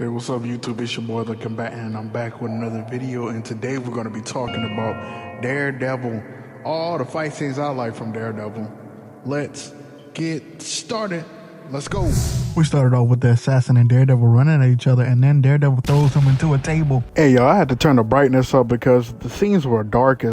Hey, what's up YouTube? It's your boy The Combatant and I'm back with another video, and today we're going to be talking about Daredevil. All the fight scenes I like from Daredevil. Let's get started. Let's go. We started off with the assassin and Daredevil running at each other, and then Daredevil throws him into a table. Hey y'all, I had to turn the brightness up because the scenes were dark as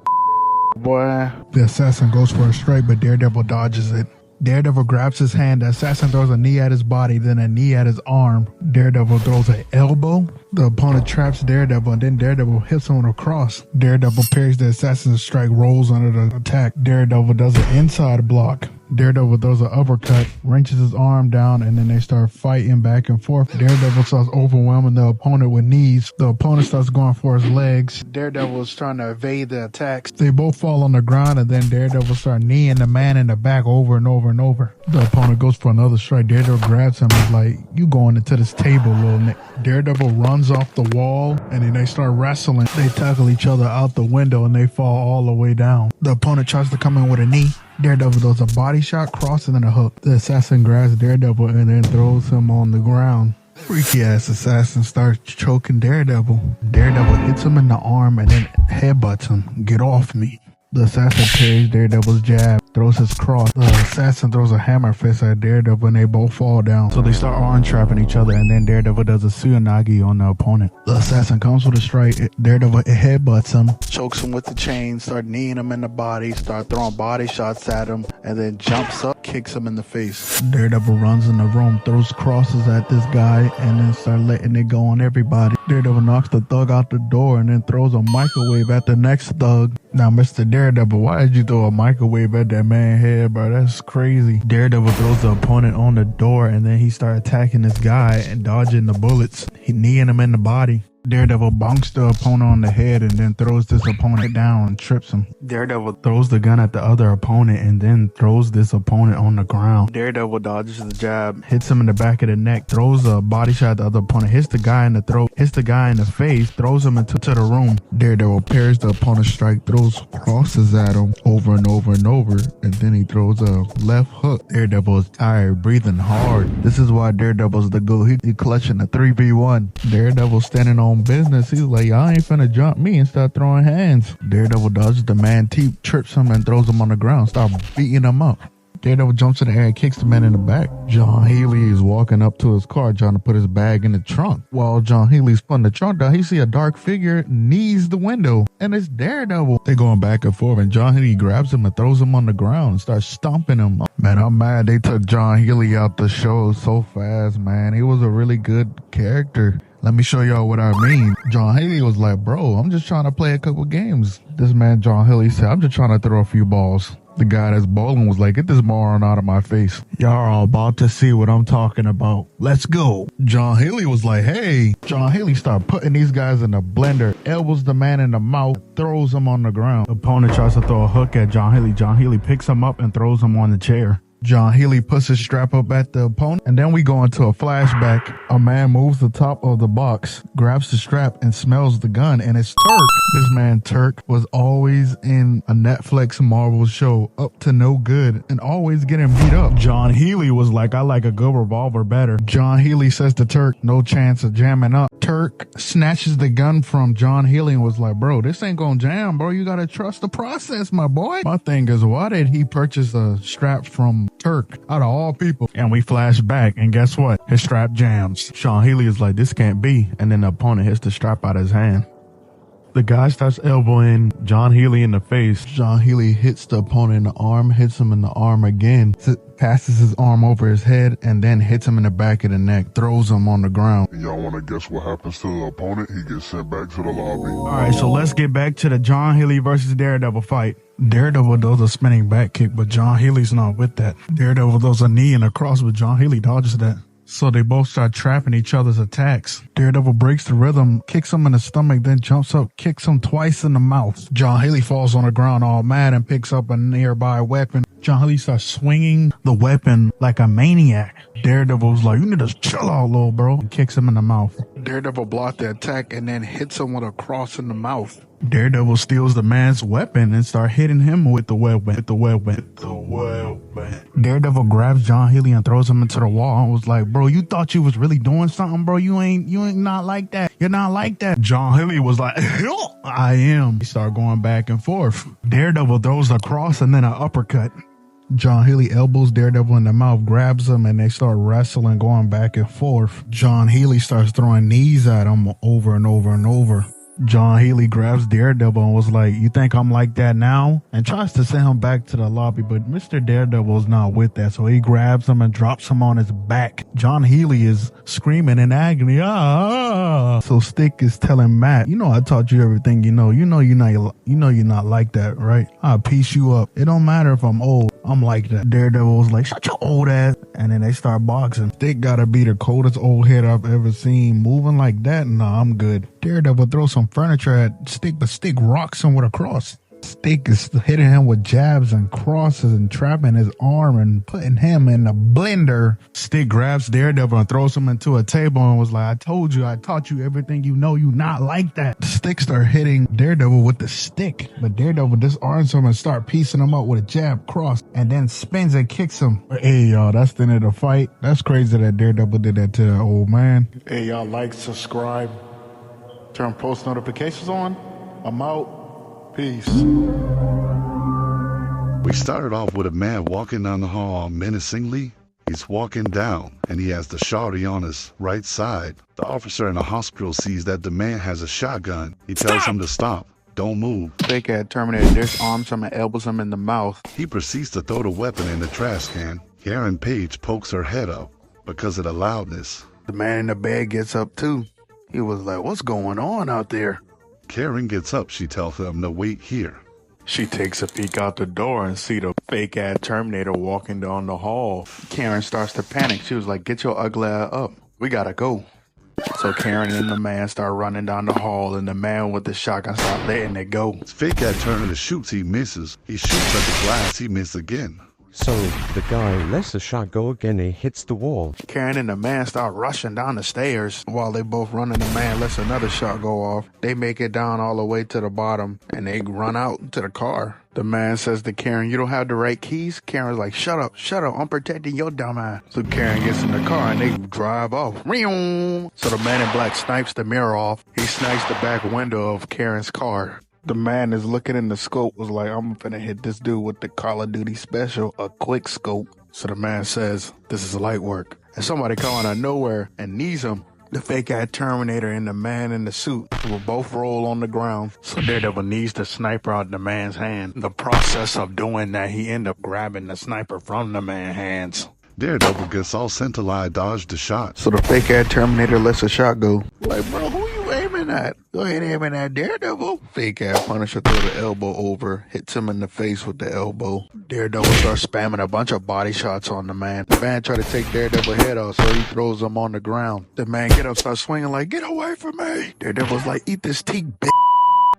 boy. The assassin goes for a strike, but Daredevil dodges it. Daredevil grabs his hand, the assassin throws a knee at his body, then a knee at his arm. Daredevil throws an elbow. The opponent traps Daredevil, and then Daredevil hits him with a cross. Daredevil parries the assassin's strike, rolls under the attack. Daredevil does an inside block. Daredevil throws an uppercut, wrenches his arm down, and then they start fighting back and forth. Daredevil starts overwhelming the opponent with knees. The opponent starts going for his legs. Daredevil is trying to evade the attacks. They both fall on the ground, and then Daredevil starts kneeing the man in the back over and over and over. The opponent goes for another strike. Daredevil grabs him and is like, "You going into this table, little Nick." Daredevil runs off the wall, and then they start wrestling. They tackle each other out the window, and they fall all the way down. The opponent tries to come in with a knee. Daredevil does a body shot, cross, and then a hook. The assassin grabs Daredevil and then throws him on the ground. Freaky ass assassin starts choking Daredevil. Daredevil hits him in the arm and then headbutts him. "Get off me." The assassin parries Daredevil's jab, throws his cross. The assassin throws a hammer fist at Daredevil and they both fall down. So they start arm trapping each other, and then Daredevil does a Tsunagi on the opponent. The assassin comes with a strike. Daredevil headbutts him, chokes him with the chain, start kneeing him in the body, start throwing body shots at him, and then jumps up, kicks him in the face. Daredevil runs in the room, throws crosses at this guy, and then start letting it go on everybody. Daredevil knocks the thug out the door and then throws a microwave at the next thug. Now, Mr. Daredevil, why did you throw a microwave at that man's head, bro? That's crazy. Daredevil throws the opponent on the door, and then he starts attacking this guy and dodging the bullets. He kneeing him in the body. Daredevil bonks the opponent on the head and then throws this opponent down and trips him. Daredevil throws the gun at the other opponent and then throws this opponent on the ground. Daredevil dodges the jab, hits him in the back of the neck, throws a body shot at the other opponent, hits the guy in the throat, hits the guy in the face, throws him into the room. Daredevil parries the opponent's strike, throws crosses at him over and over and over, and then he throws a left hook. Daredevil is tired, breathing hard. This is why Daredevil's the GOAT. He clutching a 3v1. Daredevil standing on business. He's like, "Y'all ain't finna jump me," and start throwing hands. Daredevil dodges the man teeth, trips him, and throws him on the ground, start beating him up. Daredevil jumps in the air and kicks the man in the back. John Healy is walking up to his car trying to put his bag in the trunk. While John Healy's putting the trunk down, he see a dark figure knees the window, and it's Daredevil. They going back and forth, and John Healy grabs him and throws him on the ground and starts stomping him. Man, I'm mad they took John Healy out the show so fast, man. He was a really good character. Let me show y'all what I mean. John Healy was like, "Bro, I'm just trying to play a couple games." This man, John Healy, said, "I'm just trying to throw a few balls." The guy that's bowling was like, "Get this moron out of my face." Y'all are about to see what I'm talking about. Let's go. John Healy was like, "Hey." John Healy started putting these guys in a blender, elbows the man in the mouth, throws him on the ground. The opponent tries to throw a hook at John Healy. John Healy picks him up and throws him on the chair. John Healy puts his strap up at the opponent, and then we go into a flashback. A man moves the top of the box, grabs the strap, and smells the gun, and it's Turk. This man, Turk, was always in a Netflix Marvel show, up to no good, and always getting beat up. John Healy was like, "I like a good revolver better." John Healy says to Turk, "No chance of jamming up." Turk snatches the gun from John Healy and was like, "Bro, this ain't gonna jam, bro. You gotta trust the process, my boy." My thing is, why did he purchase a strap from Turk out of all people? And we flash back, and guess what? His strap jams. John Healy is like, "This can't be," and then the opponent hits the strap out of his hand. The guy starts elbowing John Healy in the face. John Healy hits the opponent in the arm, hits him in the arm again, passes his arm over his head, and then hits him in the back of the neck, throws him on the ground. Y'all want to guess what happens to the opponent? He gets sent back to the lobby. All right, so let's get back to the John Healy versus Daredevil fight. Daredevil does a spinning back kick, but John Healy's not with that. Daredevil does a knee and a cross, but John Healy dodges that. So they both start trapping each other's attacks. Daredevil breaks the rhythm, kicks him in the stomach, then jumps up, kicks him twice in the mouth. John Healy falls on the ground all mad and picks up a nearby weapon. John Healy starts swinging the weapon like a maniac. Daredevil's like, "You need to chill out, little bro," and kicks him in the mouth. Daredevil blocked the attack and then hits him with a cross in the mouth. Daredevil steals the man's weapon and start hitting him with the weapon. Daredevil grabs John Healy and throws him into the wall and was like, bro, you thought you was really doing something, bro? You ain't not like that. You're not like that. John Healy was like, I am. He started going back and forth. Daredevil throws the cross and then an uppercut. John Healy elbows Daredevil in the mouth, grabs him, and they start wrestling, going back and forth. John Healy starts throwing knees at him over and over and over. John Healy grabs Daredevil and was like, you think I'm like that now? And tries to send him back to the lobby, but Mr. Daredevil is not with that, so he grabs him and drops him on his back. John Healy is screaming in agony. Ah! So Stick is telling Matt, I taught you everything you know. You're not like that, right? I'll piece you up. It don't matter if I'm old. I'm like that. Daredevil was like, shut your old ass. And then they start boxing. Stick gotta be the coldest old head I've ever seen. Moving like that? Nah, I'm good. Daredevil throws some furniture at Stick, but Stick rocks him with a cross. Stick is hitting him with jabs and crosses and trapping his arm and putting him in a blender. Stick grabs Daredevil and throws him into a table and was like, I told you, I taught you everything you know. You not like that. Stick start hitting Daredevil with the stick, but Daredevil disarms him and start piecing him up with a jab, cross, and then spins and kicks him. Hey, y'all, that's the end of the fight. That's crazy that Daredevil did that to the old man. Hey, y'all, like, subscribe, turn post notifications on. I'm out. Peace. We started off with a man walking down the hall menacingly. He's walking down, and he has the shawty on his right side. The officer in the hospital sees that the man has a shotgun. He tells him to stop. Don't move. Fake at Terminator disarms him and elbows him in the mouth. He proceeds to throw the weapon in the trash can. Karen Page pokes her head up because of the loudness. The man in the bed gets up too. He was like, what's going on out there? Karen gets up. She tells him to wait here. She takes a peek out the door and see the fake-ass Terminator walking down the hall. Karen starts to panic. She was like, get your ugly ass up. We gotta go. So Karen and the man start running down the hall, and the man with the shotgun start letting it go. Fake-ass Terminator shoots. He misses. He shoots at the glass. He misses again. So the guy lets the shot go again. He hits the wall. Karen and the man start rushing down the stairs. While they both running, the man lets another shot go off. They make it down all the way to the bottom, and they run out to the car. The man says to Karen, you don't have the right keys? Karen's like, shut up, I'm protecting your dumb ass. So Karen gets in the car and they drive off. So the man in black snipes the mirror off. He snipes the back window of Karen's car. The man is looking in the scope, was like, I'm finna hit this dude with the Call of Duty special, a quick scope. So the man says, this is light work. And somebody coming out of nowhere and knees him. The fake-ass Terminator and the man in the suit will both roll on the ground. So Daredevil knees the sniper out the man's hand. The process of doing that, he end up grabbing the sniper from the man's hands. Daredevil gets all scintillated, dodged the shot. So the fake-ass Terminator lets a shot go. Like, bro, who you aiming at? Go ahead aiming at Daredevil. Fake-ass Punisher throws the elbow over, hits him in the face with the elbow. Daredevil starts spamming a bunch of body shots on the man. The man try to take Daredevil's head off, so he throws him on the ground. The man get up, starts swinging like, get away from me. Daredevil's like, eat this teeth, bitch.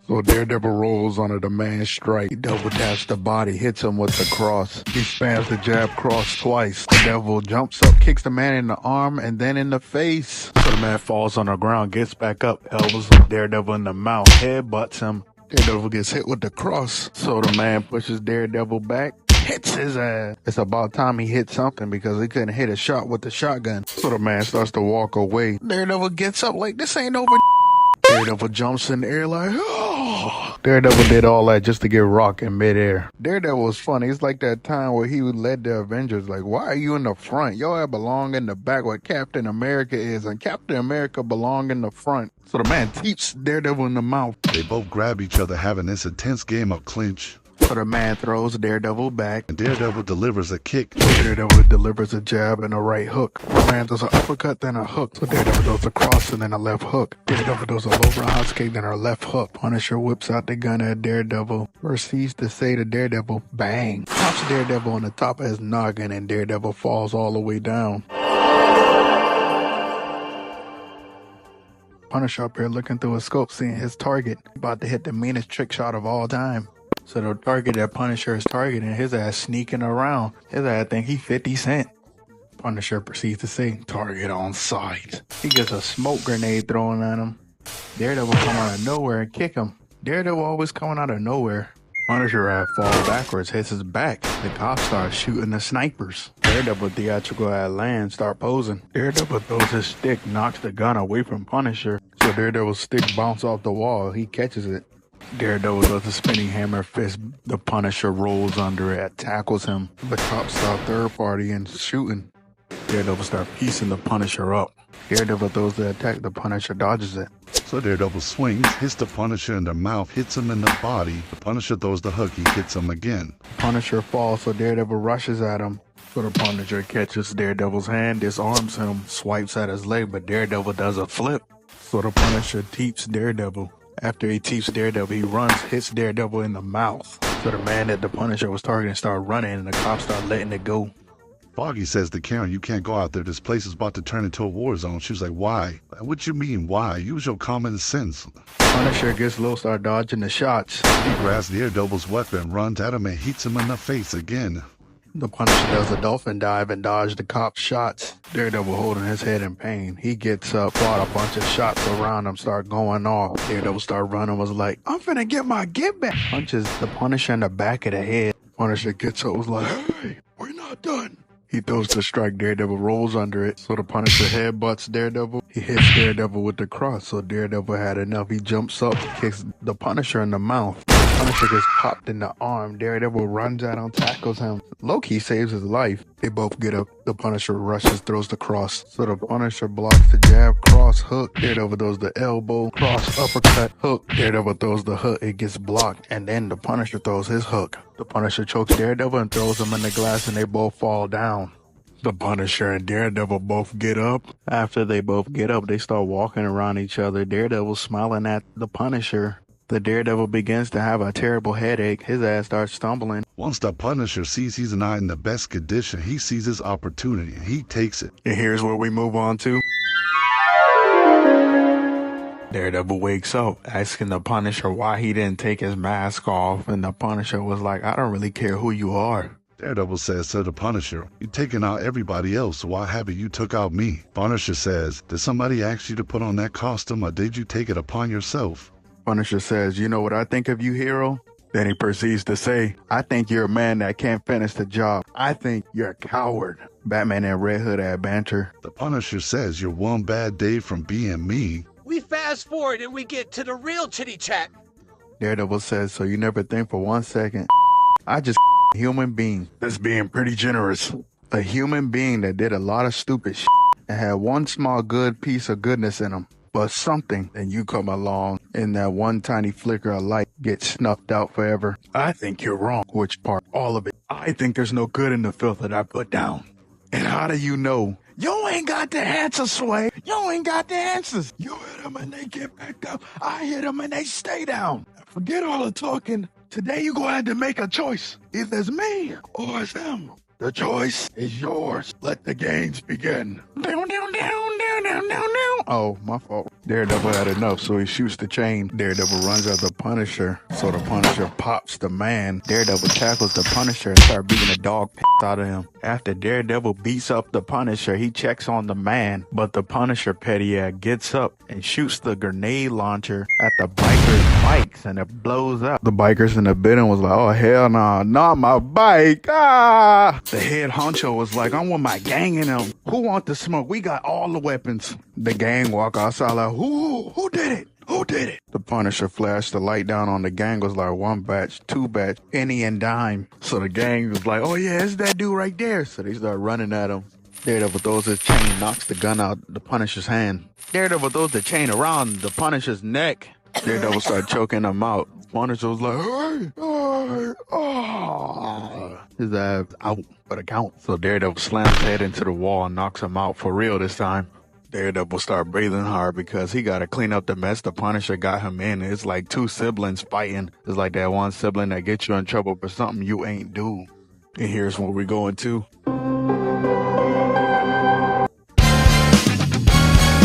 So Daredevil rolls onto the man's strike. He double taps the body, hits him with the cross. He spams the jab cross twice. The devil jumps up, kicks the man in the arm and then in the face. So the man falls on the ground, gets back up, elbows Daredevil in the mouth, headbutts him. Daredevil gets hit with the cross. So the man pushes Daredevil back, hits his ass. It's about time he hit something because he couldn't hit a shot with the shotgun. So the man starts to walk away. Daredevil gets up like, this ain't over. Daredevil jumps in the air like, oh. Daredevil did all that just to get rocked in midair. Daredevil was funny. It's like that time where he led the Avengers. Like, why are you in the front? Y'all belong in the back where Captain America is. And Captain America belong in the front. So the man teeps Daredevil in the mouth. They both grab each other, having this intense game of clinch. So the man throws Daredevil back. And Daredevil delivers a kick. Daredevil delivers a jab and a right hook. The man does an uppercut, then a hook. So Daredevil does a cross and then a left hook. Daredevil does a low roundhouse kick, then a left hook. Punisher whips out the gun at Daredevil. Proceeds to say to Daredevil, bang. Pops Daredevil on the top of his noggin and Daredevil falls all the way down. Punisher up here looking through his scope, seeing his target. About to hit the meanest trick shot of all time. So the target that Punisher is targeting, his ass sneaking around. His ass think he 50 Cent. Punisher proceeds to say, target on sight. He gets a smoke grenade thrown at him. Daredevil come out of nowhere and kick him. Daredevil always coming out of nowhere. Punisher had fall backwards, hits his back. The cops start shooting the snipers. Daredevil theatrical at land, start posing. Daredevil throws his stick, knocks the gun away from Punisher. So Daredevil's stick bounces off the wall. He catches it. Daredevil does a spinning hammer fist. The Punisher rolls under it, tackles him. The cops start third party and shooting. Daredevil start piecing the Punisher up. Daredevil throws the attack. The Punisher dodges it. So Daredevil swings, hits the Punisher in the mouth, hits him in the body. The Punisher throws the hook, he hits him again. Punisher falls, so Daredevil rushes at him. So the Punisher catches Daredevil's hand, disarms him, swipes at his leg, but Daredevil does a flip. So the Punisher teeps Daredevil. After he teeps Daredevil, he runs, hits Daredevil in the mouth. So the man that the Punisher was targeting started running, and the cops start letting it go. Foggy says to Karen, you can't go out there. This place is about to turn into a war zone. She was like, why? What you mean, why? Use your common sense. Punisher gets low, start dodging the shots. He grabs Daredevil's weapon, runs at him, and hits him in the face again. The Punisher does a dolphin dive and dodges the cop's shots. Daredevil holding his head in pain. He gets up, fought a bunch of shots around him, start going off. Daredevil start running, was like, I'm finna get my get back. Punches the Punisher in the back of the head. Punisher gets up, was like, hey, we're not done. He throws the strike, Daredevil rolls under it, so the Punisher headbutts Daredevil. He hits Daredevil with the cross, so Daredevil had enough. He jumps up, kicks the Punisher in the mouth. The Punisher gets popped in the arm. Daredevil runs out and tackles him. Loki saves his life. They both get up. The Punisher rushes, throws the cross. So the Punisher blocks the jab, cross, hook. Daredevil throws the elbow, cross, uppercut, hook. Daredevil throws the hook. It gets blocked, and then the Punisher throws his hook. The Punisher chokes Daredevil and throws him in the glass, and they both fall down. The Punisher and Daredevil both get up. After they both get up, they start walking around each other. Daredevil smiling at the Punisher. The Daredevil begins to have a terrible headache. His ass starts stumbling. Once the Punisher sees he's not in the best condition, he sees his opportunity and he takes it. And here's where we move on to. Daredevil wakes up asking the Punisher why he didn't take his mask off. And the Punisher was like, I don't really care who you are. Daredevil says to the Punisher, you taking out everybody else, so why haven't you took out me? Punisher says, did somebody ask you to put on that costume or did you take it upon yourself? Punisher says, you know what I think of you, hero? Then he proceeds to say, I think you're a man that can't finish the job. I think you're a coward. Batman and Red Hood had banter. The Punisher says, you're one bad day from being me. We fast forward and we get to the real chitty chat. Daredevil says, so you never think for 1 second, I just human being that's being pretty generous. A human being that did a lot of stupid shit and had one small good piece of goodness in him. But something, and you come along and that one tiny flicker of light gets snuffed out forever. I think you're wrong. Which part? All of it. I think there's no good in the filth that I put down. And how do you know? You ain't got the answers, Sway. You ain't got the answers. You hit them and they get back up. I hit them and they stay down. Forget all the talking. Today you're going to have to make a choice. Either it's me or it's them. The choice is yours. Let the games begin. Oh, my fault. Daredevil had enough, so he shoots the chain. Daredevil runs at the Punisher, so the Punisher pops the man. Daredevil tackles the Punisher and starts beating the dog out of him. After Daredevil beats up the Punisher, he checks on the man, but the Punisher petty gets up and shoots the grenade launcher at the bikers' bikes, and it blows up. The bikers in the building was like, oh, hell nah, not my bike. Ah! The head honcho was like, I'm with my gang in them. Who want the smoke? We got all the weapons. The gang walk outside like, who did it? Who did it? The Punisher flashed the light down on the gang, was like 1 batch, 2 batch, penny and dime. So the gang was like, oh yeah, it's that dude right there. So they start running at him. Daredevil throws his chain, knocks the gun out the Punisher's hand. Daredevil throws the chain around the Punisher's neck. Daredevil started choking him out. Punisher was like, hey, oh. His ass out for the count. So Daredevil slams his head into the wall and knocks him out for real this time. Daredevil start breathing hard because he got to clean up the mess the Punisher got him in. It's like 2 siblings fighting. It's like that one sibling that gets you in trouble for something you ain't do. And here's what we're going to.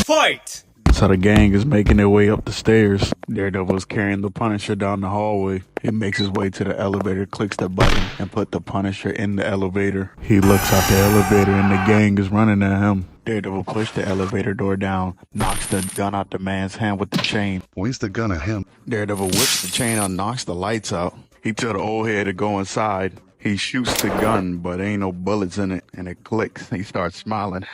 Fight! So the gang is making their way up the stairs. Daredevil is carrying the Punisher down the hallway. He makes his way to the elevator, clicks the button, and put the Punisher in the elevator. He looks out the elevator and the gang is running at him. Daredevil pushed the elevator door down, knocks the gun out the man's hand with the chain. Points the gun at him. Daredevil whips the chain out, knocks the lights out. He tells the old head to go inside. He shoots the gun, but ain't no bullets in it, and it clicks. He starts smiling.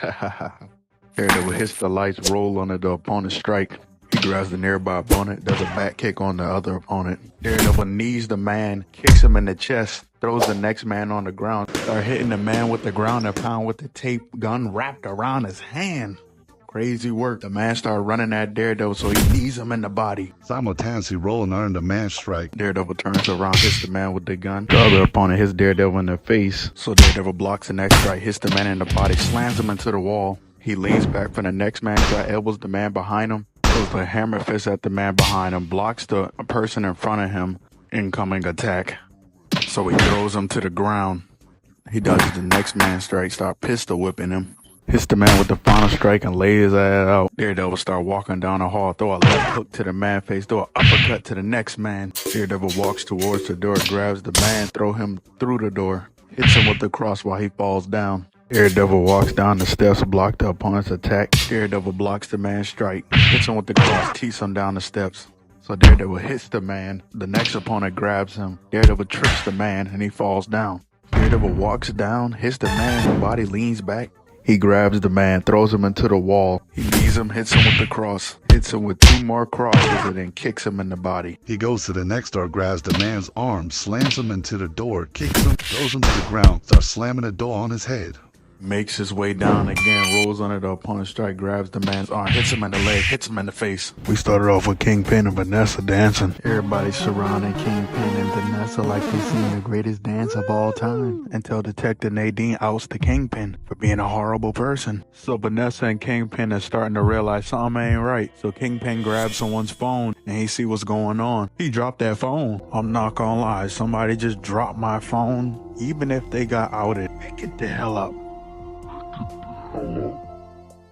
Daredevil hits the lights, roll under the opponent's strike. He grabs the nearby opponent, does a back kick on the other opponent. Daredevil knees the man, kicks him in the chest, throws the next man on the ground, start hitting the man with the ground and pound with the tape gun wrapped around his hand. Crazy work. The man started running at Daredevil, so he knees him in the body. Simultaneously rolling under the man's strike. Daredevil turns around, hits the man with the gun. The other opponent hits Daredevil in the face, so Daredevil blocks the next strike, hits the man in the body, slams him into the wall. He leans back for the next man shot, elbows the man behind him, throws the hammer fist at the man behind him, blocks the person in front of him, incoming attack. So he throws him to the ground. He dodges the next man's strike, start pistol whipping him. Hits the man with the final strike and lays his ass out. Daredevil start walking down the hall, throw a left hook to the man's face, throw an uppercut to the next man. Daredevil walks towards the door, grabs the man, throw him through the door, hits him with the cross while he falls down. Daredevil walks down the steps, block the opponent's attack. Daredevil blocks the man's strike, hits him with the cross, tees him down the steps. So Daredevil hits the man, the next opponent grabs him. Daredevil trips the man and he falls down. Daredevil walks down, hits the man, his body leans back. He grabs the man, throws him into the wall. He knees him, hits him with the cross, hits him with 2 more crosses, and then kicks him in the body. He goes to the next door, grabs the man's arm, slams him into the door, kicks him, throws him to the ground, starts slamming the door on his head. Makes his way down again, rolls under the opponent's strike, grabs the man's arm, hits him in the leg, hits him in the face. We started off with Kingpin and Vanessa dancing. Everybody surrounding Kingpin and Vanessa like they seen the greatest dance of all time, until Detective Nadine outs the Kingpin for being a horrible person. So Vanessa and Kingpin are starting to realize something ain't right. So Kingpin grabs someone's phone and he see what's going on. He dropped that phone. I'm not gonna lie, somebody just dropped my phone. Even if they got outed, get the hell up.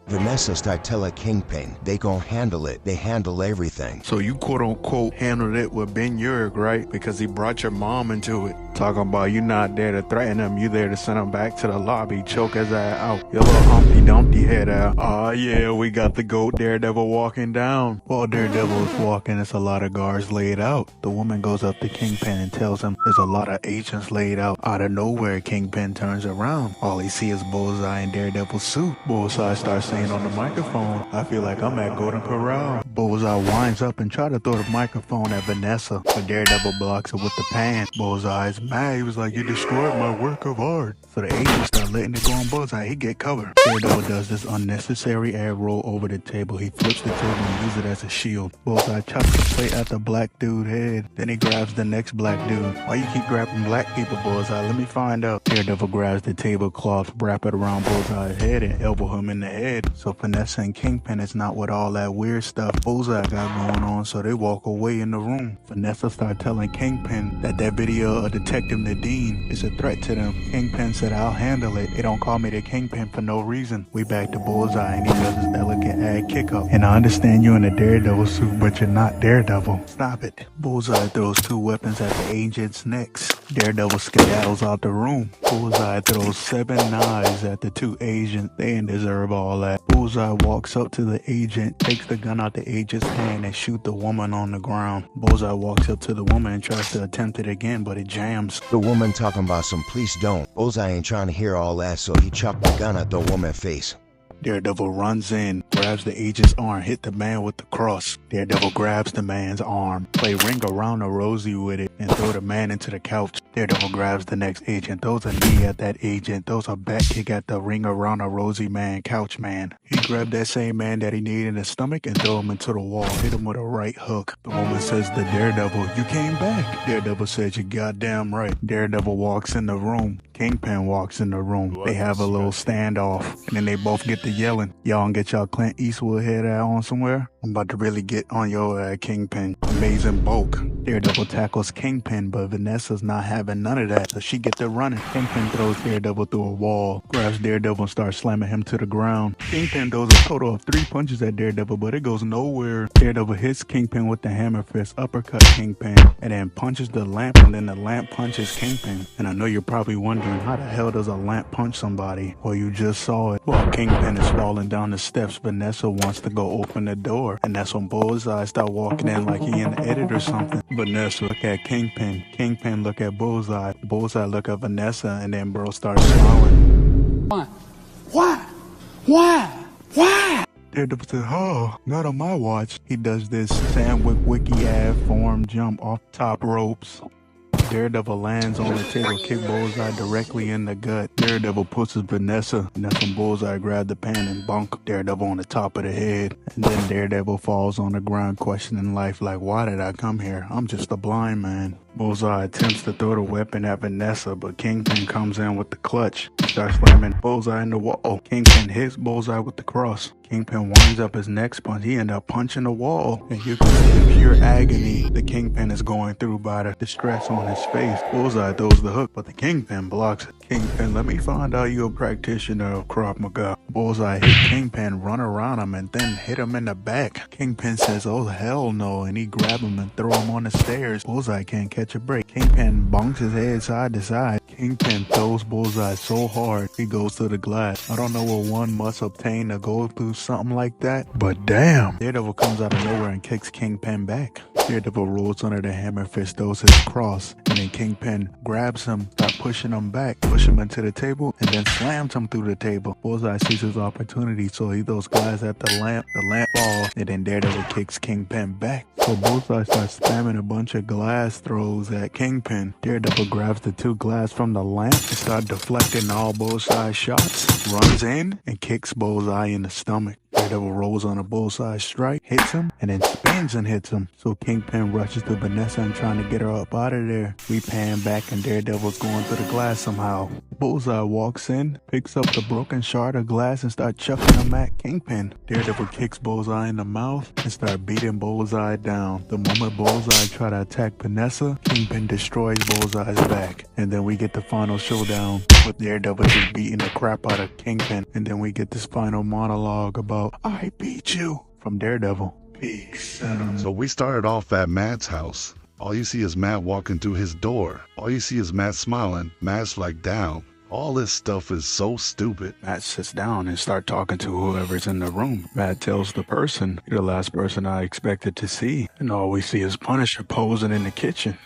Vanessa start telling Kingpin they gon' handle it. They handle everything. So you quote unquote handled it with Ben Urich, right? Because he brought your mom into it. Talking about you not there to threaten him, you there to send him back to the lobby, choke his ass out. Your little Humpty Dumpty head out. Oh yeah, we got the GOAT Daredevil walking down. While Daredevil is walking, there's a lot of guards laid out. The woman goes up to Kingpin and tells him there's a lot of agents laid out. Out of nowhere, Kingpin turns around. All he sees is Bullseye in Daredevil's suit. Bullseye starts saying on the microphone, I feel like I'm at Golden Corral. Bullseye winds up and try to throw the microphone at Vanessa, but Daredevil blocks it with the pan. Bullseye's mad. He was like, you destroyed my work of art. So the agents start letting it go on Bullseye. He get covered. Daredevil does this unnecessary air roll over the table. He flips the table and uses it as a shield. Bullseye chops the plate at the black dude's head. Then he grabs the next black dude. Why you keep grabbing black people, Bullseye? Let me find out. Daredevil grabs the tablecloth, wrap it around Bullseye's head, and elbow him in the head. So Vanessa and Kingpin is not with all that weird stuff Bullseye got going on, so they walk away in the room. Vanessa started telling Kingpin that video of Detective Nadine is a threat to them. Kingpin said, I'll handle it. They don't call me the Kingpin for no reason. We back to Bullseye and he does his elegant ad kick up. And I understand you in a Daredevil suit, but you're not Daredevil. Stop it. Bullseye throws 2 weapons at the agent's necks. Daredevil skedaddles out the room. Bullseye throws 7 knives at the 2 agents. They didn't deserve all that. Bullseye walks up to the agent, takes the gun out the agent's hand and shoot the woman on the ground. Bullseye walks up to the woman and tries to attempt it again, but it jams. The woman talking about some please don't. Bullseye ain't trying to hear all that, so he chopped the gun at the woman's face. Daredevil runs in, grabs the agent's arm, hit the man with the cross. Daredevil grabs the man's arm, play Ring Around a Rosie with it, and throw the man into the couch. Daredevil grabs the next agent, throws a knee at that agent, throws a back kick at the Ring Around a Rosie man, couch man. He grabbed that same man that he kneed in the stomach and threw him into the wall, hit him with a right hook. The woman says to Daredevil, you came back. Daredevil says, you goddamn right. Daredevil walks in the room. Kingpin walks in the room. They have a little standoff, and then they both get to yelling. Y'all can get y'all Clint Eastwood head out on somewhere? I'm about to really get on your Kingpin. Amazing bulk. Daredevil tackles Kingpin, but Vanessa's not having none of that, so she gets to running. Kingpin throws Daredevil through a wall, grabs Daredevil and starts slamming him to the ground. Kingpin goes throws a total of 3 punches at Daredevil, but it goes nowhere. Daredevil hits Kingpin with the hammer fist, uppercut Kingpin, and then punches the lamp, and then the lamp punches Kingpin. And I know you're probably wondering, how the hell does a lamp punch somebody? Well, you just saw it. Well, Kingpin is falling down the steps. Vanessa wants to go open the door, and that's when Bullseye start walking in like he in the edit or something. Vanessa look at Kingpin. Kingpin look at Bullseye. Bullseye look at Vanessa, and then bro starts smiling. Why? Daredevil says, oh, not on my watch. He does this Sandwich Wiki ad form jump off top ropes. Daredevil lands on the table, kick Bullseye directly in the gut. Daredevil pushes Vanessa, and that's when Bullseye grabs the pan and bonk Daredevil on the top of the head. And then Daredevil falls on the ground questioning life like, why did I come here? I'm just a blind man. Bullseye attempts to throw the weapon at Vanessa, but Kingpin comes in with the clutch. He starts slamming Bullseye in the wall. Kingpin hits Bullseye with the cross. Kingpin winds up his next punch. He ends up punching the wall. And you can see the pure agony the Kingpin is going through by the distress on his face. Bullseye throws the hook, but the Kingpin blocks it. Kingpin, let me find out you're a practitioner of Krav Maga. Bullseye hit Kingpin, run around him, and then hit him in the back. Kingpin says, oh hell no, and he grab him and throw him on the stairs. Bullseye can't catch a break. Kingpin bonks his head side to side. Kingpin throws Bullseye so hard, he goes to the glass. I don't know what one must obtain to go through something like that, but damn. Daredevil comes out of nowhere and kicks Kingpin back. Daredevil rolls under the hammer fist, throws his cross, and then Kingpin grabs him, start pushing him back, push him into the table, and then slams him through the table. Bullseye sees his opportunity, so he throws glass at the lamp falls, and then Daredevil kicks Kingpin back. So Bullseye starts spamming a bunch of glass throws at Kingpin. Daredevil grabs the 2 glass from the lamp and starts deflecting all Bullseye shots, runs in, and kicks Bullseye in the stomach. Daredevil rolls on a Bullseye strike, hits him, and then spins and hits him. So Kingpin rushes to Vanessa and trying to get her up out of there. We pan back and Daredevil's going through the glass somehow. Bullseye walks in, picks up the broken shard of glass and starts chucking him at Kingpin. Daredevil kicks Bullseye in the mouth and starts beating Bullseye down. The moment Bullseye try to attack Vanessa, Kingpin destroys Bullseye's back. And then we get the final showdown with Daredevil just beating the crap out of Kingpin. And then we get this final monologue about, I beat you, from Daredevil. Peace. So we started off at Matt's house. All you see is Matt walking through his door. All you see is Matt smiling, Matt's like down. All this stuff is so stupid. Matt sits down and starts talking to whoever's in the room. Matt tells the person, you're the last person I expected to see. And all we see is Punisher posing in the kitchen.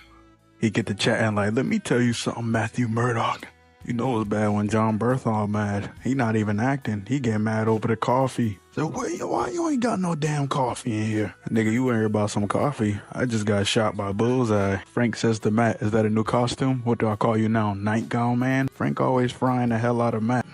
He get to chatting like, let me tell you something, Matthew Murdock. You know it's bad when John Berthal mad. He not even acting. He get mad over the coffee. So why you ain't got no damn coffee in here? Nigga, you worry about some coffee. I just got shot by Bullseye. Frank says to Matt, is that a new costume? What do I call you now, Nightgown Man? Frank always frying the hell out of Matt.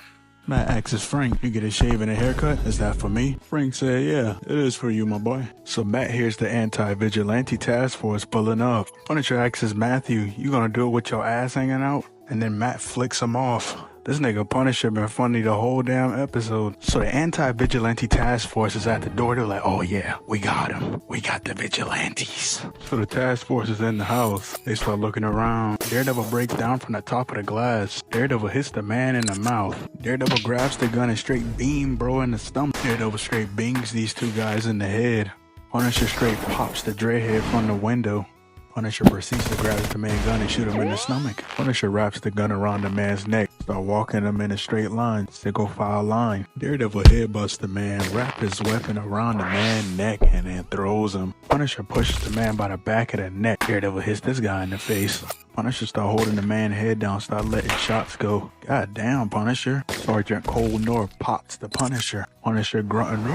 Matt asks Frank, you get a shave and a haircut? Is that for me? Frank said, yeah, it is for you, my boy. So Matt hears the anti-vigilante task force pulling up. Punisher asks Matthew, you gonna do it with your ass hanging out? And then Matt flicks him off. This nigga Punisher been funny the whole damn episode. So the anti-vigilante task force is at the door. They're like, oh yeah, we got him. We got the vigilantes. So the task force is in the house. They start looking around. Daredevil breaks down from the top of the glass. Daredevil hits the man in the mouth. Daredevil grabs the gun and straight beam bro in the stomach. Daredevil straight beams these 2 guys in the head. Punisher straight pops the dreadhead from the window. Punisher proceeds to grab the man's gun and shoot him in the stomach. Punisher wraps the gun around the man's neck, start walking him in a straight line, single file line. Daredevil headbutts the man, wraps his weapon around the man's neck, and then throws him. Punisher pushes the man by the back of the neck. Daredevil hits this guy in the face. Punisher start holding the man's head down, start letting shots go. God damn, Punisher. Sergeant Cole North pops the Punisher. Punisher grunting,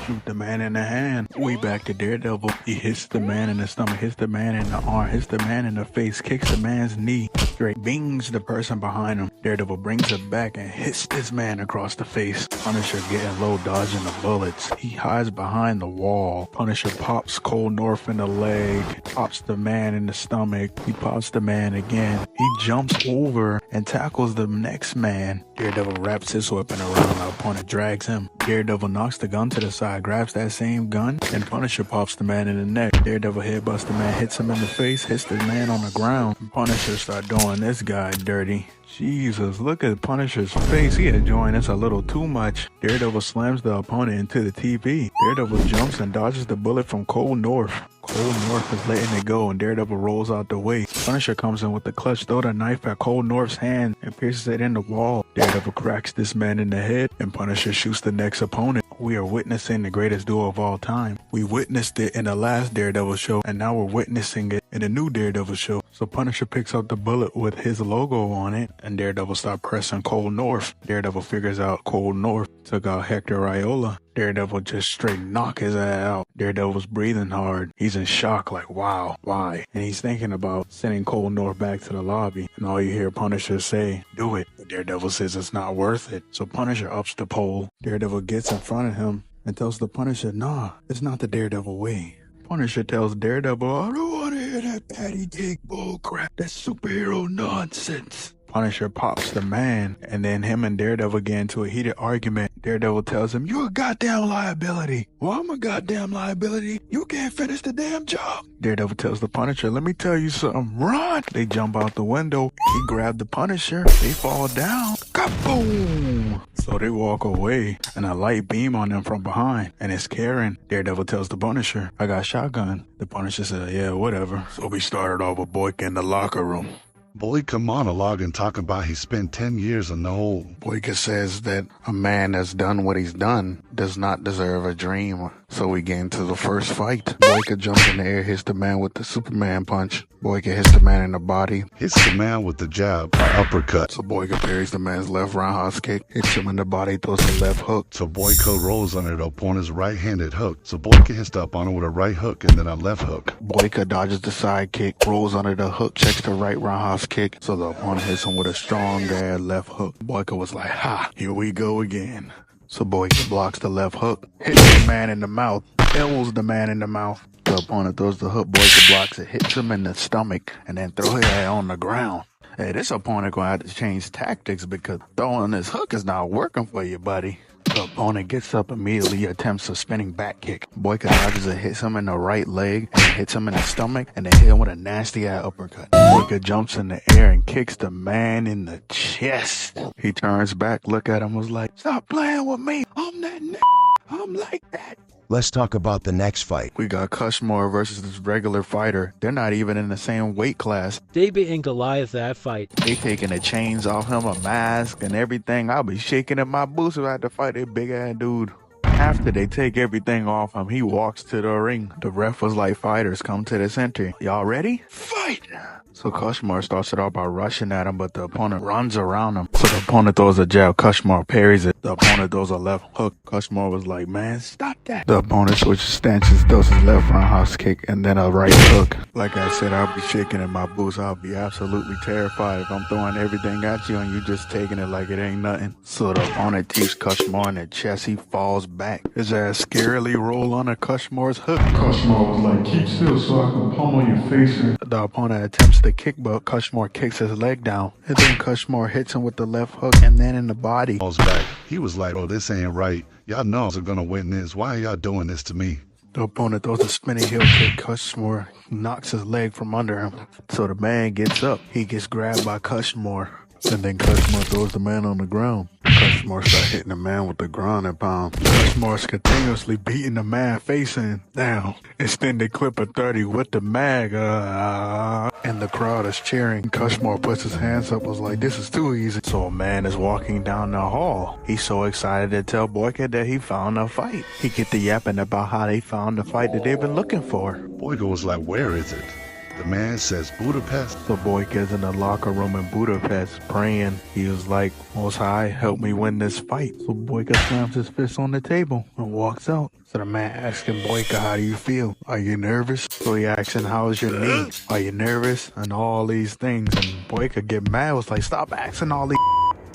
shoot the man in the hand. We back to Daredevil. He hits the man in the stomach, hits the man in the arm, hits the man in the face, kicks the man's knee, straight bings the person behind him. Daredevil brings it back and hits this man across the face. Punisher getting low, dodging the bullets. He hides behind the wall. Punisher pops Cole North in the leg, pops the man in the stomach. He pops the man again. He jumps over and tackles the next man. Daredevil wraps his weapon around the opponent, drags him. Daredevil knocks the gun to the side, grabs that same gun, and Punisher pops the man in the neck. Daredevil headbutts the man, hits him in the face, hits the man on the ground. And Punisher start doing doing this guy dirty. Jesus, look at Punisher's face. He enjoying this a little too much. Daredevil slams the opponent into the TV. Daredevil jumps and dodges the bullet from Cold North. Cold North is letting it go and Daredevil rolls out the way. Punisher comes in with the clutch, throw the knife at Cold North's hand and pierces it in the wall. Daredevil cracks this man in the head and Punisher shoots the next opponent. We are witnessing the greatest duel of all time. We witnessed it in the last Daredevil show and now we're witnessing it in the new Daredevil show. So Punisher picks up the bullet with his logo on it and Daredevil starts pressing Cold North. Daredevil figures out Cold North took out Hector Iola. Daredevil just straight knock his ass out. Daredevil's breathing hard. He's in shock like, wow, why? And he's thinking about sending Cold North back to the lobby. And all you hear Punisher say, do it. But Daredevil says it's not worth it. So Punisher ups the pole. Daredevil gets in front of him and tells the Punisher, nah, it's not the Daredevil way. Punisher tells Daredevil, I don't want to hear that patty cake bull crap. That's superhero nonsense. Punisher pops the man, and then him and Daredevil get into a heated argument. Daredevil tells him, you're a goddamn liability. Well, I'm a goddamn liability. You can't finish the damn job. Daredevil tells the Punisher, let me tell you something. Run! They jump out the window. He grabbed the Punisher. They fall down. Kaboom! So they walk away, and a light beam on them from behind, and it's Karen. Daredevil tells the Punisher, I got a shotgun. The Punisher says, yeah, whatever. So we started off with Boyka in the locker room. Boyka monologuing talking about he spent 10 years in the hole. Boyka says that a man that's done what he's done does not deserve a dream. So we get into the first fight. Boyka jumps in the air, hits the man with the Superman punch. Boyka hits the man in the body. Hits the man with the jab, uppercut. So Boyka parries the man's left roundhouse kick, hits him in the body, throws the left hook. So Boyka rolls under the opponent's right-handed hook. So Boyka hits the opponent with a right hook and then a left hook. Boyka dodges the side kick, rolls under the hook, checks the right roundhouse kick. So the opponent hits him with a strong ass left hook. Boyka was like, ha, here we go again. So Boyka blocks the left hook, hits the man in the mouth, elbows the man in the mouth. The opponent throws the hook, Boyka blocks it, hits him in the stomach, and then throws his ass on the ground. Hey, this opponent gonna have to change tactics because throwing this hook is not working for you, buddy. The opponent gets up immediately, attempts a spinning back kick. Boyka dodges it, hits him in the right leg, and hits him in the stomach, and then hit him with a nasty ass uppercut. Boyka jumps in the air and kicks the man in the chest. He turns back, look at him, was like, stop playing with me. I'm that I'm like that. Let's talk about the next fight. We got Cushmore versus this regular fighter. They're not even in the same weight class. David and Goliath that fight. They taking the chains off him, a mask and everything. I'll be shaking in my boots if I had to fight a big ass dude. After they take everything off him, he walks to the ring. The ref was like, fighters, come to the center. Y'all ready? Fight! So Cushmore starts it off by rushing at him, but the opponent runs around him. So the opponent throws a jab, Cushmore parries it. The opponent throws a left hook. Cushmore was like, man, stop that. The opponent switches stances, throws his left roundhouse kick, and then a right hook. Like I said, I'll be shaking in my boots. I'll be absolutely terrified if I'm throwing everything at you and you just taking it like it ain't nothing. So the opponent teeps Cushmore in the chest. He falls back. His ass scarily roll under Cushmore's hook. Cushmore was like, keep still so I can pummel your face in. The opponent attempts to kick, but Cushmore kicks his leg down. And then Cushmore hits him with the left hook and then in the body. Falls back. He was like, oh, this ain't right. Y'all know I'm gonna win this. Why are y'all doing this to me? The opponent throws a spinning heel kick. Cushmore knocks his leg from under him. So the man gets up. He gets grabbed by Cushmore. And then Cushmore throws the man on the ground. Cushmore starts hitting the man with the ground and pound. Cushmore's continuously beating the man facing down. Extended clip of 30 with the mag. And the crowd is cheering. Cushmore puts his hands up, was like, this is too easy. So a man is walking down the hall. He's so excited to tell Boyka that he found a fight. He get to yapping about how they found the fight that they've been looking for. Boyka was like, where is it? The man says Budapest. So Boyka's in the locker room in Budapest praying. He was like, Most High, help me win this fight. So Boyka slams his fist on the table and walks out. So the man asking Boyka, how do you feel? Are you nervous? So he asking, how's your knee? Are you nervous? And all these things. And Boyka get mad, was like, stop asking all these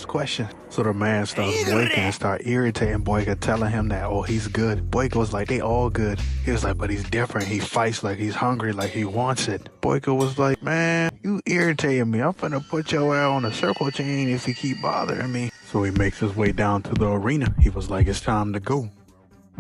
questions. So the man starts Boyka and start irritating Boyka, telling him that, oh, he's good. Boyka was like, they all good. He was like, but he's different. He fights like he's hungry, like he wants it. Boyka was like, man, you irritating me. I'm finna put your ass on a circle chain if you keep bothering me. So he makes his way down to the arena. He was like, it's time to go.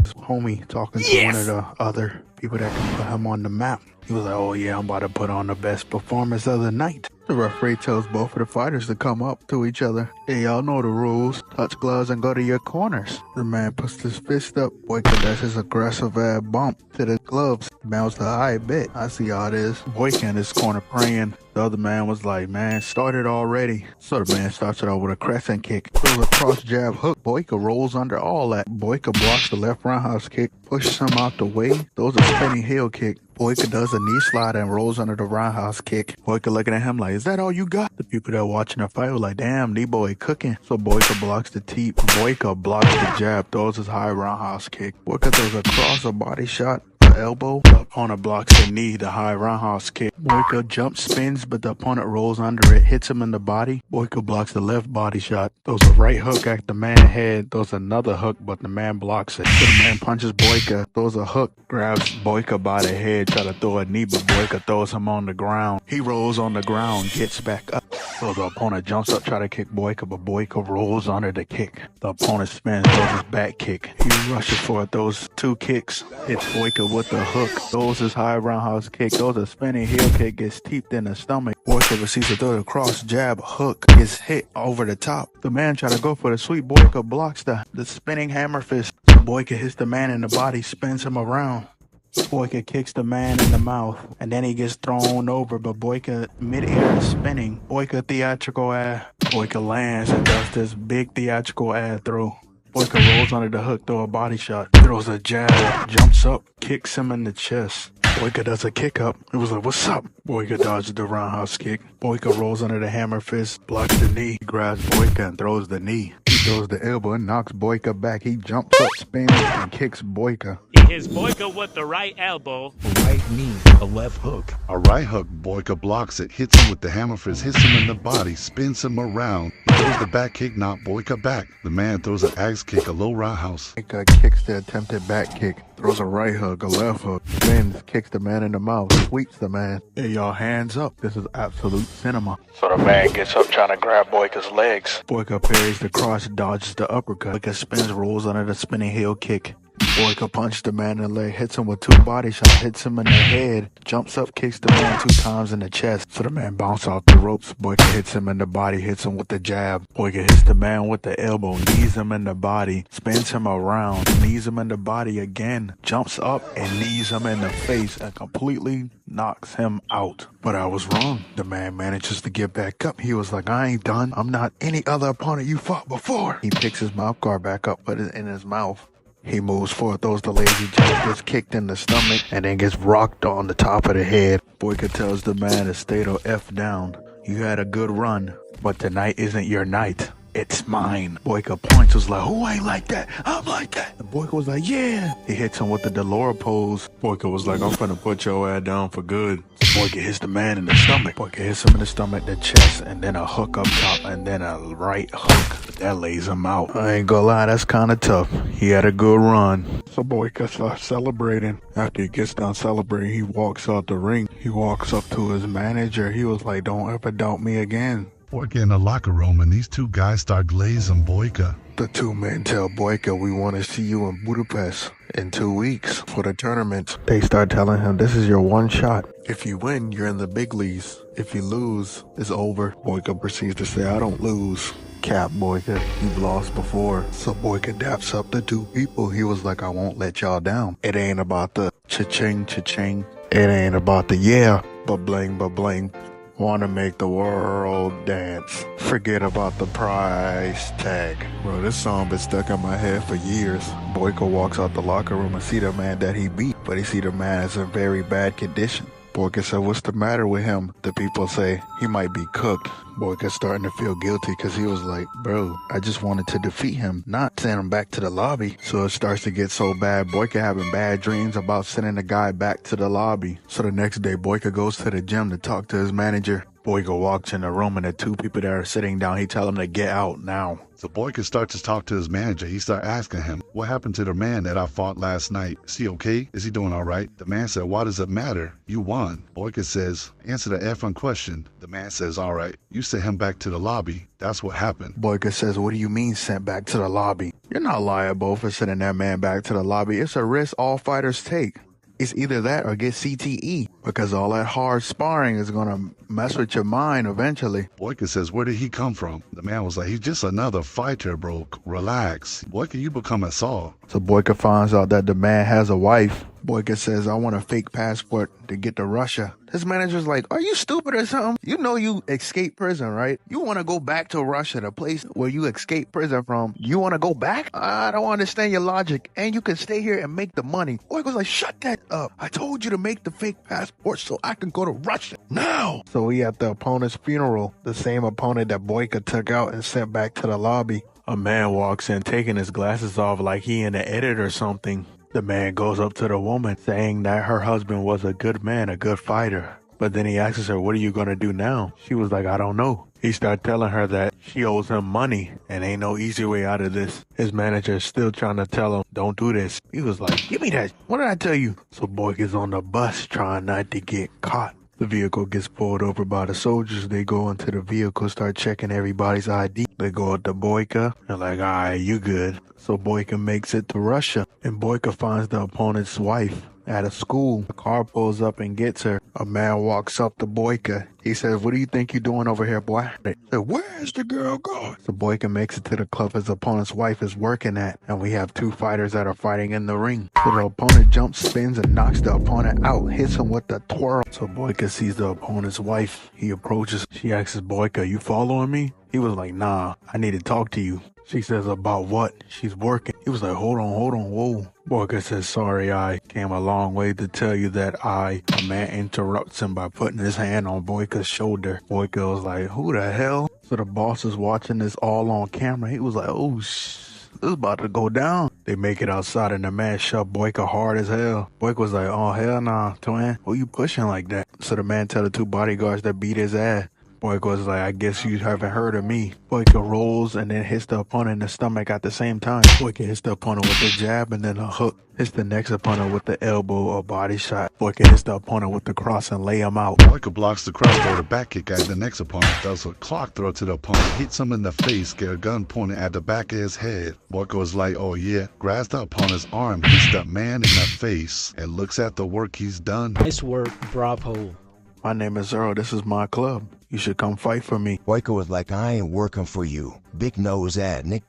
His homie talking to one of the other people that can put him on the map. He was like, oh yeah, I'm about to put on the best performance of the night. The referee tells both of the fighters to come up to each other. Hey, y'all know the rules. Touch gloves and go to your corners. The man puts his fist up. Boyka does his aggressive ass bump to the gloves. Bounce the high bet. I see how it is. Boyka in his corner praying. The other man was like, man, started already. So the man starts it off with a crescent kick. Throws a cross jab hook. Boyka rolls under all that. Boyka blocks the left roundhouse kick. Pushes him out the way. Throws a spinning heel kick. Boyka does a knee slide and rolls under the roundhouse kick. Boyka looking at him like, is that all you got? The people that are watching the fight were like, damn, D-boy cooking. So Boyka blocks the teep. Boyka blocks the jab, throws his high roundhouse kick. Boyka throws a cross, a body shot, the elbow. The opponent blocks the knee, the high roundhouse kick. Boyka jump spins, but the opponent rolls under it, hits him in the body. Boyka blocks the left body shot, throws a right hook at the man's head, throws another hook, but the man blocks it. So the man punches Boyka, throws a hook, grabs Boyka by the head, try to throw a knee, but Boyka throws him on the ground. He rolls on the ground, gets back up. So the opponent jumps up, try to kick Boyka, but Boyka rolls under the kick. The opponent spins, throws his back kick. He rushes for it, those two kicks, hits Boyka with the hook, throws his high roundhouse kick, throws a spinning heel kick, gets teeped in the stomach. Boyka proceeds to throw the cross jab hook, gets hit over the top. The man try to go for the sweep. Boyka blocks the spinning hammer fist. So Boyka hits the man in the body, spins him around. Boyka kicks the man in the mouth, and then he gets thrown over, but Boyka mid-air is spinning. Boyka theatrical ass. Boyka lands and does this big theatrical ass throw. Boyka rolls under the hook, throw a body shot, throws a jab, jumps up, kicks him in the chest. Boyka does a kick up. It was like, what's up? Boyka dodges the roundhouse kick. Boyka rolls under the hammer fist, blocks the knee, grabs Boyka and throws the knee. He throws the elbow and knocks Boyka back. He jumps up, spins, and kicks Boyka. He hits Boyka with the right elbow. Right knee, a left hook. A right hook, Boyka blocks it, hits him with the hammer fist, hits him in the body, spins him around. He throws the back kick, knock Boyka back. The man throws an axe kick, a low roundhouse. Boyka kicks the attempted back kick, throws a right hook, a left hook, spins, kicks the man in the mouth, sweeps the man. Hey, y'all, hands up. This is absolute cinema. So the man gets up trying to grab Boyka's legs. Boyka parries the cross, dodges the uppercut. Boyka spins, rolls under the spinning heel kick. Boyka punches the man in the leg, hits him with two body shots, hits him in the head, jumps up, kicks the man 2 times in the chest. So the man bounces off the ropes. Boyka hits him in the body, hits him with the jab. Boyka hits the man with the elbow, knees him in the body, spins him around, knees him in the body again, jumps up and knees him in the face and completely knocks him out. But I was wrong. The man manages to get back up. He was like, I ain't done. I'm not any other opponent you fought before. He picks his mouth guard back up, put it in his mouth. He moves forward, throws the lazy jab, gets kicked in the stomach, and then gets rocked on the top of the head. Boyka tells the man to stay the F down. You had a good run, but tonight isn't your night. It's mine. Boyka points, was like, who ain't like that? I'm like that. And Boyka was like, yeah. He hits him with the Delora pose. Boyka was like, I'm finna put your ass down for good. So Boyka hits the man in the stomach. Boyka hits him in the stomach, the chest, and then a hook up top, and then a right hook. That lays him out. I ain't gonna lie, that's kinda tough. He had a good run. So Boyka starts celebrating. After he gets done celebrating, he walks out the ring. He walks up to his manager. He was like, don't ever doubt me again. Boyka in the locker room, and these two guys start glazing Boyka. The two men tell Boyka, we want to see you in Budapest in 2 weeks for the tournament. They start telling him, this is your one shot. If you win, you're in the big leagues. If you lose, it's over. Boyka proceeds to say, I don't lose. Cap, Boyka, you've lost before. So Boyka daps up the two people. He was like, I won't let y'all down. It ain't about the cha-ching, cha-ching. It ain't about the yeah, but bling, but bling. Wanna make the world dance. Forget about the price tag. Bro, this song been stuck in my head for years. Boyka walks out the locker room and see the man that he beat, but he see the man is in very bad condition. Boyka said, what's the matter with him? The people say, he might be cooked. Boyka starting to feel guilty because he was like, bro, I just wanted to defeat him, not send him back to the lobby. So it starts to get so bad. Boyka having bad dreams about sending the guy back to the lobby. So the next day, Boyka goes to the gym to talk to his manager. Boyka walks in the room and the two people that are sitting down, he tell them to get out now. So Boyka starts to talk to his manager. He starts asking him, what happened to the man that I fought last night? Is he okay? Is he doing all right? The man said, why does it matter? You won. Boyka says, answer the F1 question. The man says, all right, you sent him back to the lobby. That's what happened. Boyka says, what do you mean sent back to the lobby? You're not liable for sending that man back to the lobby. It's a risk all fighters take. It's either that or get CTE, because all that hard sparring is gonna mess with your mind eventually. Boyka says, where did he come from? The man was like, he's just another fighter, bro. Relax. Boyka, you become a Saul. So Boyka finds out that the man has a wife. Boyka says, I want a fake passport to get to Russia. His manager's like, are you stupid or something? You know you escaped prison, right? You want to go back to Russia, the place where you escaped prison from. You want to go back? I don't understand your logic. And you can stay here and make the money. Boyka's like, shut that up. I told you to make the fake passport so I can go to Russia now. So he at the opponent's funeral, the same opponent that Boyka took out and sent back to the lobby. A man walks in taking his glasses off like he in the edit or something. The man goes up to the woman saying that her husband was a good man, a good fighter. But then he asks her, what are you going to do now? She was like, I don't know. He started telling her that she owes him money and ain't no easy way out of this. His manager is still trying to tell him, don't do this. He was like, give me that. What did I tell you? So Boyka is on the bus trying not to get caught. The vehicle gets pulled over by the soldiers. They go into the vehicle, start checking everybody's ID. They go up to Boyka. They're like, all right, you good. So Boyka makes it to Russia. And Boyka finds the opponent's wife at a school. The car pulls up and gets her. A man walks up to Boyka. He says, what do you think you're doing over here, boy? They say, where's the girl going? So Boyka makes it to the club his opponent's wife is working at. And we have two fighters that are fighting in the ring. So the opponent jumps, spins, and knocks the opponent out. Hits him with the twirl. So Boyka sees the opponent's wife. He approaches. She asks Boyka, you following me? He was like, nah, I need to talk to you. She says, about what? She's working. He was like, hold on, whoa. Boyka says, sorry, I came a long way to tell you that a man interrupts him by putting his hand on Boyka's shoulder. Boyka was like, who the hell? So the boss is watching this all on camera. He was like, oh, this is about to go down. They make it outside and the man shoved Boyka hard as hell. Boyka was like, oh, hell nah, twin. Who you pushing like that? So the man tell the two bodyguards that beat his ass. Boyka was like, I guess you haven't heard of me. Boyka rolls and then hits the opponent in the stomach at the same time. Boyka hits the opponent with a jab and then a hook. Hits the next opponent with the elbow or body shot. Boyka hits the opponent with the cross and lay him out. Boyka blocks the cross throw, the back kick at the next opponent. Does a clock throw to the opponent. Hits him in the face, get a gun pointed at the back of his head. Boyka was like, oh yeah. Grabs the opponent's arm, hits the man in the face, and looks at the work he's done. Nice work, bravo. My name is Earl. This is my club. You should come fight for me. Boyka was like, I ain't working for you. Big nose ad, Nick.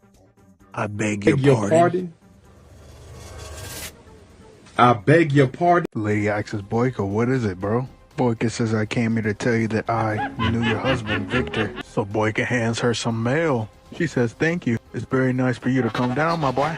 I beg your pardon. I beg your pardon. The lady asks Boyka, what is it, bro? Boyka says, I came here to tell you that I knew your husband, Victor. So Boyka hands her some mail. She says, thank you. It's very nice for you to come down, my boy.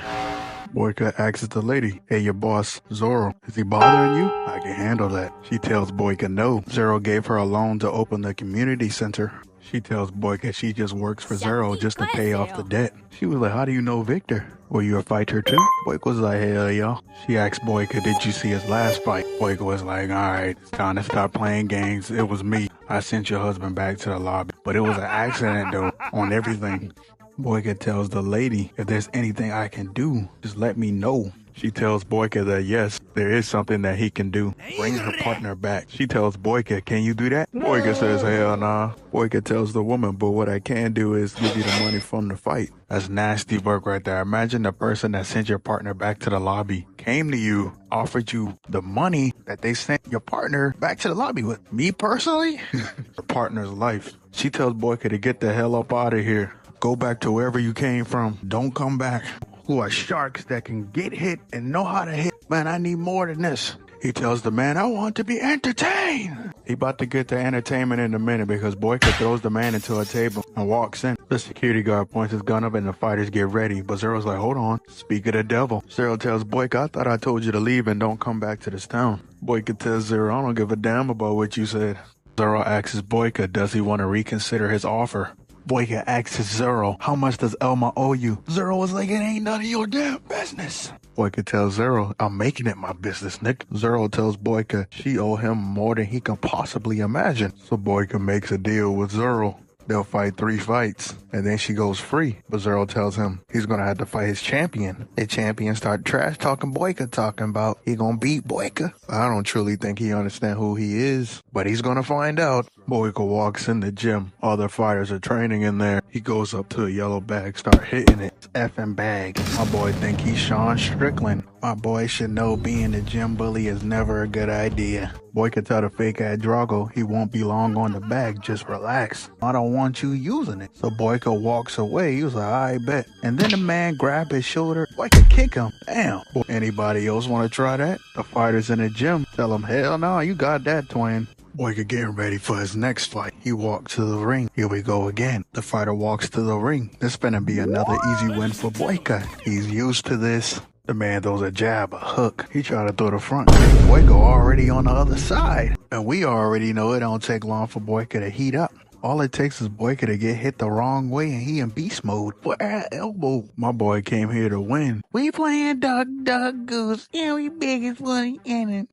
Boyka asks the lady, hey, your boss, Zorro, is he bothering you? I can handle that. She tells Boyka no. Zorro gave her a loan to open the community center. She tells Boyka she just works for Zorro just to pay off the debt. She was like, how do you know Victor? Were you a fighter too? Boyka was like, hell yeah. She asked Boyka, did you see his last fight? Boyka was like, alright, it's time to stop playing games. It was me. I sent your husband back to the lobby. But it was an accident though, on everything. Boyka tells the lady, if there's anything I can do, just let me know. She tells Boyka that yes, there is something that he can do. Bring her partner back. She tells Boyka, can you do that? Boyka says, hell nah. Boyka tells the woman, but what I can do is give you the money from the fight. That's nasty work right there. Imagine the person that sent your partner back to the lobby came to you, offered you the money that they sent your partner back to the lobby with. Me personally? Your partner's life. She tells Boyka to get the hell up out of here. Go back to wherever you came from. Don't come back. Who are sharks that can get hit and know how to hit. Man, I need more than this. He tells the man, I want to be entertained. He about to get to entertainment in a minute because Boyka throws the man into a table and walks in. The security guard points his gun up and the fighters get ready. But Zero's like, hold on. Speak of the devil. Zero tells Boyka, I thought I told you to leave and don't come back to this town. Boyka tells Zero, I don't give a damn about what you said. Zero asks Boyka, does he want to reconsider his offer? Boyka asks Zero, how much does Elma owe you? Zero was like, it ain't none of your damn business. Boyka tells Zero, I'm making it my business, Nick. Zero tells Boyka she owe him more than he can possibly imagine. So Boyka makes a deal with Zero. They'll fight 3 fights, and then she goes free. But Zero tells him he's gonna have to fight his champion. The champion start trash talking Boyka, talking about he gonna beat Boyka. I don't truly think he understands who he is, but he's gonna find out. Boyka walks in the gym. Other fighters are training in there. He goes up to a yellow bag, start hitting it. It's effing bag. My boy think he's Sean Strickland. My boy should know being a gym bully is never a good idea. Boyka tell the fake ass Drago he won't be long on the bag, just relax. I don't want you using it. So Boyka walks away. He was like, I bet. And then the man grabbed his shoulder. Boyka kick him. Damn. Boy, anybody else want to try that? The fighters in the gym tell him, hell no, you got that, twin. Boyka getting ready for his next fight. He walked to the ring. Here we go again. The fighter walks to the ring. This finna be another easy win for Boyka. He's used to this. The man throws a jab, a hook. He tried to throw the front. Boyka already on the other side. And we already know it don't take long for Boyka to heat up. All it takes is Boyka to get hit the wrong way and he in beast mode. For our elbow. My boy came here to win. We playing Duck, Duck, Goose. Yeah, we big as funny in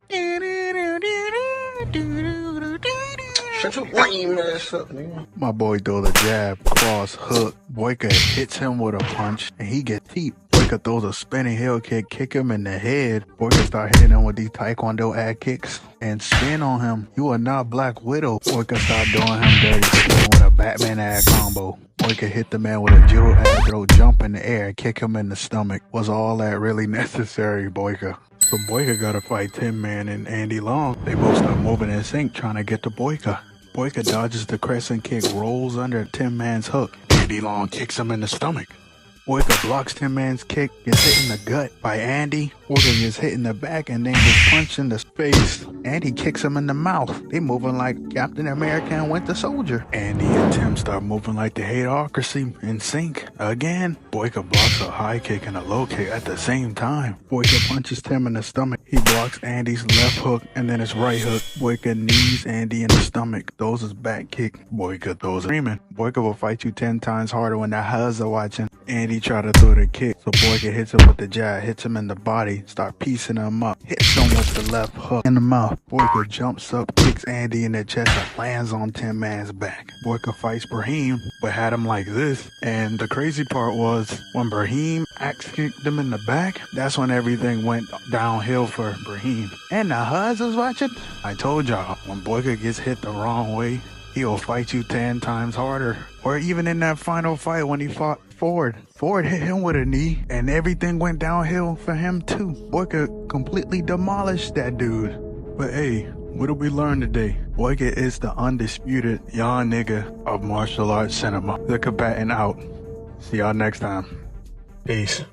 Shut your lame ass up, nigga. My boy throws a jab, cross, hook. Boyka hits him with a punch and he gets deep. Boyka throws a spinning heel kick him in the head. Boyka start hitting him with these taekwondo ad kicks and spin on him. You are not Black Widow. Boyka start doing him dirty, spin with a Batman ad combo. Boyka hit the man with a judo ad throw, jump in the air, kick him in the stomach. Was all that really necessary, Boyka? So Boyka gotta fight Tin Man and Andy Long. They both start moving in sync trying to get to Boyka. Boyka dodges the crescent kick, rolls under Tin Man's hook. Andy Long kicks him in the stomach. Boyka blocks Tin Man's kick, gets hit in the gut by Andy. Boyka gets hit in the back and then gets punched in the face. Andy kicks him in the mouth. They moving like Captain America and Winter Soldier. Andy and Tim start moving like the Hateocracy in sync. Again, Boyka blocks a high kick and a low kick at the same time. Boyka punches Tim in the stomach. He blocks Andy's left hook and then his right hook. Boyka knees Andy in the stomach. Throws his back kick. Boyka throws a screaming. Boyka will fight you 10 times harder when the Huz are watching. Andy try to throw the kick, so Boyka hits him with the jab, hits him in the body, start piecing him up, hits him with the left hook in the mouth. Boyka jumps up, kicks Andy in the chest, and lands on Tin Man's back. Boyka fights Brahim, but had him like this. And the crazy part was, when Brahim axe kicked him in the back, that's when everything went downhill for Brahim. And the Huz was watching. I told y'all, when Boyka gets hit the wrong way, he'll fight you 10 times harder. Or even in that final fight when he fought Ford. Ford hit him with a knee and everything went downhill for him too. Boyka completely demolished that dude. But hey, what did we learn today? Boyka is the undisputed young nigga of martial arts cinema. The combatant out. See y'all next time. Peace.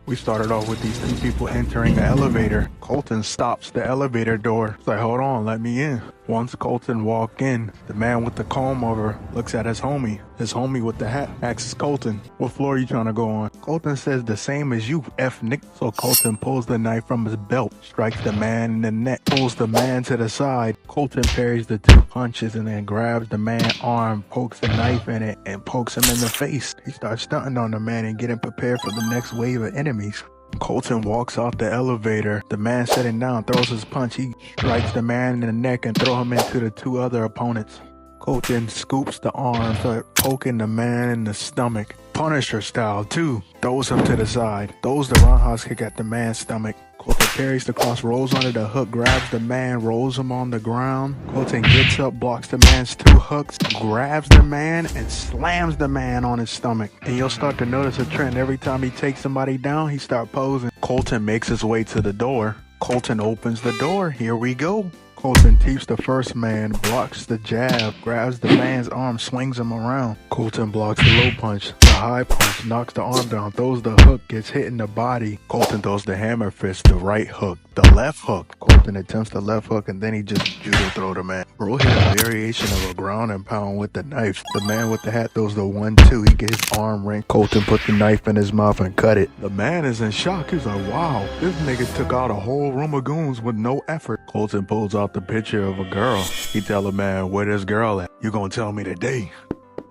We started off with these two people entering the elevator. Colton stops the elevator door. It's like, hold on, let me in. Once Colton walked in, the man with the comb over looks at his homie. His homie with the hat asks Colton, what floor are you trying to go on? Colton says the same as you, F Nick. So Colton pulls the knife from his belt, strikes the man in the neck, pulls the man to the side. Colton parries the 2 punches and then grabs the man's arm, pokes a knife in it, and pokes him in the face. He starts stunting on the man and getting prepared for the next wave of enemies. Colton walks off the elevator. The man sitting down throws his punch. He strikes the man in the neck and throws him into the 2 other opponents. Colton scoops the arm, start poking the man in the stomach. Punisher style too. Throws him to the side. Throws the roundhouse kick at the man's stomach. Colton parries the cross, rolls under the hook, grabs the man, rolls him on the ground. Colton gets up, blocks the man's 2 hooks, grabs the man, and slams the man on his stomach. And you'll start to notice a trend. Every time he takes somebody down, he starts posing. Colton makes his way to the door. Colton opens the door. Here we go. Colton teeps the first man, blocks the jab, grabs the man's arm, swings him around. Colton blocks the low punch, the high punch, knocks the arm down, throws the hook, gets hit in the body. Colton throws the hammer fist, the right hook, the left hook. Colton attempts the left hook and then he just judo throw the man. Bro hit a variation of a ground and pound with the knife. The man with the hat throws the 1-2. He gets his arm wrenched. Colton put the knife in his mouth and cut it. The man is in shock. He's like, wow, this nigga took out a whole room of goons with no effort. Colton pulls out the picture of a girl. He tell the man, where this girl at? You gonna tell me today?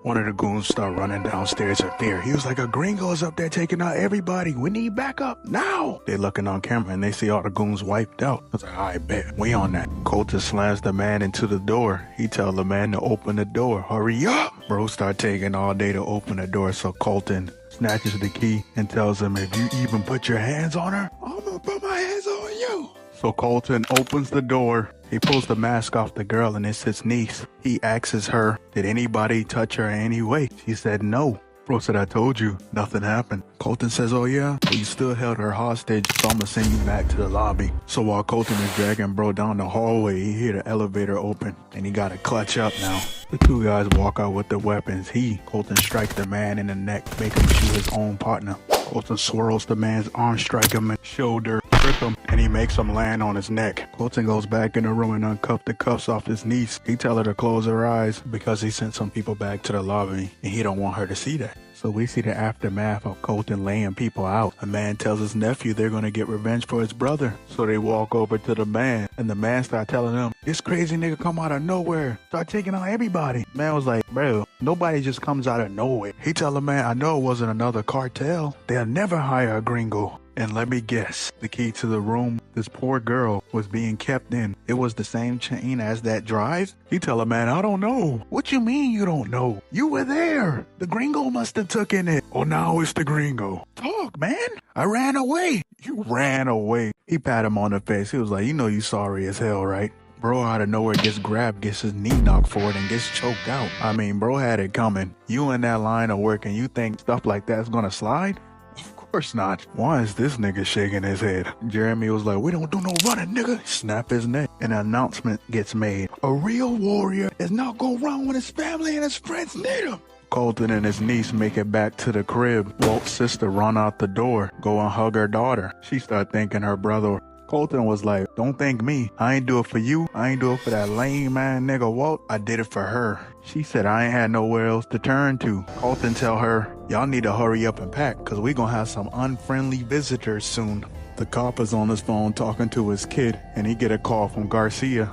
One of the goons start running downstairs in fear. He was like, a gringo is up there taking out everybody. We need backup now. They looking on camera and they see all the goons wiped out. I was like, I bet. We on that. Colton slams the man into the door. He tell the man to open the door. Hurry up. Bro start taking all day to open the door. So Colton snatches the key and tells him, if you even put your hands on her, I'm gonna put my hands on you. So Colton opens the door. He pulls the mask off the girl and it's his niece. He asks her, did anybody touch her in any way? She said no. Bro said, I told you, nothing happened. Colton says, oh yeah? Well, you still held her hostage, so I'm gonna send you back to the lobby. So while Colton is dragging bro down the hallway, he hear the elevator open, and he gotta clutch up now. The two guys walk out with their weapons. Colton strikes the man in the neck, making him shoot his own partner. Colton swirls the man's arm, strike him in the shoulder, trip him, and he makes him land on his neck. Colton goes back in the room and uncuffs the cuffs off his niece. He tell her to close her eyes because he sent some people back to the lobby and he don't want her to see that. So we see the aftermath of Colton laying people out. A man tells his nephew they're gonna get revenge for his brother. So they walk over to the man, and the man start telling them, this crazy nigga come out of nowhere, start taking out everybody. Man was like, bro, nobody just comes out of nowhere. He tell the man, I know it wasn't another cartel. They'll never hire a gringo. And let me guess, the key to the room this poor girl was being kept in, it was the same chain as that drive? He tell her, man, I don't know. What you mean you don't know? You were there. The gringo must have taken it. Oh, now it's the gringo. Talk, man. I ran away. You ran away. He pat him on the face. He was like, you know you sorry as hell, right? Bro out of nowhere gets grabbed, gets his knee knocked forward, and gets choked out. I mean, bro had it coming. You in that line of work and you think stuff like that's gonna slide? Of course not. Why is this nigga shaking his head? Jeremy was like, we don't do no running, nigga. Snap his neck. An announcement gets made. A real warrior is not gonna run when his family and his friends need him. Colton and his niece make it back to the crib. Walt's sister run out the door, go and hug her daughter. She start thanking her brother. Colton was like, don't thank me. I ain't do it for you. I ain't do it for that lame man nigga Walt. I did it for her. She said I ain't had nowhere else to turn to. Colton tell her, y'all need to hurry up and pack because we gonna have some unfriendly visitors soon. The cop is on his phone talking to his kid and he get a call from Garcia.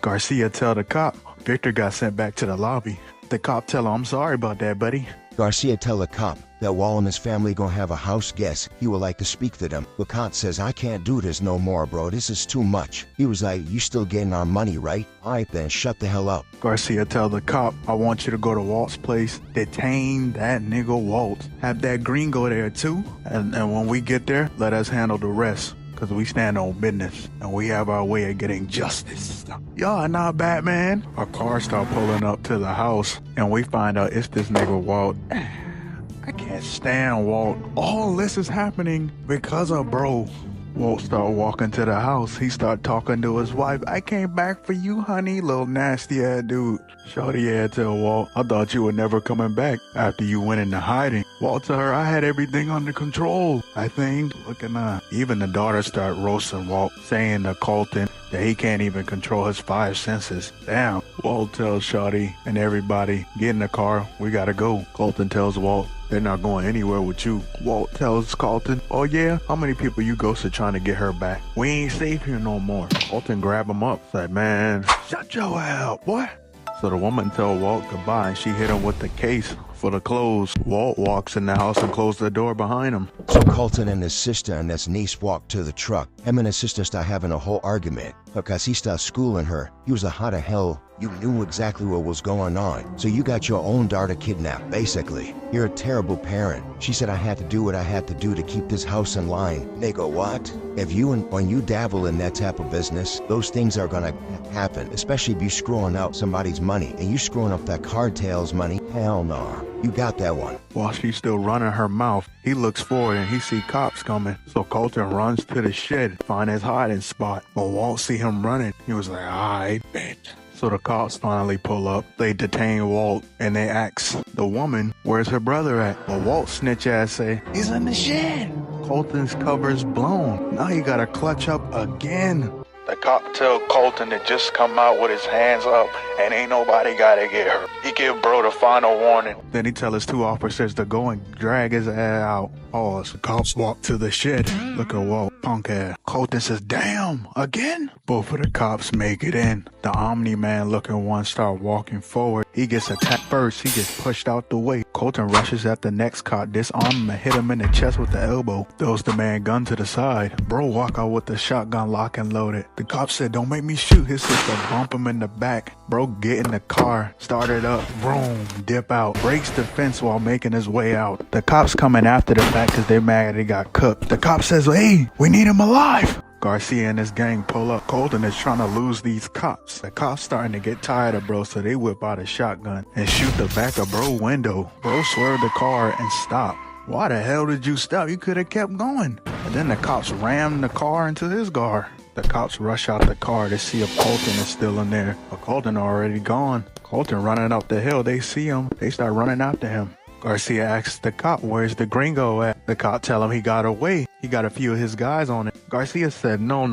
Garcia tell the cop, Victor got sent back to the lobby. The cop tell him, I'm sorry about that, buddy. Garcia tell the cop that Wall and his family gonna have a house guest. He would like to speak to them. The cop says, I can't do this no more, bro. This is too much. He was like, you still getting our money, right? Alright then, shut the hell up. Garcia tell the cop, I want you to go to Walt's place, detain that nigga Walt. Have that gringo there too. And when we get there, let us handle the rest. Cause we stand on business and we have our way of getting justice. Y'all are not Batman. Our car start pulling up to the house and we find out it's this nigga Walt. I can't stand Walt. All this is happening because of bro. Walt start walking to the house. He start talking to his wife. I came back for you, honey, little nasty ass dude. Shorty had tell Walt, I thought you were never coming back after you went into hiding. Walt tell her, I had everything under control. I think, looking on. Even the daughter start roasting Walt, saying to Colton that he can't even control his 5 senses. Damn. Walt tells Shorty and everybody, get in the car, we gotta go. Colton tells Walt, they're not going anywhere with you. Walt tells Colton, oh yeah, how many people you ghosted trying to get her back? We ain't safe here no more. Colton grab him up, like, man, shut your hell, boy. So the woman tell Walt goodbye and she hit him with the case for the clothes. Walt walks in the house and closes the door behind him. So Colton and his sister and his niece walk to the truck. Him and his sister start having a whole argument because he starts schooling her. He was like, how the hell you knew exactly what was going on? So you got your own daughter kidnapped, basically. You're a terrible parent. She said I had to do what I had to do to keep this house in line. Nigga, what? When you dabble in that type of business, those things are gonna happen, especially if you screwing out somebody's money and you screwing up that cartel's money. Hell no. You got that one. While she's still running her mouth, he looks forward and he see cops coming. So Colton runs to the shed, find his hiding spot. But Walt see him running. He was like, alright, bitch. So the cops finally pull up. They detain Walt and they ask the woman, where's her brother at? But Walt's snitch ass say, he's in the shed. Colton's cover's blown. Now he gotta clutch up again. The cop tell Colton to just come out with his hands up and ain't nobody gotta get hurt. He give bro the final warning. Then he tell his 2 officers to go and drag his ass out. Pause. The cops walk to the shed. Look at Walt, punk ass. Colton says, damn, again? Both of the cops make it in. The Omni-Man looking one start walking forward. He gets attacked first. He gets pushed out the way. Colton rushes at the next cop, disarm him and hit him in the chest with the elbow. Throws the man gun to the side. Bro walk out with the shotgun lock and loaded. The cop said, don't make me shoot. His sister bump him in the back. Bro get in the car, start it up, vroom, dip out, breaks the fence while making his way out. The cops coming after the fact because they're mad he got cooked. The cop says, hey, we need him alive. Garcia and his gang pull up. Colton is trying to lose these cops. The cops starting to get tired of bro, so they whip out a shotgun and shoot the back of bro window. Bro swerved the car and stopped. Why the hell did you stop? You could have kept going. And then the cops rammed the car into his car. The cops rush out the car to see if Colton is still in there, but Colton already gone. Colton running up the hill. They see him. They start running after him. Garcia asks the cop, where's the gringo at? The cop tell him he got away. He got a few of his guys on it. Garcia said, no.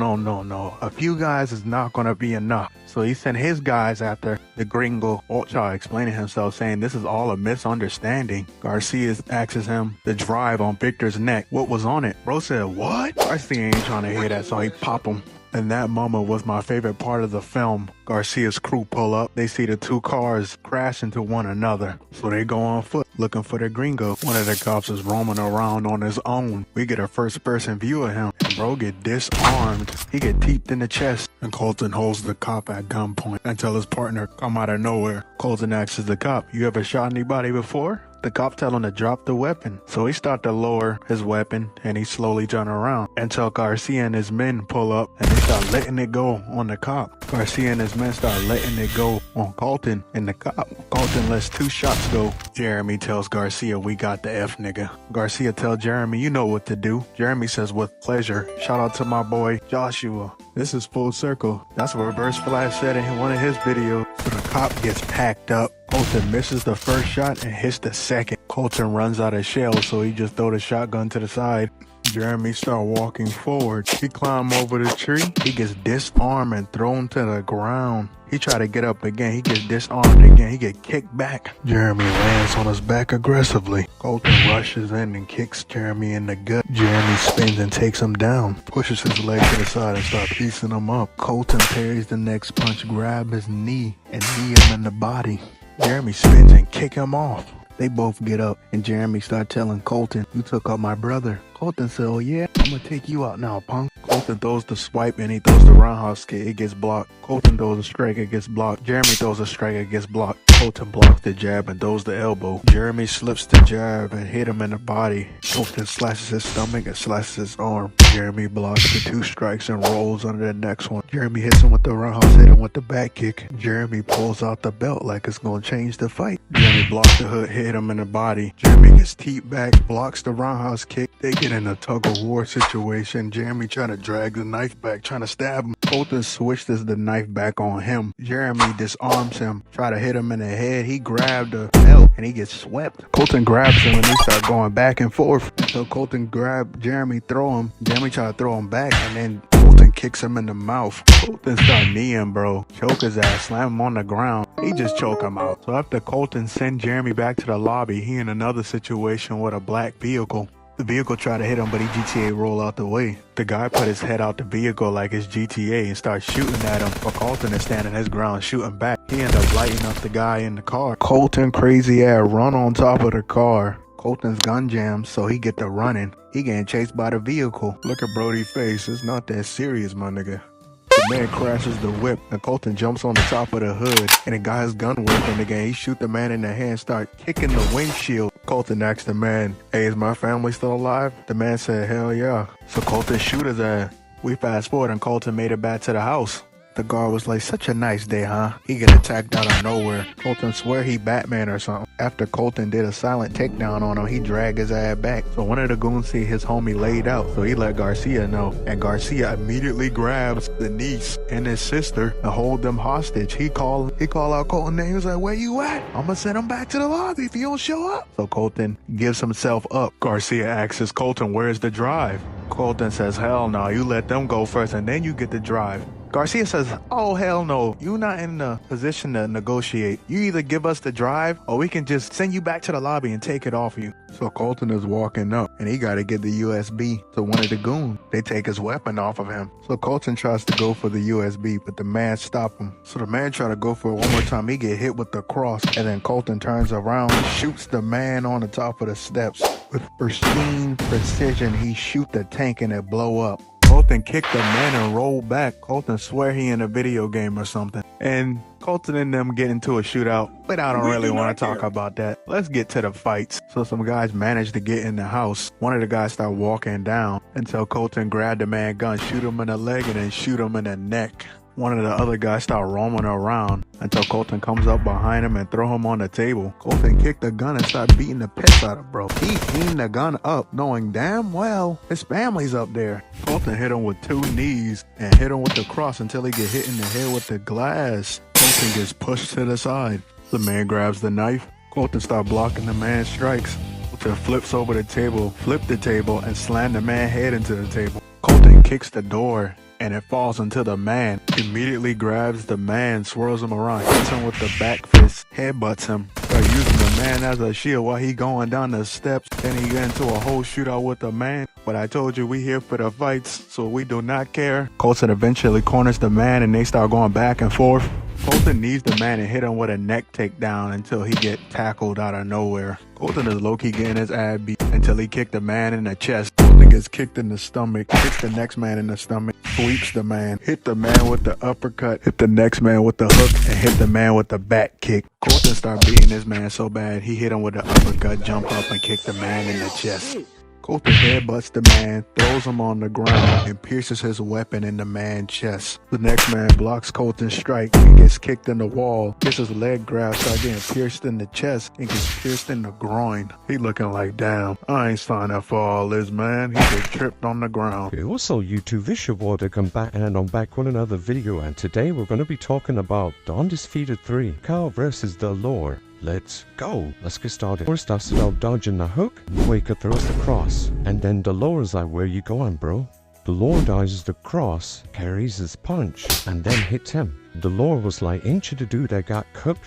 A few guys is not going to be enough. So he sent his guys after the gringo. Ocha explaining himself, saying this is all a misunderstanding. Garcia asks him the drive on Victor's neck. What was on it? Bro said, what? Garcia ain't trying to hear that, so he pop him. And that moment was my favorite part of the film. Garcia's crew pull up. They see the two cars crash into one another. So they go on foot looking for the gringo. One of the cops is roaming around on his own. We get a first person view of him. And bro get disarmed. He get teeped in the chest. And Colton holds the cop at gunpoint until his partner come out of nowhere. Colton asks the cop, you ever shot anybody before? The cop tell him to drop the weapon. So he start to lower his weapon and he slowly turn around until Garcia and his men pull up and they start letting it go on the cop. Garcia and his men start letting it go on Colton and the cop. Colton lets 2 shots go. Jeremy tells Garcia, we got the F nigga. Garcia tells Jeremy, you know what to do. Jeremy says, with pleasure. Shout out to my boy Joshua. This is full circle. That's what Reverse Flash said in one of his videos. So the cop gets packed up. Colton misses the first shot and hits the second. Colton runs out of shells, so he just throw the shotgun to the side. Jeremy start walking forward. He climb over the tree. He gets disarmed and thrown to the ground. He try to get up again. He gets disarmed again. He get kicked back. Jeremy lands on his back aggressively. Colton rushes in and kicks Jeremy in the gut. Jeremy spins and takes him down. Pushes his leg to the side and starts piecing him up. Colton parries the next punch, grab his knee, and knee him in the body. Jeremy spins and kick him off. They both get up and Jeremy start telling Colton, you took out my brother. Colton said, oh yeah, I'm gonna take you out now, punk. Colton throws the swipe and he throws the roundhouse kick. It gets blocked. Colton throws a strike, it gets blocked. Jeremy throws a strike, it gets blocked. Colton blocks the jab and throws the elbow. Jeremy slips the jab and hit him in the body. Colton slashes his stomach and slashes his arm. Jeremy blocks the 2 strikes and rolls under the next one. Jeremy hits him with the roundhouse, hit him with the back kick. Jeremy pulls out the belt like it's gonna change the fight. Jeremy blocks the hook, hit him in the body. Jeremy gets teed back, blocks the roundhouse kick. They get in a tug of war situation. Jeremy trying to drag the knife back, trying to stab him. Colton switches the knife back on him. Jeremy disarms him, try to hit him in the head. He grabbed the belt and he gets swept. Colton grabs him and they start going back and forth until Colton grab Jeremy, throw him. Jeremy try to throw him back and then Colton kicks him in the mouth. Colton start kneeing, bro. Choke his ass, slam him on the ground. He just choke him out. So after Colton send Jeremy back to the lobby, he in another situation with a black vehicle. The vehicle tried to hit him, but he GTA roll out the way. The guy put his head out the vehicle like it's GTA and start shooting at him. But Colton is standing his ground shooting back. He ended up lighting up the guy in the car. Colton crazy ass run on top of the car. Colton's gun jams, so he get to running. He getting chased by the vehicle. Look at Brody's face. It's not that serious, my nigga. The man crashes the whip and Colton jumps on the top of the hood and the guy's gun working again. He shoot the man in the hand, start kicking the windshield. Colton asks the man, hey, is my family still alive? The man said, hell yeah. So Colton shoot his ass. We fast forward and Colton made it back to the house. The guard was like, such a nice day, huh? He get attacked out of nowhere. Colton swear he Batman or something. After Colton did a silent takedown on him, he dragged his ass back. So one of the goons see his homie laid out, so he let Garcia know. And Garcia immediately grabs the niece and his sister and hold them hostage. He call out Colton's name. He was like, where you at? I'm gonna send him back to the lobby if you don't show up. So Colton gives himself up. Garcia asks Colton, where's the drive? Colton says, hell no, you let them go first and then you get the drive. Garcia says, oh, hell no. You're not in a position to negotiate. You either give us the drive or we can just send you back to the lobby and take it off you. So Colton is walking up and he got to get the USB to one of the goons. They take his weapon off of him. So Colton tries to go for the USB, but the man stop him. So the man try to go for it one more time. He get hit with the cross and then Colton turns around and shoots the man on the top of the steps. With pristine precision, he shoot the tank and it blow up. Colton kicked the man and rolled back. Colton swear he in a video game or something. And Colton and them get into a shootout, but I don't really want to talk about that. Let's get to the fights. So some guys managed to get in the house. One of the guys started walking down until Colton grabbed the man gun, shoot him in the leg, and then shoot him in the neck. One of the other guys started roaming around until Colton comes up behind him and throw him on the table. Colton kicked the gun and started beating the piss out of bro. He aimed the gun up, knowing damn well his family's up there. Colton hit him with 2 knees and hit him with the cross until he get hit in the head with the glass. Colton gets pushed to the side. The man grabs the knife. Colton starts blocking the man's strikes. Colton flips over the table, flipped the table, and slammed the man's head into the table. Colton kicks the door and it falls into the man. Immediately grabs the man, swirls him around, hits him with the back fist, headbutts him. Start using the man as a shield while he going down the steps. Then he get into a whole shootout with the man. But I told you we here for the fights, so we do not care. Colton eventually corners the man and they start going back and forth. Colton knees the man and hit him with a neck takedown until he get tackled out of nowhere. Colton is low-key getting his ass beat until he kicked the man in the chest. Colton gets kicked in the stomach, hits the next man in the stomach, sweeps the man, hit the man with the uppercut, hit the next man with the hook, and hit the man with the back kick. Colton started beating this man so bad, he hit him with the uppercut, jump up, and kick the man in the chest. Colton headbutts the man, throws him on the ground, and pierces his weapon in the man's chest. The next man blocks Colton's strike and gets kicked in the wall, gets his leg grabbed, starts getting pierced in the chest, and gets pierced in the groin. He looking like, damn, I ain't signed up for all this, man. He just tripped on the ground. Hey, what's up YouTube, it's your boy to come back and I'm back with another video, and today we're going to be talking about the Undisputed 3, Kyle versus the Lore. Let's go. Let's get started. First I started out dodging the hook, Waker throws the cross, and then the Lore's like, where you going, bro? The Lore dodges the cross, parries his punch, and then hits him. The Lore was like, ain't you the dude that got cooked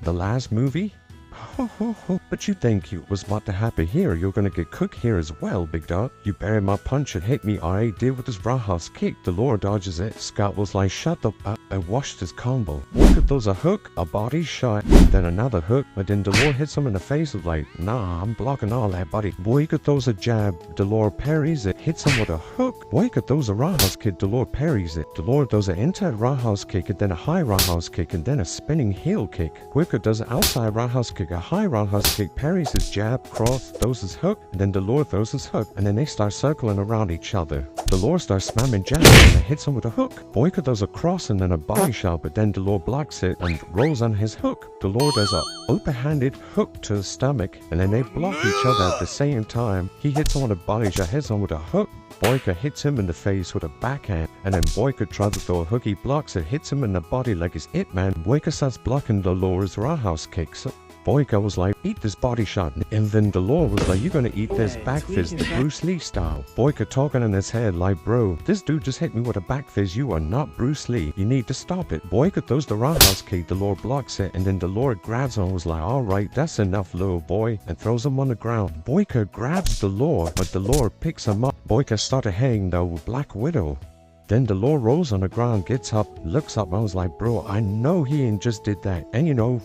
the last movie? Ho ho ho, but you think you was about to happen here, you're gonna get cooked here as well, big dog. You buried my punch and hit me, I did with his roundhouse kick. The Lore dodges it. Scott was like, shut up, I washed his combo. Walker throws a hook, a body shot, then another hook, but then the Lore hits him in the face with like, nah, I'm blocking all that, buddy. Walker throws a jab, the Lore parries it, hits him with a hook. Walker throws a roundhouse kick, the Lore parries it. The Lore does an inside roundhouse kick, and then a high roundhouse kick, and then a spinning heel kick. Walker does an outside roundhouse kick, a high roundhouse kick, parries his jab, cross, throws his hook, and then the Lore throws his hook, and then they start circling around each other. The Lore starts spamming jabs and hits him with a hook. Boyka does a cross and then a body shot, but then the Lore blocks it and rolls on his hook. The Lore does a open-handed hook to the stomach, and then they block each other at the same time. He hits him with a body shot, hits him with a hook. Boyka hits him in the face with a backhand, and then Boyka tries to throw a hook, he blocks it, hits him in the body like it's it, man. Boyka starts blocking the Lore's roundhouse kicks. Boyka was like, eat this body shot, and then the Lore was like, you're gonna eat this back fist, Bruce Lee style. Boyka talking in his head like, bro, this dude just hit me with a back fist, you are not Bruce Lee, you need to stop it. Boyka throws the roundhouse kick, the Lore blocks it, and then the Lore grabs him and was like, alright, that's enough, little boy, and throws him on the ground. Boyka grabs the Lore, but the Lore picks him up. Boyka started hanging the Black Widow. Then the Lore rolls on the ground, gets up, looks up, and I was like, bro, I know he ain't just did that, and you know,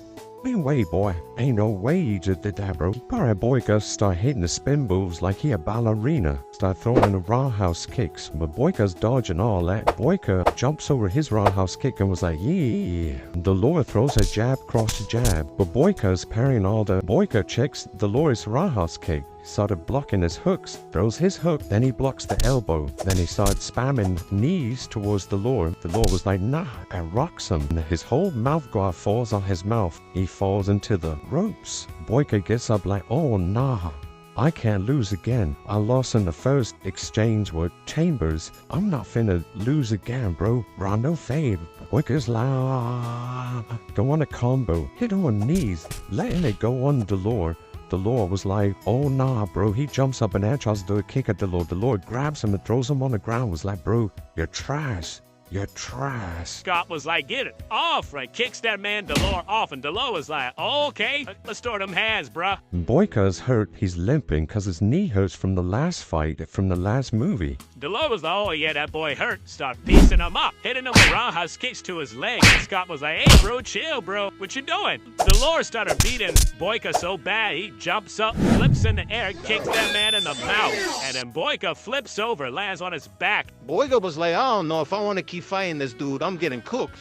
ain't way, boy. Ain't no way he just did that, bro. Alright, Boyka start hitting the spin moves like he a ballerina. Start throwing the roundhouse kicks. But Boyka's dodging all that. Boyka jumps over his roundhouse kick and was like, yeah. The Lore throws a jab, cross jab. But Boyka's parrying all the... Boyka checks the Lore's roundhouse kick. Started blocking his hooks, throws his hook, then he blocks the elbow, then he started spamming knees towards the Lore. The Lore was like, nah, and rocks him. And his whole mouth guard falls on his mouth. He falls into the ropes. Boyka gets up like, oh nah, I can't lose again. I lost in the first exchange with Chambers. I'm not finna lose again, bro. Rondo fade. Boyka's like, go on a combo, hit him on knees, letting it go on the Lore. The Lore was like, oh nah, bro. He jumps up and air tries to do a kick at the Lore. The Lore grabs him and throws him on the ground. Was like, bro, you're trash. You're trash. Scott was like, get it off, right? Kicks that man Delore off, and Delore was like, okay, let's throw them hands, bruh. Boyka's hurt. He's limping because his knee hurts from the last fight, from the last movie. Delore was like, oh yeah, that boy hurt. Start piecing him up, hitting him with roundhouse kicks to his leg. And Scott was like, hey, bro, chill, bro. What you doing? Delore started beating Boyka so bad, he jumps up, flips in the air, kicks that man in the mouth. And then Boyka flips over, lands on his back. Boyga was like, I don't know if I want to keep fighting this dude. I'm getting cooked.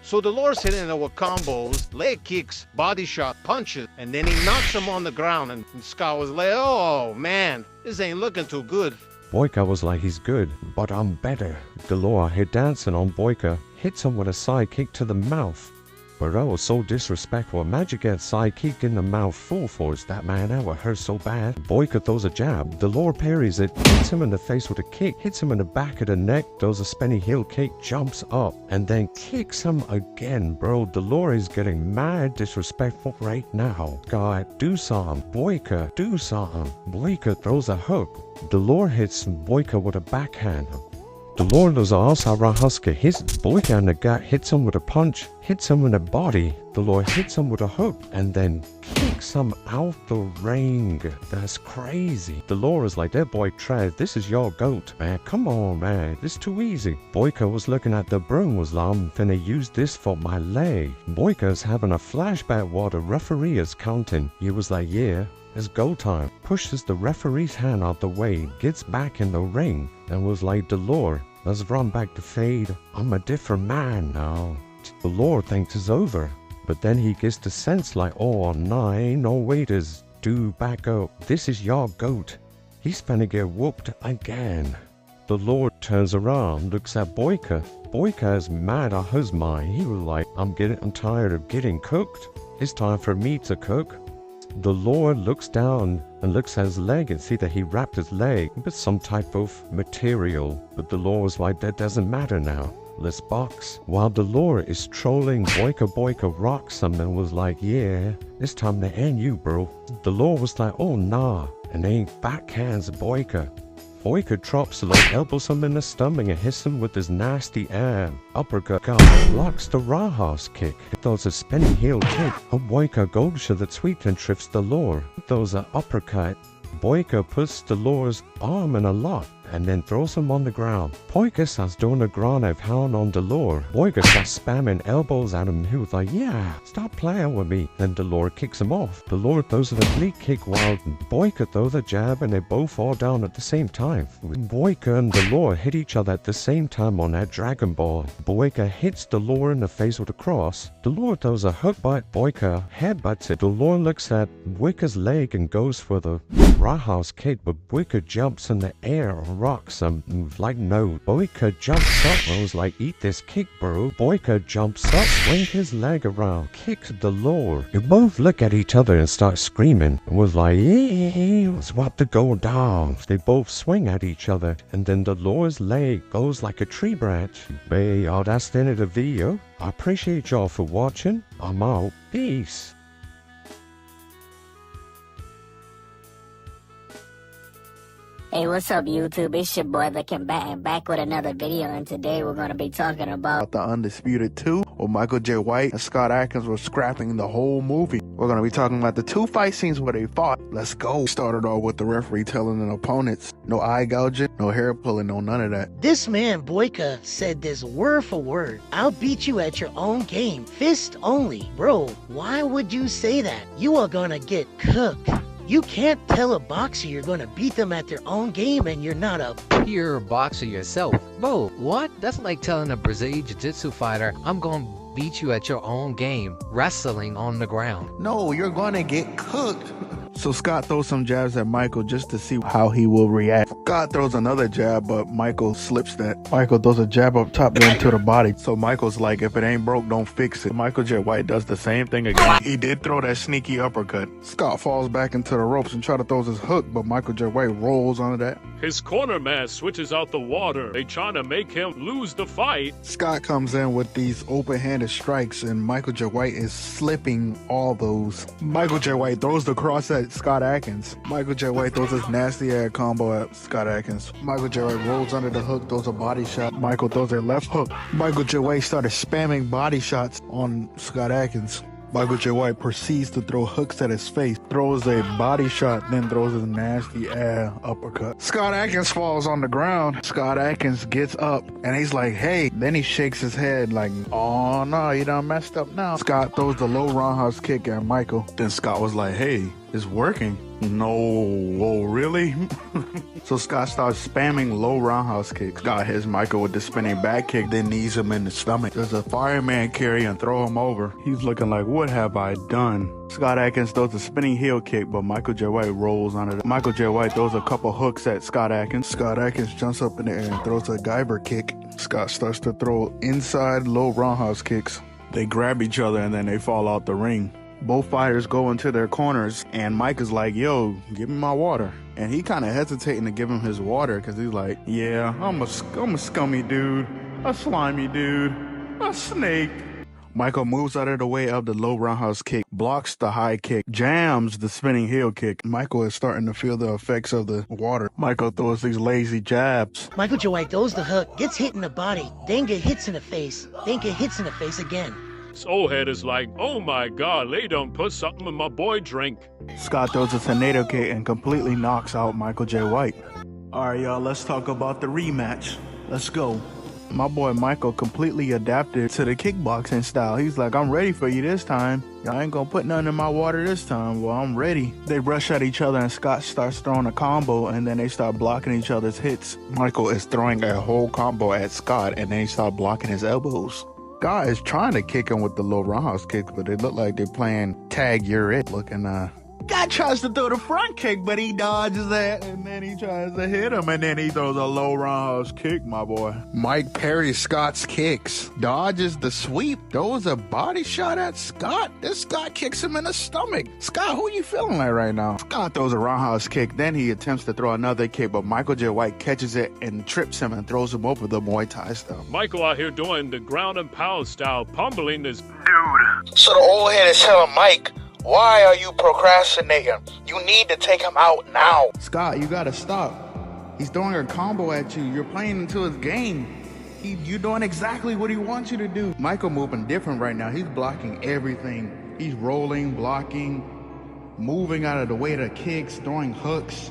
So Dolores hit him with combos, leg kicks, body shot, punches, and then he knocks him on the ground, and Scott was like, oh man, this ain't looking too good. Boyka was like, he's good, but I'm better. Dolores hit dancing on Boyka, hits him with a side kick to the mouth. But that was so disrespectful. Imagine getting side kick in the mouth full force. That man, that would hurt so bad. Boyka throws a jab. Dolores parries it, hits him in the face with a kick, hits him in the back of the neck, throws a spinning heel kick, jumps up, and then kicks him again, bro. Dolores is getting mad disrespectful right now. God, do something. Boyka, do something. Boyka throws a hook. Dolores hits Boyka with a backhand. Dolores does a outside roundhouse kick, hits Boyka in the gut, hits him with a punch, hits him in the body. Dolores hits him with a hook, and then kicks him out the ring. That's crazy. Dolores is like, that boy trash, this is your goat, man. Come on, man, this too easy. Boyka was looking at the broom, was like, I'm finna use this for my leg. Boyka is having a flashback while the referee is counting. He was like, yeah, it's go time. Pushes the referee's hand out the way, gets back in the ring, and was like, Dolores, let's run back to Fade. I'm a different man now. Dolores thinks it's over, but then he gets the sense like, oh nah, ain't no waiters. Dude, back up. This is your goat. He's finna get whooped again. Dolores turns around, looks at Boyka. Boyka is mad at his mind. He was like, I'm tired of getting cooked. It's time for me to cook. Dolores looks down and looks at his leg and see that he wrapped his leg with some type of material. But Dolores was like, that doesn't matter now. Let's box. While Dolores is trolling Boyka rocks him and was like, yeah, it's time to end you, bro. Dolores was like, oh nah, and then backhands Boyka. Boyka drops low, elbows him in the stomach and hits him with his nasty uppercut. God blocks the roundhouse kick. Throws a spinning heel kick. Boyka goes to the sweep and trips Dolores. Throws an uppercut. Boyka puts Dolores' arm in a lock and then throws him on the ground. Boyka starts doing a ground pound on Dolores. Boyka starts spamming elbows at him. He was like, yeah, stop playing with me. Then Dolores kicks him off. Dolores throws an oblique kick while Boyka throws a jab, and they both fall down at the same time. Boyka and Dolores hit each other at the same time on that Dragon Ball. Boyka hits Dolores in the face with a cross. Dolores throws a hook, but Boyka headbutts it. Dolores looks at Boyka's leg and goes for the roundhouse kick, but Boyka jumps in the air, rocks him like no. Boyka jumps up and was like, eat this kick, bro. Boyka jumps up, swings his leg around, kicks Dolores. They both look at each other and start screaming and was like, yeah, it's about to go down. They both swing at each other, and then Dolores' leg goes like a tree branch. Hey, y'all, that's the end of the video. I appreciate y'all for watching. I'm out. Peace. Hey, what's up, YouTube? It's your boy, The Combatant, back with another video, and today we're going to be talking about The Undisputed 2, where Michael J. White and Scott Adkins were scrapping the whole movie. We're going to be talking about the two fight scenes where they fought. Let's go. Started off with the referee telling the opponents, no eye gouging, no hair pulling, no none of that. This man, Boyka, said this word for word. I'll beat you at your own game, fist only. Bro, why would you say that? You are gonna get cooked. You can't tell a boxer you're gonna beat them at their own game and you're not a You're a boxer yourself. Bro, what? That's like telling a Brazilian Jiu-Jitsu fighter, I'm gonna beat you at your own game, wrestling on the ground. No, you're gonna get cooked. So Scott throws some jabs at Michael just to see how he will react. Scott throws another jab, but Michael slips that. Michael throws a jab up top then to the body. So Michael's like, if it ain't broke, don't fix it. Michael J. White does the same thing again. He did throw that sneaky uppercut. Scott falls back into the ropes and try to throw his hook, but Michael J. White rolls under that. His corner man switches out the water. They trying to make him lose the fight. Scott comes in with these open-handed strikes, and Michael J. White is slipping all those. Michael J. White throws the cross at Scott Adkins. Michael J. White throws his nasty-ass combo at Scott Adkins. Michael J. White rolls under the hook, throws a body shot. Michael throws a left hook. Michael J. White started spamming body shots on Scott Adkins. Michael J. White proceeds to throw hooks at his face, throws a body shot, then throws his nasty ass uppercut. Scott Adkins falls on the ground. Scott Adkins gets up and he's like, hey. Then he shakes his head like, oh no, you done messed up now. Scott throws the low roundhouse kick at Michael. Then Scott was like, hey, It's working. No, whoa, really? So Scott starts spamming low roundhouse kicks. Scott hits Michael with the spinning back kick, then knees him in the stomach. Does a fireman carry and throw him over. He's looking like, what have I done? Scott Atkins throws a spinning heel kick, but Michael J. White rolls on it. Michael J. White throws a couple hooks at Scott Atkins. Scott Atkins jumps up in the air and throws a Guyver kick. Scott starts to throw inside low roundhouse kicks. They grab each other and then they fall out the ring. Both fighters go into their corners, and Mike is like, yo, give me my water. And he kind of hesitating to give him his water because he's like, yeah, I'm a scummy dude, a slimy dude, a snake. Michael moves out of the way of the low roundhouse kick, blocks the high kick, jams the spinning heel kick. Michael is starting to feel the effects of the water. Michael throws these lazy jabs. Michael J. White throws the hook, gets hit in the body, then get hits in the face, then get hits in the face again. This old head is like, oh my god, they don't put something in my boy drink. Scott throws a tornado kick and completely knocks out Michael J. White. Alright, y'all, let's talk about the rematch. Let's go. My boy Michael completely adapted to the kickboxing style. He's like, I'm ready for you this time. Y'all ain't gonna put nothing in my water this time. Well, I'm ready. They rush at each other and Scott starts throwing a combo and then they start blocking each other's hits. Michael is throwing a whole combo at Scott and then he starts blocking his elbows. Scott is trying to kick him with the low roundhouse kicks, but they look like they're playing tag you're it looking. Scott tries to throw the front kick, but he dodges that, and then he tries to hit him, and then he throws a low roundhouse kick, my boy. Mike parries Scott's kicks, dodges the sweep, throws a body shot at Scott. This Scott kicks him in the stomach. Scott, who you feeling like right now? Scott throws a roundhouse kick, then he attempts to throw another kick, but Michael J. White catches it and trips him and throws him over the Muay Thai style. Michael out here doing the ground and pound style, pummeling this dude. So the old head is telling Mike, why are you procrastinating? You need to take him out now. Scott, you gotta stop. He's throwing a combo at you. You're playing into his game. You're doing exactly what he wants you to do. Michael moving different right now. He's blocking everything. He's rolling, blocking, moving out of the way to kicks, throwing hooks.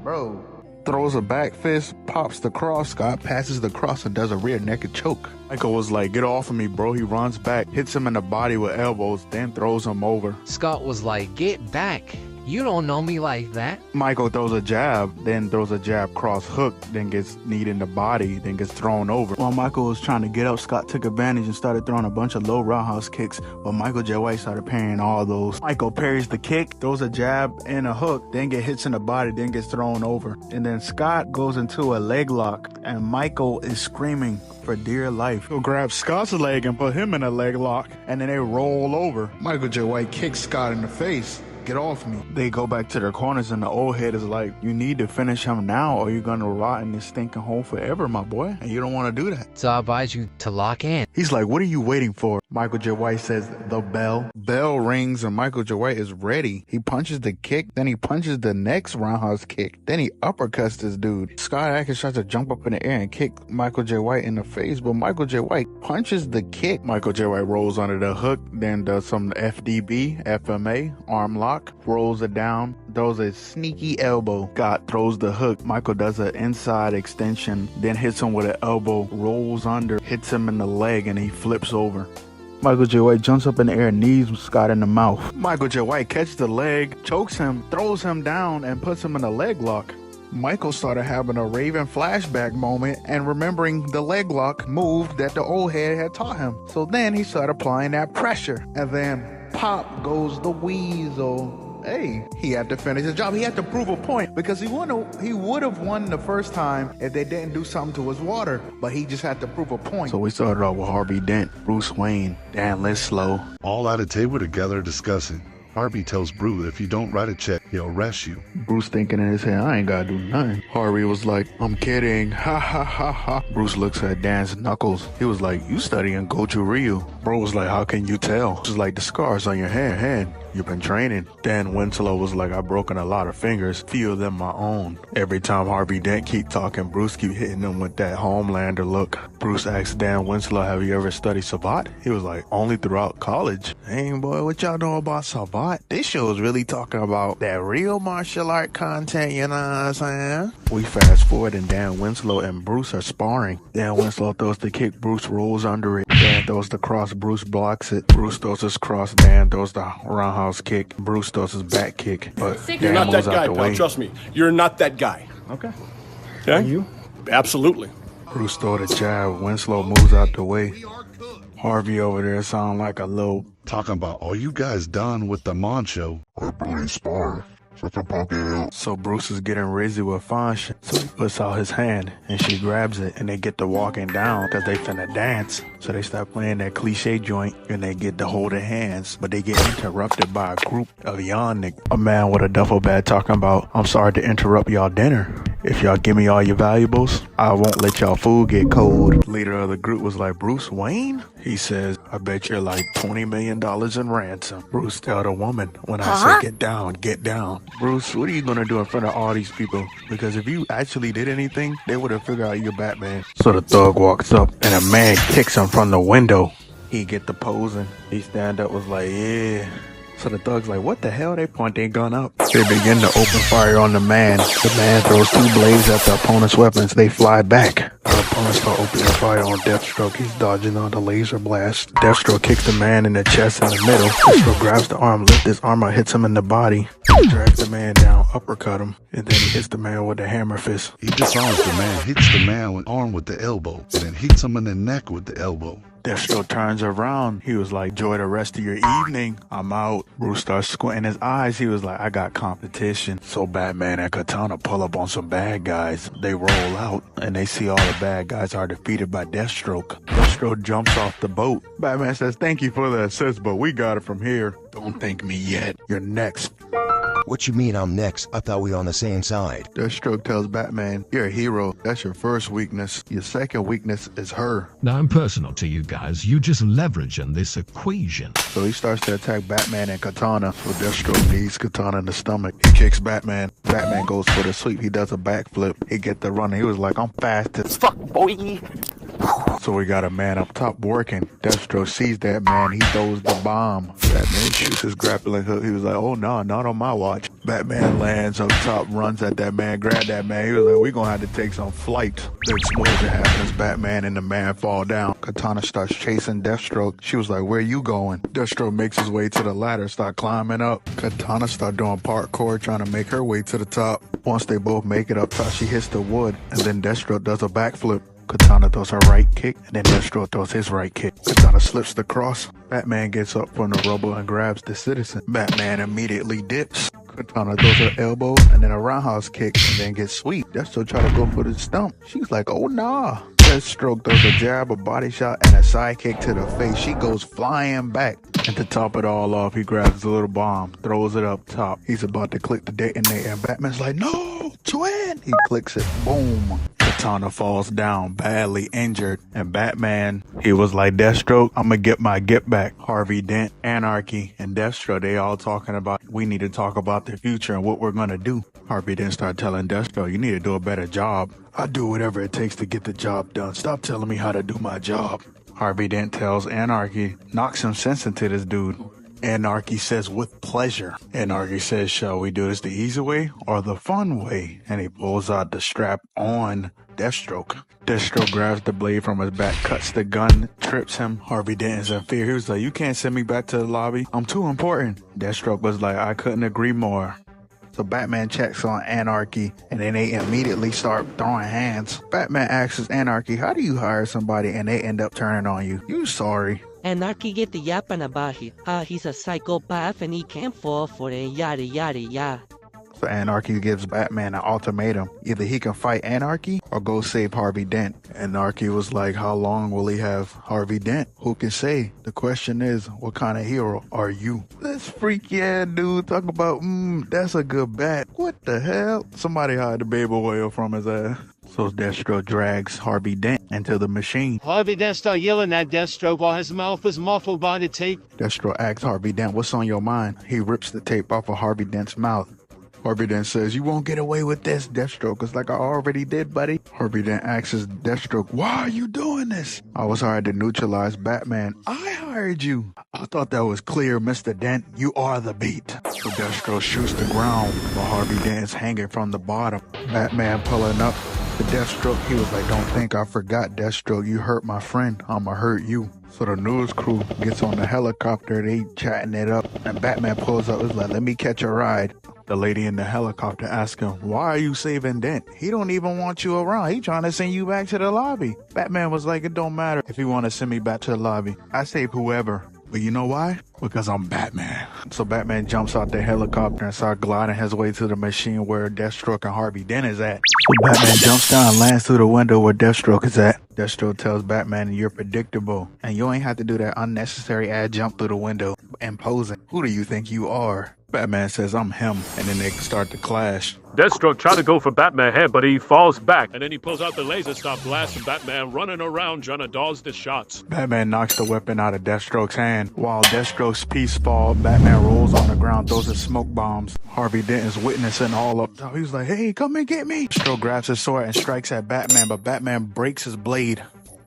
Bro, throws a back fist, pops the cross. Scott passes the cross and does a rear naked choke. Michael was like, get off of me, bro. He runs back, hits him in the body with elbows, then throws him over. Scott was like, get back. You don't know me like that. Michael throws a jab, then throws a jab cross hook, then gets kneed in the body, then gets thrown over. While Michael was trying to get up, Scott took advantage and started throwing a bunch of low roundhouse kicks, but Michael J. White started parrying all those. Michael parries the kick, throws a jab and a hook, then gets hits in the body, then gets thrown over. And then Scott goes into a leg lock, and Michael is screaming for dear life. He'll grab Scott's leg and put him in a leg lock, and then they roll over. Michael J. White kicks Scott in the face. Get off me. They go back to their corners and the old head is like, you need to finish him now or you're gonna rot in this stinking hole forever, my boy. And you don't want to do that. So I advise you to lock in. He's like, what are you waiting for? Michael J. White says, the bell. Bell rings and Michael J. White is ready. He punches the kick, then he punches the next roundhouse kick, then he uppercuts this dude. Scott Atkins tries to jump up in the air and kick Michael J. White in the face, but Michael J. White punches the kick. Michael J. White rolls under the hook, then does some FDB, FMA, arm lock, rolls it down, throws a sneaky elbow. Scott throws the hook. Michael does an inside extension, then hits him with an elbow, rolls under, hits him in the leg, and he flips over. Michael J. White jumps up in the air and knees Scott in the mouth. Michael J. White catches the leg, chokes him, throws him down, and puts him in a leg lock. Michael started having a Raven flashback moment and remembering the leg lock move that the old head had taught him. So then he started applying that pressure. And then pop goes the weasel. Hey, he had to finish his job. He had to prove a point because he would have won the first time if they didn't do something to his water, but he just had to prove a point. So we started off with Harvey Dent, Bruce Wayne, Dan Lislow. All at a table together discussing. Harvey tells Brew that if you don't write a check, he'll arrest you. Bruce thinking in his head, I ain't gotta do nothing. Harvey was like, I'm kidding, ha ha ha ha. Bruce looks at Dan's knuckles. He was like, you studying Goju Ryu. Bro was like, how can you tell? Just like the scars on your hand. You've been training. Dan Winslow was like, I've broken a lot of fingers, few of them my own. Every time Harvey Dent keep talking, Bruce keep hitting him with that Homelander look. Bruce asked Dan Winslow, have you ever studied Savate? He was like, only throughout college. Hey boy, what y'all know about Savate? This show is really talking about that real martial art content, you know what I'm saying? We fast forward and Dan Winslow and Bruce are sparring. Dan Winslow throws the kick, Bruce rolls under it. Dan throws the cross, Bruce blocks it. Bruce throws his cross, Dan throws the roundhouse kick. Bruce throws his back kick, but You're Dan not that moves guy, out the pal. way. Trust me. You're not that guy. Okay. Okay? Are you? Absolutely. Bruce throws the jab. Winslow moves out the way. Harvey over there sound like a little... Talking about, are you guys done with the Moncho? So Bruce is getting rizzy with Fansha. So he puts out his hand and she grabs it and they get to walking down because they finna dance. So they start playing that cliche joint and they get to holding hands. But they get interrupted by a group of young niggas. A man with a duffel bag talking about, I'm sorry to interrupt y'all dinner. If y'all give me all your valuables, I won't let y'all food get cold. Leader of the group was like, Bruce Wayne? He says, I bet you're like $20 million in ransom. Bruce tell the woman, when I say get down, get down. Bruce, what are you gonna do in front of all these people? Because if you actually did anything, they would have figured out you're Batman. So the thug walks up and a man kicks him from the window. He get the posing. He stand up, was like, yeah. So the thug's like, what the hell? They point their gun up. They begin to open fire on the man. The man throws two blades at the opponent's weapons. They fly back. Our opponents start opening fire on Deathstroke. He's dodging on the laser blast. Deathstroke kicks the man in the chest in the middle. Deathstroke grabs the arm, lifts his arm out, hits him in the body. Drags the man down, uppercut him, and then he hits the man with the hammer fist. He disarms the man, hits the man with arm with the elbow, and then hits him in the neck with the elbow. Deathstroke turns around. He was like, enjoy the rest of your evening. I'm out. Bruce starts squinting his eyes. He was like, I got competition. So Batman and Katana pull up on some bad guys. They roll out and they see all the bad guys are defeated by Deathstroke. Deathstroke jumps off the boat. Batman says, thank you for the assist, but we got it from here. Don't thank me yet. You're next. What you mean I'm next? I thought we were on the same side. Deathstroke tells Batman, you're a hero. That's your first weakness. Your second weakness is her. Now I'm personal to you guys. You just leveraging this equation. So he starts to attack Batman and Katana. So Deathstroke knees Katana in the stomach. He kicks Batman. Batman goes for the sweep. He does a backflip. He get the run. He was like, I'm fast as fuck, boy. So we got a man up top working. Deathstroke sees that man. He throws the bomb. Batman shoots his grappling hook. He was like, oh no, not on my watch. Batman lands up top, runs at that man, grab that man. He was like, we're gonna have to take some flight. The explosion happens. Batman and the man fall down. Katana starts chasing Deathstroke. She was like, where you going? Deathstroke makes his way to the ladder, start climbing up. Katana start doing parkour, trying to make her way to the top. Once they both make it up top, she hits the wood, and then Deathstroke does a backflip. Katana throws her right kick, and then Deathstroke throws his right kick. Katana slips the cross. Batman gets up from the rubble and grabs the citizen. Batman immediately dips. Katana throws her elbow, and then a roundhouse kick, and then gets sweet. Deathstroke try to go for the stump. She's like, oh nah. Deathstroke throws a jab, a body shot, and a side kick to the face. She goes flying back. And to top it all off, he grabs the little bomb, throws it up top. He's about to click the detonator, and Batman's like, no, twin! He clicks it, boom. Katana falls down, badly injured, and Batman, he was like, Deathstroke, I'm gonna get my get back. Harvey Dent, Anarchy, and Deathstroke, they all talking about, we need to talk about the future and what we're gonna do. Harvey Dent started telling Deathstroke, you need to do a better job. I do whatever it takes to get the job done. Stop telling me how to do my job. Harvey Dent tells Anarchy, knock some sense into this dude. Anarchy says, with pleasure. Anarchy says, shall we do this the easy way or the fun way? And he pulls out the strap on Deathstroke. Deathstroke grabs the blade from his back, cuts the gun, trips him. Harvey Dent is in fear. He was like, you can't send me back to the lobby. I'm too important. Deathstroke was like, I couldn't agree more. So Batman checks on Anarchy, and then they immediately start throwing hands. Batman asks Anarchy, how do you hire somebody and they end up turning on you? You sorry. Anarchy get the yapping about how he's a psychopath and he can't fall for it, yada yada yada. So Anarchy gives Batman an ultimatum. Either he can fight Anarchy or go save Harvey Dent. Anarchy was like, how long will he have Harvey Dent? Who can say? The question is, what kind of hero are you? This freaky ass dude talking about, that's a good bat. What the hell? Somebody hide the baby oil from his ass. So Deathstroke drags Harvey Dent into the machine. Harvey Dent started yelling at Deathstroke while his mouth was muffled by the tape. Deathstroke asks Harvey Dent, what's on your mind? He rips the tape off of Harvey Dent's mouth. Harvey Dent says, you won't get away with this. Deathstroke is like, I already did, buddy. Harvey Dent asks Deathstroke, why are you doing this? I was hired to neutralize Batman. I hired you. I thought that was clear, Mr. Dent. You are the beat. So Deathstroke shoots the ground while Harvey Dent is hanging from the bottom. Batman pulling up. to Deathstroke. He was like, don't think I forgot, Deathstroke. You hurt my friend, I'ma hurt you. So the news crew gets on the helicopter, they chatting it up, and Batman pulls up, is like, let me catch a ride. The lady in the helicopter asks him, why are you saving Dent? He don't even want you around. He trying to send you back to the lobby. Batman was like, it don't matter if he want to send me back to the lobby. I save whoever. But you know why? Because I'm Batman. So Batman jumps out the helicopter and starts gliding his way to the machine where Deathstroke and Harvey Dent is at. So Batman jumps down and lands through the window where Deathstroke is at. Deathstroke tells Batman, you're predictable. And you ain't have to do that unnecessary ad jump through the window and posing. Who do you think you are? Batman says, I'm him. And then they start to clash. Deathstroke tried to go for Batman's head, but he falls back. And then he pulls out the laser, start blasting Batman, running around trying to dodge the shots. Batman knocks the weapon out of Deathstroke's hand. While Deathstroke's piece falls, Batman rolls on the ground, throws his smoke bombs. Harvey Dent is witnessing all up. So he's like, hey, come and get me. Deathstroke grabs his sword and strikes at Batman, but Batman breaks his blade.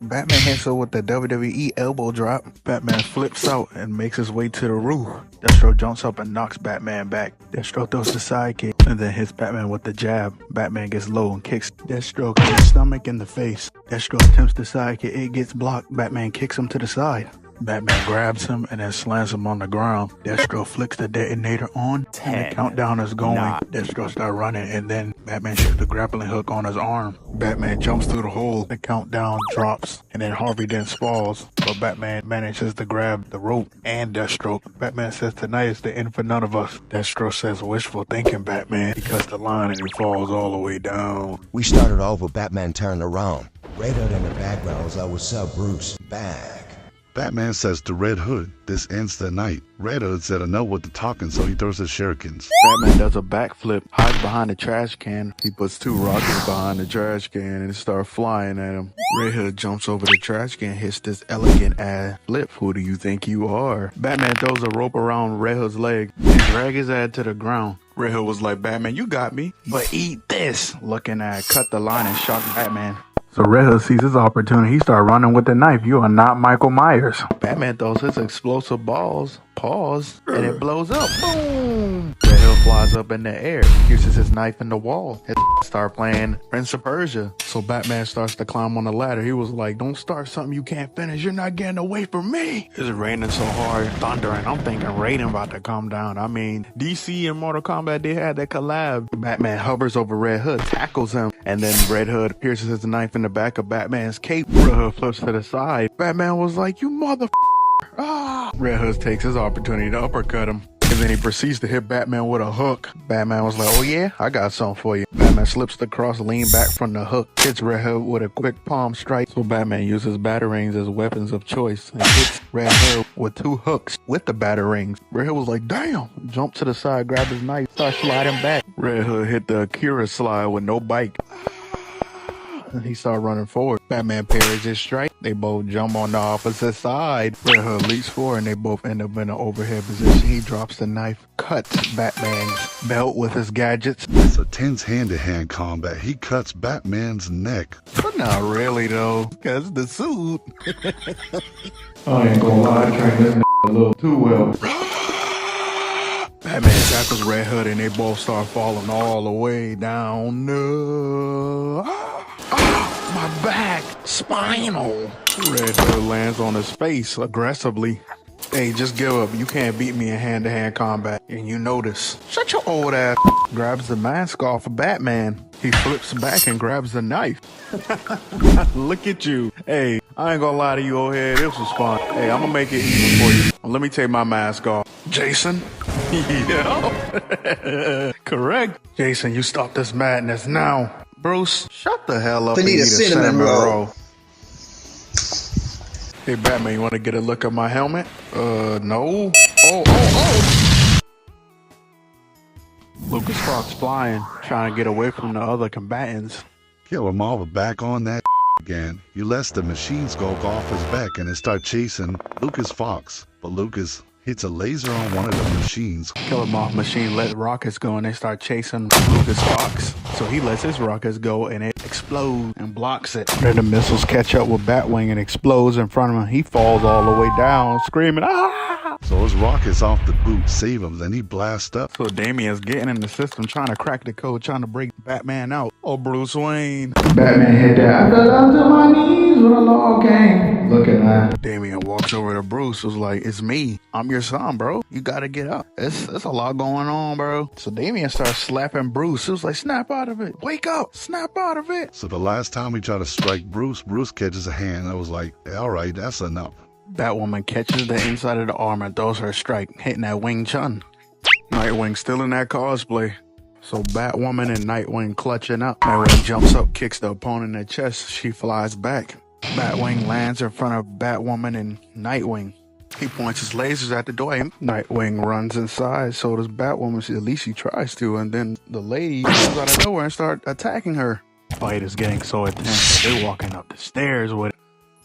Batman hits her with the WWE elbow drop. Batman flips out and makes his way to the roof. Deathstroke jumps up and knocks Batman back. Deathstroke throws the sidekick and then hits Batman with the jab. Batman gets low and kicks Deathstroke in the stomach and the face. Deathstroke attempts the sidekick. It gets blocked. Batman kicks him to the side. Batman grabs him and then slams him on the ground. Deathstroke flicks the detonator on, and the countdown is going. Deathstroke starts running, and then Batman shoots the grappling hook on his arm. Batman jumps through the hole, the countdown drops, and then Harvey Dent falls, but Batman manages to grab the rope and Deathstroke. Batman says, tonight is the end for none of us. Deathstroke says, wishful thinking, Batman. He cuts the line and he falls all the way down. We started off with Batman turning around. Red Hood in the background was like, what's up, Bruce? Back. Batman says to Red Hood, this ends the night. Red Hood said enough with the talking, so he throws his shurikens. Batman does a backflip, hides behind the trash can. He puts 2 rockets behind the trash can and start flying at him. Red Hood jumps over the trash can, hits this elegant ass flip. Who do you think you are? Batman throws a rope around Red Hood's leg and drag his ass to the ground. Red Hood was like, Batman, you got me, but eat this. Looking at cut the line and shock Batman. So Red Hood sees his opportunity. He starts running with the knife. You are not Michael Myers. Batman throws his explosive balls, pause, and it blows up. Boom! Red Hood flies up in the air, uses his knife in the wall. His start playing Prince of Persia. So Batman starts to climb on the ladder. He was like, don't start something you can't finish. You're not getting away from me. It's raining so hard, thundering. I'm thinking Raiden about to come down. I mean, DC and Mortal Kombat, they had that collab. Batman hovers over Red Hood, tackles him, and then Red Hood pierces his knife in the back of Batman's cape. Red Hood flips to the side. Batman was like, you mother Red Hood takes his opportunity to uppercut him. And then he proceeds to hit Batman with a hook. Batman was like, oh yeah, I got something for you. Batman slips the cross, lean back from the hook, hits Red Hood with a quick palm strike. So Batman uses batarangs as weapons of choice and hits Red Hood with 2 hooks with the batarangs. Red Hood was like, damn. Jumped to the side, grabbed his knife, started sliding back. Red Hood hit the Akira slide with no bike. And he started running forward. Batman parries his strike. They both jump on the opposite side. Red Hood leaps forward and they both end up in an overhead position. He drops the knife, cuts Batman's belt with his gadgets. It's a tense hand-to-hand combat. He cuts Batman's neck. But not really though, because the suit. I ain't gonna lie, I trained this a little too well. Batman tackles Red Hood and they both start falling all the way down. No. My back. Spinal. Red Hood lands on his face aggressively. Hey, just give up. You can't beat me in hand-to-hand combat. And you know this. Shut your old ass. Grabs the mask off of Batman. He flips back and grabs the knife. Look at you. Hey, I ain't gonna lie to you, old head. This was fun. Hey, I'm gonna make it even for you. Let me take my mask off. Jason? Yeah. Correct. Jason, you stop this madness now. Bruce, shut the hell up and eat a cinnamon roll. Hey, Batman, you want to get a look at my helmet? No. Oh. Lucas Fox flying, trying to get away from the other combatants. Killer Marvel back on that again. You let the machine skulk off his back and it start chasing Lucas Fox. But Lucas hits a laser on one of the machines. Killer Moth machine let rockets go and they start chasing Lucas Fox. So he lets his rockets go and it explodes explode and blocks it. Then the missiles catch up with Batwing and explodes in front of him. He falls all the way down, screaming, ah! So his rockets off the boot save him, then he blasts up. So Damian's getting in the system, trying to crack the code, trying to break Batman out. Oh, Bruce Wayne. Batman hit that. I fell down to my knees when the law came. Look at that. Damian walks over to Bruce, was like, it's me. I'm your son, bro. You gotta get up. It's a lot going on, bro. So Damian starts slapping Bruce. It was like, snap out of it. Wake up. Snap out of it. So the last time he tried to strike Bruce, Bruce catches a hand. I was like, all right, that's enough. Batwoman catches the inside of the arm and throws her a strike, hitting that Wing Chun. Nightwing still in that cosplay. So Batwoman and Nightwing clutching up. Nightwing jumps up, kicks the opponent in the chest. She flies back. Batwing lands in front of Batwoman and Nightwing. He points his lasers at the door. Nightwing runs inside. So does Batwoman. At least she tries to. And then the lady comes out of nowhere and starts attacking her. Fight is getting so intense that they're walking up the stairs with it.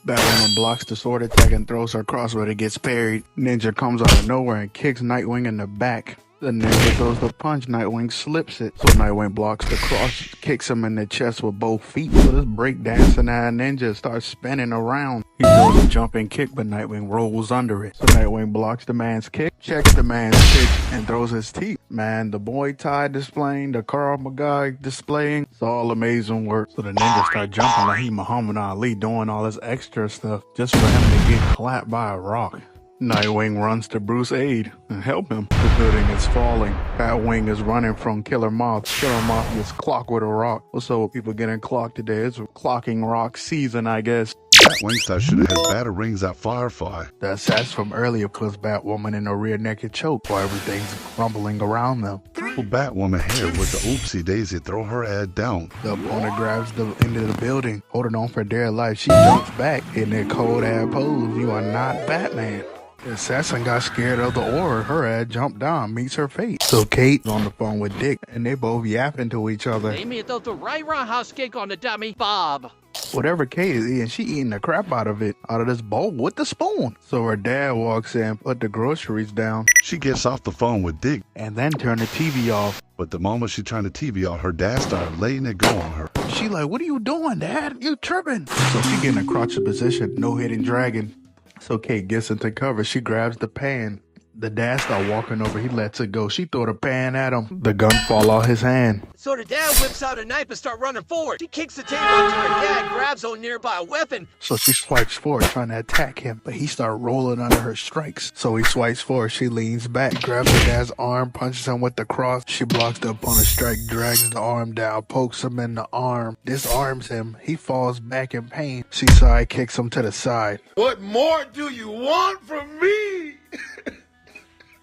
Batwoman blocks the sword attack and throws her cross, but it gets parried. Ninja comes out of nowhere and kicks Nightwing in the back. The ninja throws the punch, Nightwing slips it. So Nightwing blocks the cross, kicks him in the chest with both feet. So this breakdancing ninja starts spinning around. He throws a jumping kick, but Nightwing rolls under it. So Nightwing blocks the man's kick, checks the man's kick, and throws his teeth. Man, the boy tie displaying, the Karl Magai displaying, it's all amazing work. So the ninja start jumping like he Muhammad Ali, doing all this extra stuff just for him to get clapped by a rock. Nightwing runs to Bruce's aid and help him. The building is falling. Batwing is running from Killer Moth. Killer Moth gets clocked with a rock. Also, people getting clocked today. It's clocking rock season, I guess. Batwing thought should have had batarangs at Firefly. That's from earlier puts Batwoman in a rear naked choke while everything's crumbling around them. Pull Batwoman hair with the oopsie daisy, throw her head down. The opponent grabs the end of the building, holding on for dear life. She jumps back in that cold ass pose. You are not Batman. The assassin got scared of the aura. Her head jumped down, meets her fate. So Kate's on the phone with Dick, and they both yapping to each other. Amy throw the right roundhouse kick on the dummy, Bob. Whatever Kate is eating, she eating the crap out of it, out of this bowl with the spoon. So her dad walks in, put the groceries down. She gets off the phone with Dick, and then turn the TV off. But the moment she turned the TV off, her dad started letting it go on her. She like, what are you doing, Dad? You tripping. So she get in a crouched position, no hidden dragon. So Kate gets into cover. She grabs the pan. The dad start walking over. He lets it go. She throw the pan at him. The gun fall out his hand. So the dad whips out a knife and start running forward. She kicks the table onto her dad, grabs on nearby weapon. So she swipes forward, trying to attack him, but he start rolling under her strikes. So he swipes forward. She leans back, grabs her dad's arm, punches him with the cross. She blocks the opponent's strike, drags the arm down, pokes him in the arm, disarms him. He falls back in pain. She side kicks him to the side. What more do you want from me?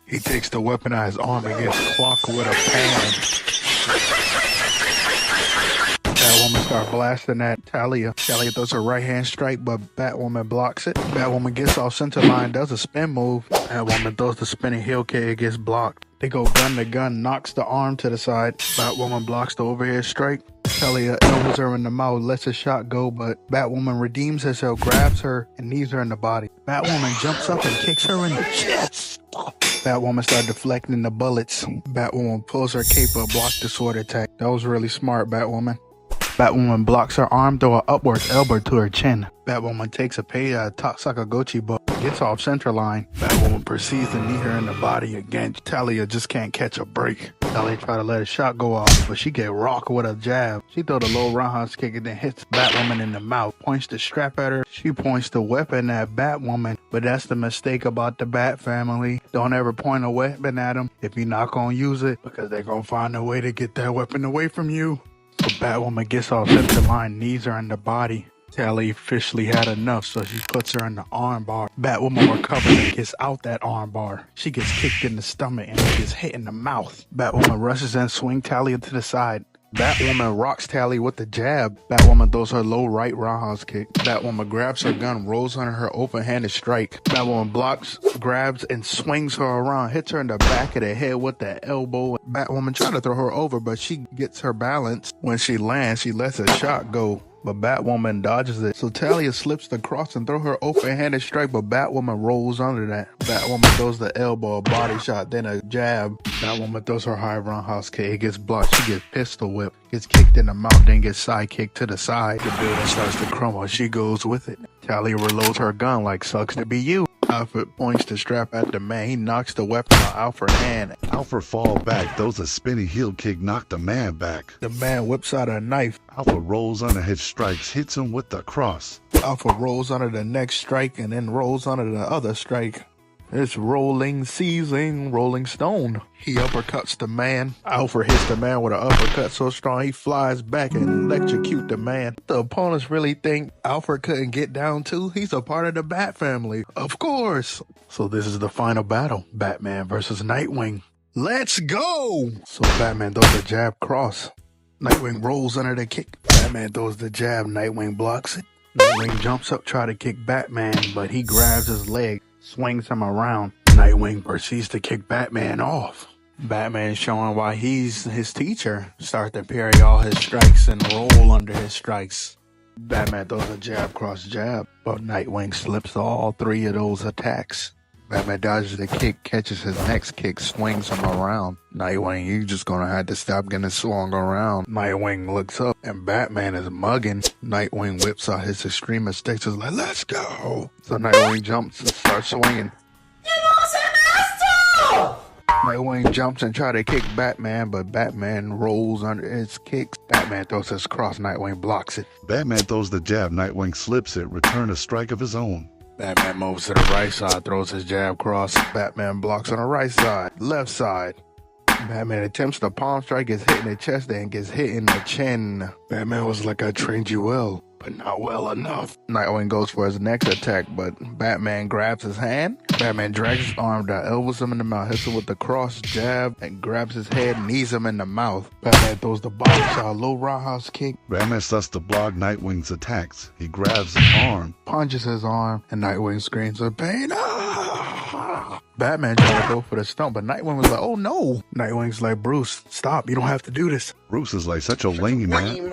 He takes the weapon out of his arm and gets clocked with a pan. Batwoman starts blasting at Talia. Talia throws her right hand strike, but Batwoman blocks it. Batwoman gets off center line, does a spin move. Batwoman throws the spinning heel kick, it gets blocked. They go gun to gun, knocks the arm to the side. Batwoman blocks the overhead strike. Talia elbows her in the mouth, lets a shot go, but Batwoman redeems herself, grabs her, and knees her in the body. Batwoman jumps up and kicks her in the chest. Batwoman starts deflecting the bullets. Batwoman pulls her cape up, blocks the sword attack. That was really smart, Batwoman. Batwoman blocks her arm, throw an upwards elbow to her chin. Batwoman takes a pay out of top Sakaguchi, but gets off center line. Batwoman proceeds to knee her in the body again. Talia just can't catch a break. Talia try to let a shot go off, but she get rocked with a jab. She throw the low roundhouse kick and then hits Batwoman in the mouth. Points the strap at her. She points the weapon at Batwoman, but that's the mistake about the Bat family. Don't ever point a weapon at them if you're not gonna use it, because they're gonna find a way to get that weapon away from you. So Batwoman gets off center line, knees her in the body. Talia officially had enough, so she puts her in the armbar. Batwoman recovers and gets out that armbar. She gets kicked in the stomach and gets hit in the mouth. Batwoman rushes in, swing Talia to the side. Batwoman rocks Talia with the jab. Batwoman throws her low right roundhouse kick. Batwoman grabs her gun, rolls under her open-handed strike. Batwoman blocks, grabs, and swings her around, hits her in the back of the head with the elbow. Batwoman tries to throw her over, but she gets her balance. When she lands, she lets a shot go. but Batwoman dodges it. So Talia slips the cross and throw her open-handed strike, but Batwoman rolls under that. Batwoman throws the elbow, a body shot, then a jab. Batwoman throws her high roundhouse kick. It gets blocked. She gets pistol whipped, gets kicked in the mouth, then gets side kicked to the side. The building starts to crumble. She goes with it. Talia reloads her gun like sucks to be you. Alfred points the strap at the man. He knocks the weapon on Alfred's hand. Alfred falls back, throws a spinning heel kick, knock the man back. The man whips out a knife. Alfred rolls under his strikes, hits him with the cross. Alfred rolls under the next strike and then rolls under the other strike. It's rolling, seizing, rolling stone. He uppercuts the man. Alfred hits the man with an uppercut so strong he flies back and electrocutes the man. The opponents really think Alfred couldn't get down too? He's a part of the Bat family. Of course. So this is the final battle. Batman versus Nightwing. Let's go! So Batman throws a jab cross. Nightwing rolls under the kick. Batman throws the jab. Nightwing blocks it. Nightwing jumps up, try to kick Batman, but he grabs his leg, swings him around. Nightwing proceeds to kick Batman off. Batman showing why he's his teacher. Starts to parry all his strikes and roll under his strikes. Batman throws a jab cross jab, but Nightwing slips all three of those attacks. Batman dodges the kick, catches his next kick, swings him around. Nightwing, you just gonna have to stop getting swung around. Nightwing looks up and Batman is mugging. Nightwing whips out his extremist sticks, is like, let's go. So Nightwing jumps and starts swinging. Nightwing jumps and tries to kick Batman, but Batman rolls under his kicks. Batman throws his cross, Nightwing blocks it. Batman throws the jab, Nightwing slips it, return a strike of his own. Batman moves to the right side, throws his jab cross. Batman blocks on the right side, left side. Batman attempts the palm strike, gets hit in the chest, and gets hit in the chin. Batman was like, I trained you well, but not well enough. Nightwing goes for his next attack, but Batman grabs his hand. Batman drags his arm down, elbows him in the mouth, hits him with the cross jab, and grabs his head and knees him in the mouth. Batman throws the body shot, low roundhouse kick. Batman starts to block Nightwing's attacks. He grabs his arm, punches his arm, and Nightwing screams in pain. Ah! Batman tried to go for the stump, but Nightwing was like, oh no. Nightwing's like, Bruce, stop, you don't have to do this. Bruce is like, such a lame man.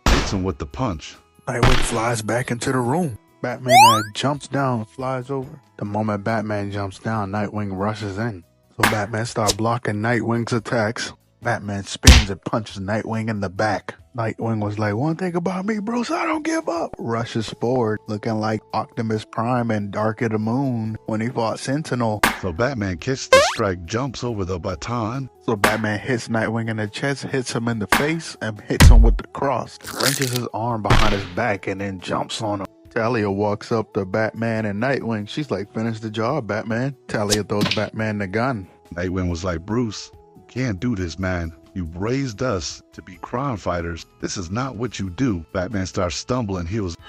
Hits him with the punch. Nightwing flies back into the room. Batman jumps down and flies over. The moment Batman jumps down, Nightwing rushes in. So Batman starts blocking Nightwing's attacks. Batman spins and punches Nightwing in the back. Nightwing was like, one thing about me, Bruce, I don't give up. Rushes forward, looking like Optimus Prime and Dark of the Moon when he fought Sentinel. So Batman catches the strike, jumps over the baton. So Batman hits Nightwing in the chest, hits him in the face, and hits him with the cross. Wrenches his arm behind his back and then jumps on him. Talia walks up to Batman and Nightwing. She's like, finish the job, Batman. Talia throws Batman the gun. Nightwing was like, Bruce, you can't do this, man. You raised us to be crime fighters. This is not what you do. Batman starts stumbling.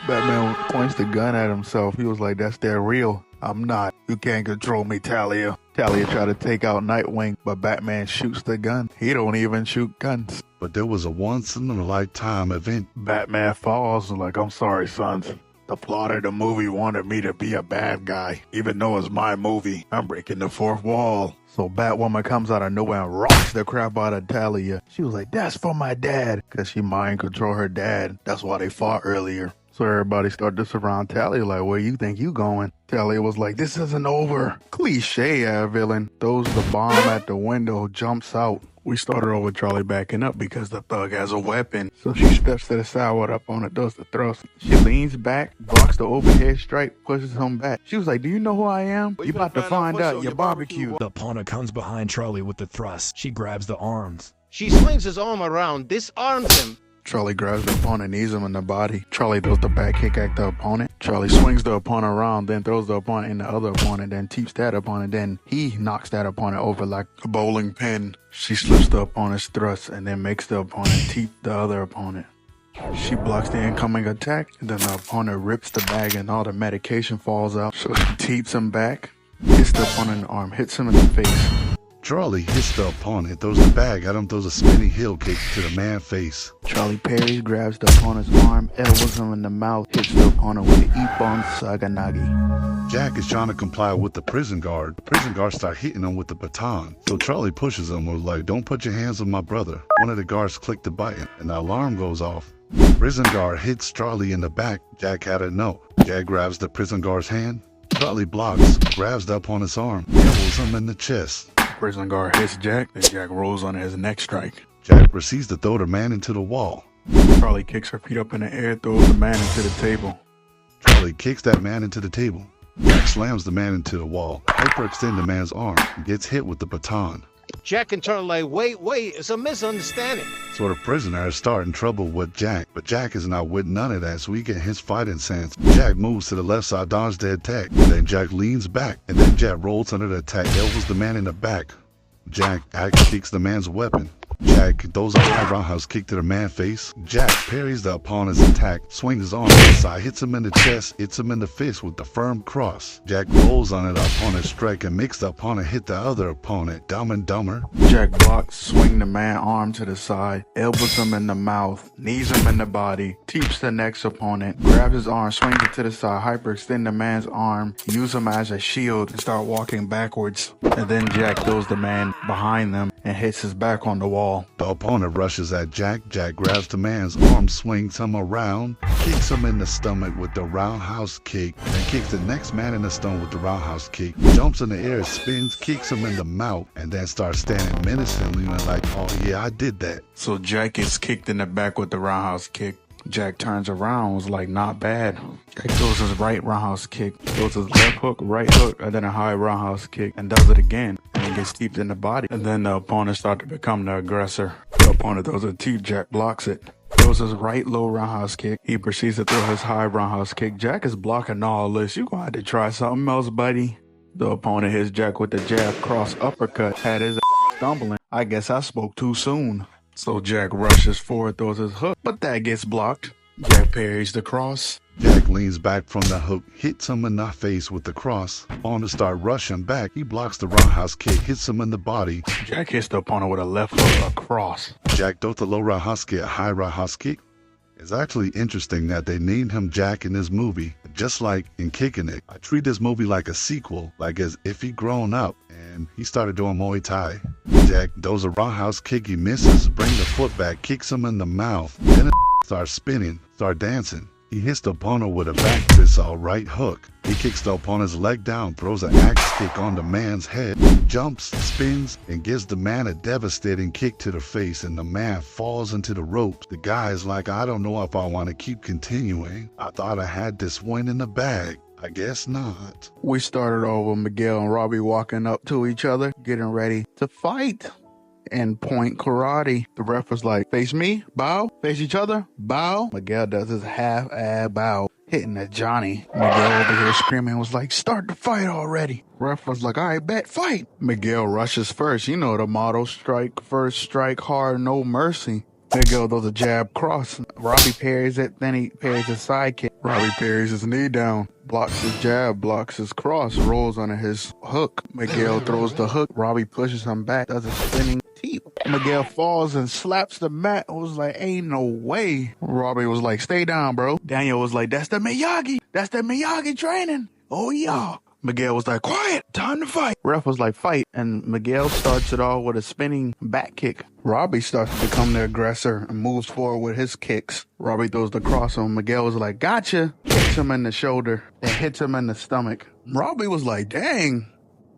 Batman points the gun at himself. He was like, that's their real. I'm not. You can't control me, Talia. Talia tried to take out Nightwing, but Batman shoots the gun. He don't even shoot guns. But there was a once-in-a-lifetime event. Batman falls and like, I'm sorry, sons. The plot of the movie wanted me to be a bad guy. Even though it's my movie, I'm breaking the fourth wall. So Batwoman comes out of nowhere and rocks the crap out of Talia. She was like, that's for my dad. Because she mind control her dad. That's why they fought earlier. So everybody started to surround Talia like, where you think you going? Talia was like, this isn't over. Cliche villain. Throws the bomb at the window, jumps out. We started over Charlie backing up because the thug has a weapon. So she steps to the side while the opponent does the thrust. She leans back, blocks the overhead strike, pushes him back. She was like, do you know who I am? You about to find out, your barbecue. The opponent comes behind Charlie with the thrust. She grabs the arms. She swings his arm around, disarms him. Charlie grabs the opponent, knees him in the body. Charlie throws the back kick at the opponent. Charlie swings the opponent around, then throws the opponent in the other opponent, then teeps that opponent. Then he knocks that opponent over like a bowling pin. She slips the opponent's thrust and then makes the opponent teep the other opponent. She blocks the incoming attack, and then the opponent rips the bag and all the medication falls out. So she teeps him back, hits the opponent in the arm, hits him in the face. Charlie hits the opponent, throws the bag at him, throws a spinning heel kick to the man's face. Charlie parries, grabs the opponent's arm, elbows him in the mouth, hits the opponent with the Ippon Saganagi. Jack is trying to comply with the prison guard. The prison guard starts hitting him with the baton. So Charlie pushes him, was like, don't put your hands on my brother. One of the guards clicked the button, and the alarm goes off. Prison guard hits Charlie in the back. Jack had it no. Jack grabs the prison guard's hand. Charlie blocks, grabs up on his arm, elbows him in the chest. Prison guard hits Jack, then Jack rolls on his neck strike. Jack proceeds to throw the man into the wall. Charlie kicks her feet up in the air, throws the man into the table. Charlie kicks that man into the table. Jack slams the man into the wall, hyperextends the man's arm, and gets hit with the baton. Jack and Charlie like, wait, it's a misunderstanding. So the prisoner is starting trouble with Jack, but Jack is not with none of that, so he get his fighting sense. Jack moves to the left side, dodges the attack, and then Jack leans back, and then Jack rolls under the attack, elbows the man in the back. Jack kicks the man's weapon. Jack throws a high roundhouse kick to the man's face. Jack parries the opponent's attack, swings his arm to the side, hits him in the chest, hits him in the face with the firm cross. Jack rolls on the opponent's strike and makes the opponent hit the other opponent. Dumb and Dumber. Jack blocks, swing the man's arm to the side, elbows him in the mouth, knees him in the body, teeps the next opponent, grabs his arm, swings it to the side, hyperextend the man's arm, use him as a shield, and start walking backwards. And then Jack throws the man behind them and hits his back on the wall. The opponent rushes at Jack. Jack grabs the man's arm, swings him around, kicks him in the stomach with the roundhouse kick, then kicks the next man in the stomach with the roundhouse kick, jumps in the air, spins, kicks him in the mouth, and then starts standing menacingly and like, oh yeah, I did that. So Jack gets kicked in the back with the roundhouse kick. Jack turns around, was like, not bad. Jack throws his right roundhouse kick, throws his left hook, right hook, and then a high roundhouse kick, and does it again, and then gets steeped in the body. And then the opponent starts to become the aggressor. The opponent throws a teep, Jack blocks it. Throws his right low roundhouse kick. He proceeds to throw his high roundhouse kick. Jack is blocking all this. You gonna have to try something else, buddy. The opponent hits Jack with the jab cross uppercut, had his stumbling. I guess I spoke too soon. So Jack rushes forward, throws his hook, but that gets blocked. Jack parries the cross. Jack leans back from the hook, hits him in the face with the cross. On to start rushing back, he blocks the roundhouse kick, hits him in the body. Jack hits the opponent with a left hook across. Jack throws the low roundhouse kick, a high roundhouse kick. It's actually interesting that they named him Jack in this movie, just like in Kicking It. I treat this movie like a sequel, like as if he grown up and he started doing Muay Thai. Jack throws a roundhouse kick, he misses, brings the foot back, kicks him in the mouth, then it starts spinning, start dancing. He hits the opponent with a back fist or right hook. He kicks the opponent's leg down, throws an axe kick on the man's head, jumps, spins, and gives the man a devastating kick to the face, and the man falls into the ropes. The guy is like, I don't know if I want to keep continuing. I thought I had this win in the bag. I guess not. We started over Miguel and Robbie walking up to each other, getting ready to fight. And point karate. The ref was like, face me, bow, face each other, bow. Miguel does his half-ass bow, hitting at Johnny. Miguel over here screaming, was like, start the fight already. Ref was like, all right, bet, fight. Miguel rushes first. You know the motto, strike first, strike hard, no mercy. Miguel does a jab cross. Robbie parries it, then he parries his side kick. Robbie parries his knee down, blocks his jab, blocks his cross, rolls under his hook. Miguel throws the hook. Robbie pushes him back, does a spinning teep. Miguel falls and slaps the mat. I was like, ain't no way. Robbie was like, stay down, bro. Daniel was like, that's the Miyagi. That's the Miyagi training. Oh, yeah. Miguel was like, quiet, time to fight. Ref was like, fight. And Miguel starts it all with a spinning back kick. Robbie starts to become the aggressor and moves forward with his kicks. Robbie throws the cross on. Miguel was like, gotcha. Hits him in the shoulder and hits him in the stomach. Robbie was like, dang.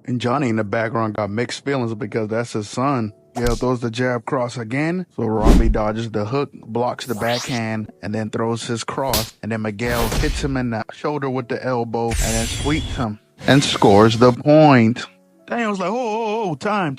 And Johnny in the background got mixed feelings because that's his son. Miguel throws the jab cross again. So Robbie dodges the hook, blocks the backhand, and then throws his cross. And then Miguel hits him in the shoulder with the elbow and then sweeps him and scores the point. Daniel was like, oh, time.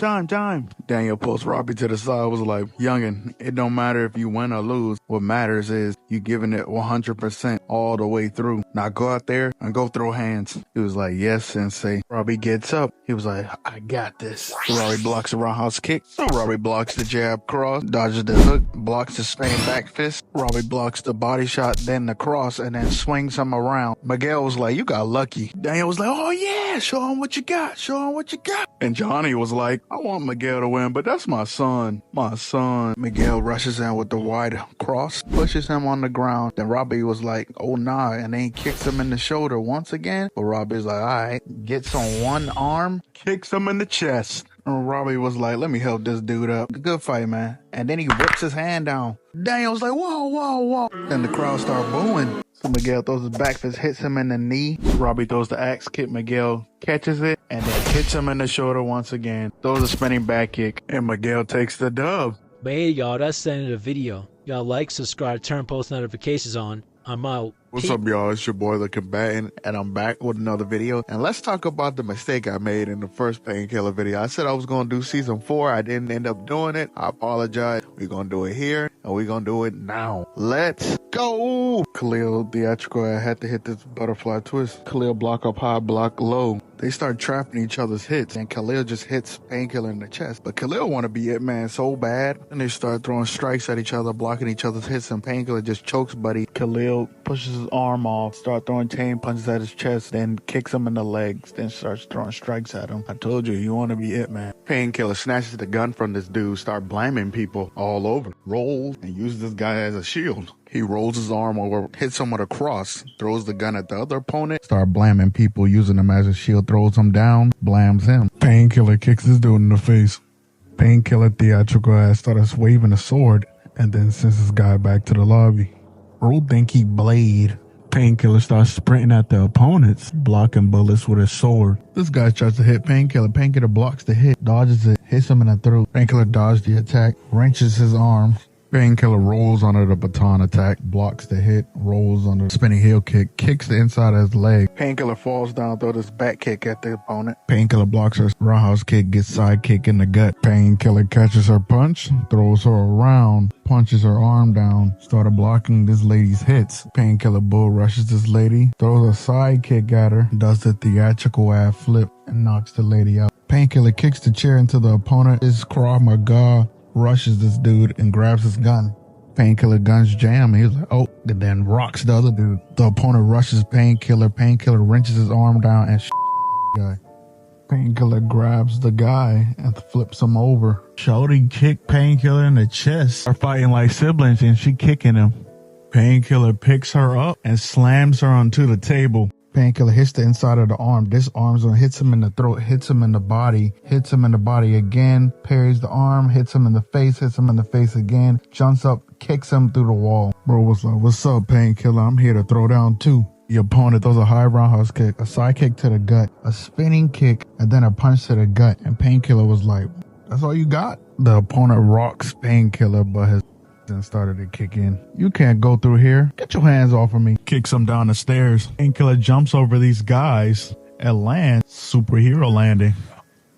Daniel pulls Robbie to the side, was like, youngin', it don't matter if you win or lose. What matters is you giving it 100% all the way through. Now go out there and go throw hands. He was like, yes, sensei. Robbie gets up. He was like, I got this. So Robbie blocks the roundhouse kick. So Robbie blocks the jab cross, dodges the hook, blocks the spinning back fist. Robbie blocks the body shot, then the cross, and then swings him around. Miguel was like, you got lucky. Daniel was like, oh yeah, show him what you got. Show him what you got. And Johnny was like, I want Miguel to win, but that's my son. My son. Miguel rushes in with the wide cross, pushes him on the ground. Then Robbie was like, oh nah, and then he kicks him in the shoulder once again. But Robbie's like, all right, gets on one arm, kicks him in the chest. And Robbie was like, let me help this dude up. Good fight, man. And then he rips his hand down. Daniel's like, whoa, whoa, whoa. Then the crowd start booing. So Miguel throws his back fist, hits him in the knee. Robbie throws the axe kick. Miguel catches it and then hits him in the shoulder once again. Throws a spinning back kick. And Miguel takes the dub. But hey, y'all, that's the end of the video. Y'all like, subscribe, turn post notifications on. I'm out. What's up, y'all? It's your boy, the Combatant, and I'm back with another video. And let's talk about the mistake I made in the first Painkiller video. I said I was going to do season 4. I didn't end up doing it. I apologize. We're going to do it here, and we're going to do it now. Let's go! Khalil, theatrical, I had to hit this butterfly twist. Khalil block up high, block low. They start trapping each other's hits, and Khalil just hits Painkiller in the chest. But Khalil want to be It Man so bad, and they start throwing strikes at each other, blocking each other's hits, and Painkiller just chokes Buddy. Khalil pushes his arm off, start throwing chain punches at his chest, then kicks him in the legs, then starts throwing strikes at him. I told you, you want to be It Man. Painkiller snatches the gun from this dude, start blaming people all over. Rolls and uses this guy as a shield. He rolls his arm over, hits him with a cross, throws the gun at the other opponent, start blaming people, using him as a shield, throws him down, blams him. Painkiller kicks this dude in the face. Painkiller theatrical ass starts waving a sword and then sends this guy back to the lobby. Bro think he Blade. Painkiller starts sprinting at the opponents, blocking bullets with his sword. This guy tries to hit Painkiller. Painkiller blocks the hit, dodges it, hits him in the throat. Painkiller dodges the attack, wrenches his arm. Painkiller rolls under the baton attack, blocks the hit, rolls under the spinning heel kick, kicks the inside of his leg. Painkiller falls down, throws his back kick at the opponent. Painkiller blocks her roundhouse kick, gets side kick in the gut. Painkiller catches her punch, throws her around, punches her arm down, started blocking this lady's hits. Painkiller bull rushes this lady, throws a side kick at her, does the theatrical ass flip, and knocks the lady out. Painkiller kicks the chair into the opponent. His Krav Maga rushes this dude and grabs his gun. Painkiller guns jam. He's like, oh, and then rocks the other dude. The opponent rushes Painkiller. Painkiller wrenches his arm down and guy. Painkiller grabs the guy and flips him over. Shorty kicked Painkiller in the chest. They're fighting like siblings and she kicking him. Painkiller picks her up and slams her onto the table. Painkiller hits the inside of the arm, disarms him, hits him in the throat, hits him in the body, hits him in the body again, parries the arm, hits him in the face, hits him in the face again, jumps up, kicks him through the wall. Bro was like, what's up, Painkiller? I'm here to throw down too. The opponent throws a high roundhouse kick, a side kick to the gut, a spinning kick, and then a punch to the gut. And Painkiller was like, that's all you got? The opponent rocks Painkiller, but his and started to kick in. You can't go through here. Get your hands off of me. Kicks him down the stairs. Painkiller jumps over these guys and lands. Superhero landing.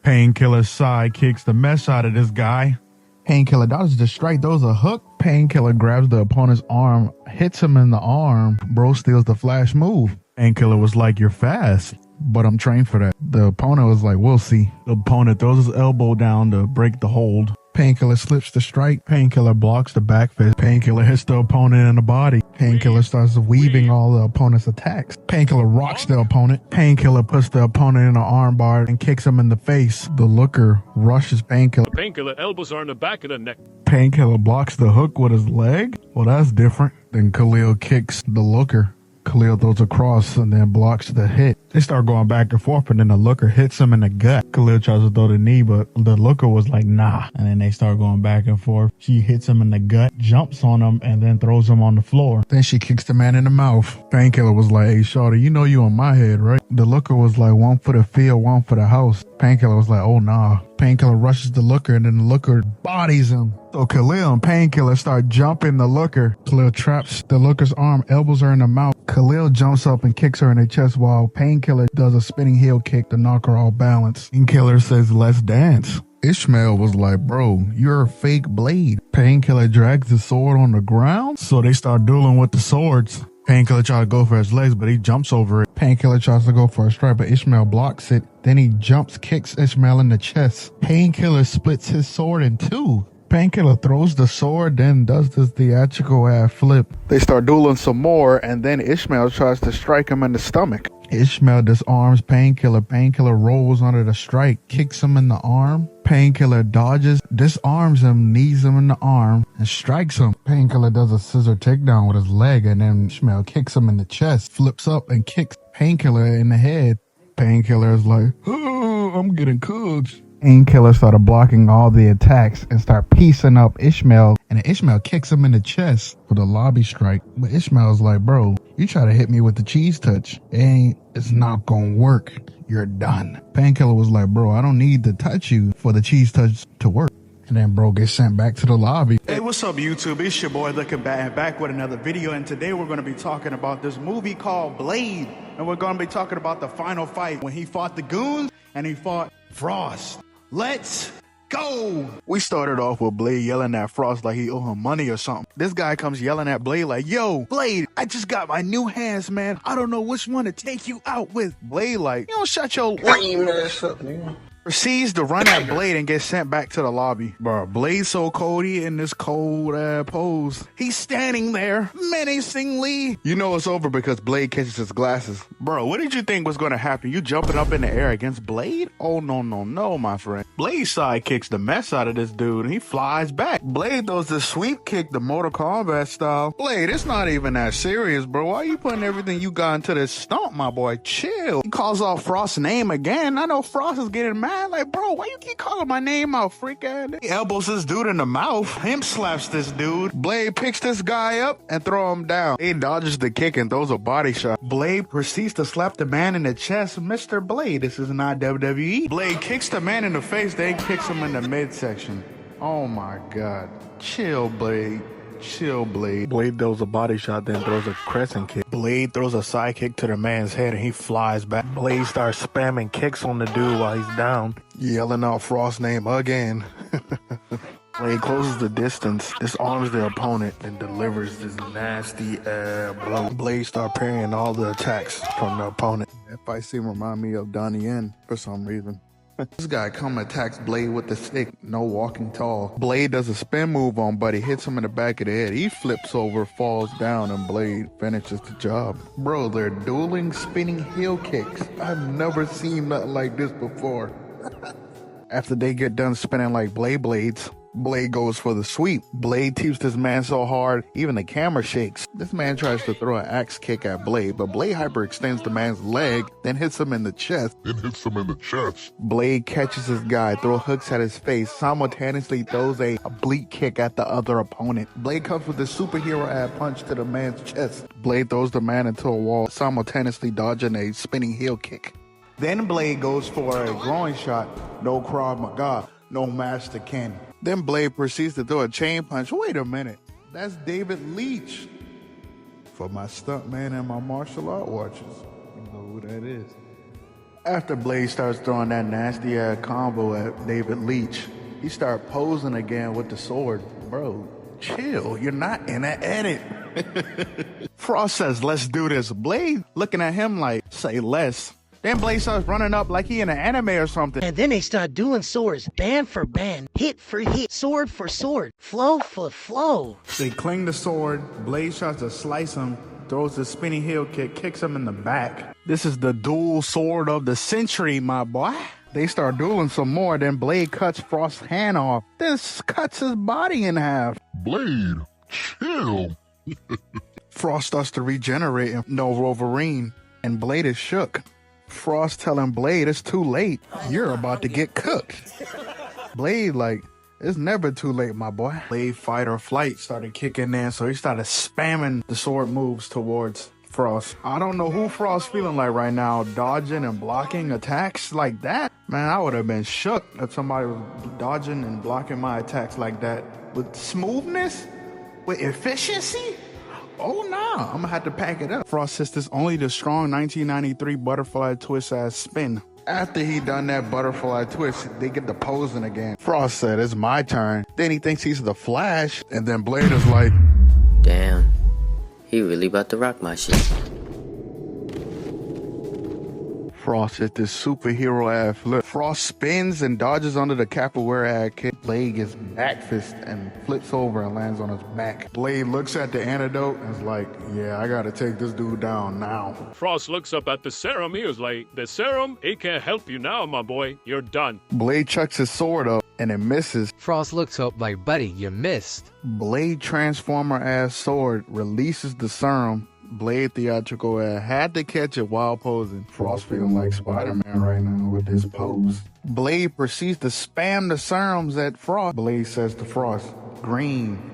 Painkiller side kicks the mess out of this guy. Painkiller dodges the strike, throws a hook. Painkiller grabs the opponent's arm, hits him in the arm. Bro steals the flash move. Painkiller was like, you're fast, but I'm trained for that. The opponent was like, we'll see. The opponent throws his elbow down to break the hold. Painkiller slips the strike. Painkiller blocks the back fist. Painkiller hits the opponent in the body. Painkiller starts weaving all the opponent's attacks. Painkiller rocks the opponent. Painkiller puts the opponent in an arm bar and kicks him in the face. The looker rushes Painkiller. Painkiller elbows are in the back of the neck. Painkiller blocks the hook with his leg. Well, that's different. Then Khalil kicks the looker. Khalil throws a cross and then blocks the hit. They start going back and forth, and then the looker hits him in the gut. Khalil tries to throw the knee, but the looker was like, nah. And then they start going back and forth. She hits him in the gut, jumps on him, and then throws him on the floor. Then she kicks the man in the mouth. Painkiller was like, hey, shorty, you know you on my head, right? The looker was like, one for the field, one for the house. Painkiller was like, oh, nah. Painkiller rushes the looker, and then the looker bodies him. So Khalil and Painkiller start jumping the looker. Khalil traps the looker's arm, elbows her in the mouth. Khalil jumps up and kicks her in the chest while Painkiller does a spinning heel kick to knock her off balance. Painkiller says, let's dance. Ishmael was like, bro, you're a fake Blade. Painkiller drags the sword on the ground, so they start dueling with the swords. Painkiller tries to go for his legs, but he jumps over it. Painkiller tries to go for a strike, but Ishmael blocks it. Then he jumps, kicks Ishmael in the chest. Painkiller splits his sword in two. Painkiller throws the sword, then does this theatrical ass flip. They start dueling some more, and then Ishmael tries to strike him in the stomach. Ishmael disarms Painkiller. Painkiller rolls under the strike, kicks him in the arm. Painkiller dodges, disarms him, knees him in the arm, and strikes him. Painkiller does a scissor takedown with his leg, and then Ishmael kicks him in the chest, flips up and kicks Painkiller in the head. Painkiller is like, oh, I'm getting cooked. Painkiller started blocking all the attacks and start piecing up Ishmael, and Ishmael kicks him in the chest for the lobby strike. But Ishmael's like, bro, you try to hit me with the cheese touch, it's not gonna work. You're done. Painkiller was like, bro, I don't need to touch you for the cheese touch to work. And then bro gets sent back to the lobby. Hey, what's up, YouTube? It's your boy Looking back with another video, and today we're going to be talking about this movie called Blade, and we're going to be talking about the final fight when he fought the goons and he fought Frost. Let's go! We started off with Blade yelling at Frost like he owe him money or something. This guy comes yelling at Blade like, yo, Blade, I just got my new hands, man. I don't know which one to take you out with. Blade like, you don't shut your lame ass up, nigga. Proceeds to run at Blade and gets sent back to the lobby. Bro, Blade's so cold, he in this cold pose. He's standing there menacingly. You know it's over because Blade catches his glasses. Bro, what did you think was going to happen? You jumping up in the air against Blade? Oh, no, my friend. Blade side kicks the mess out of this dude and he flies back. Blade throws the sweep kick, the Mortal Kombat style. Blade, it's not even that serious, bro. Why are you putting everything you got into this stomp, my boy? Chill. He calls out Frost's name again. I know Frost is getting mad. Like, bro, why you keep calling my name out, freak ass? He elbows this dude in the mouth. Him slaps this dude. Blade picks this guy up and throw him down. He dodges the kick and throws a body shot. Blade proceeds to slap the man in the chest. Mr. Blade, this is not WWE. Blade kicks the man in the face, then kicks him in the midsection. Oh my God. Chill, Blade. Chill, Blade. Blade throws a body shot, then throws a crescent kick. Blade throws a side kick to the man's head and he flies back. Blade starts spamming kicks on the dude while he's down, yelling out Frost's name again. Blade closes the distance, disarms the opponent, and delivers this nasty blow. Blade starts parrying all the attacks from the opponent. That fight scene remind me of Donnie Yen for some reason. This guy attacks Blade with the stick, no walking tall. Blade does a spin move on Buddy, hits him in the back of the head. He flips over, falls down, and Blade finishes the job. Bro, they're dueling spinning heel kicks. I've never seen nothing like this before. After they get done spinning like blades, Blade goes for the sweep. Blade teeps this man so hard, even the camera shakes. This man tries to throw an axe kick at Blade, but Blade hyperextends the man's leg, then hits him in the chest. Blade catches this guy, throws hooks at his face, simultaneously throws a oblique kick at the other opponent. Blade comes with a superhero ab punch to the man's chest. Blade throws the man into a wall, simultaneously dodging a spinning heel kick. Then Blade goes for a groin shot, no Krav Maga, no Master Ken. Then Blade proceeds to throw a chain punch. Wait a minute, that's David Leach. For my stuntman and my martial art watchers, you know who that is. After Blade starts throwing that nasty combo at David Leach, he starts posing again with the sword. Bro, chill, you're not in an edit. Frost says, let's do this. Blade looking at him like, say less. Then Blade starts running up like he in an anime or something. And then they start doing swords, band for band, hit for hit, sword for sword, flow for flow. They cling the sword, Blade tries to slice him, throws the spinning heel kick, kicks him in the back. This is the dual sword of the century, my boy. They start dueling some more, then Blade cuts Frost's hand off, then cuts his body in half. Blade, chill. Frost starts to regenerate and no Wolverine, and Blade is shook. Frost telling Blade it's too late. You're about to get cooked. Blade like, it's never too late, my boy. Blade fight or flight started kicking in, so he started spamming the sword moves towards Frost. I don't know who Frost feeling like right now, dodging and blocking attacks like that. Man, I would have been shook if somebody was dodging and blocking my attacks like that. With smoothness? With efficiency? Oh, nah, I'm gonna have to pack it up. Frost says this only the strong 1993 butterfly twist ass spin. After he done that butterfly twist, they get the posing again. Frost said, it's my turn. Then he thinks he's the Flash, and then Blade is like, damn, he really about to rock my shit. Frost hit this superhero ass flip. Frost spins and dodges under the capoeira ass kick. Blade gets back fist and flips over and lands on his back. Blade looks at the antidote and is like, yeah, I gotta take this dude down now. Frost looks up at the serum. He was like, the serum, it can't help you now, my boy. You're done. Blade chucks his sword up and it misses. Frost looks up like, buddy, you missed. Blade transformer ass sword releases the serum. Blade theatrical ad had to catch it while posing. Frost feeling like Spider-Man right now with this pose. Blade proceeds to spam the serums at Frost. Blade says to Frost, green.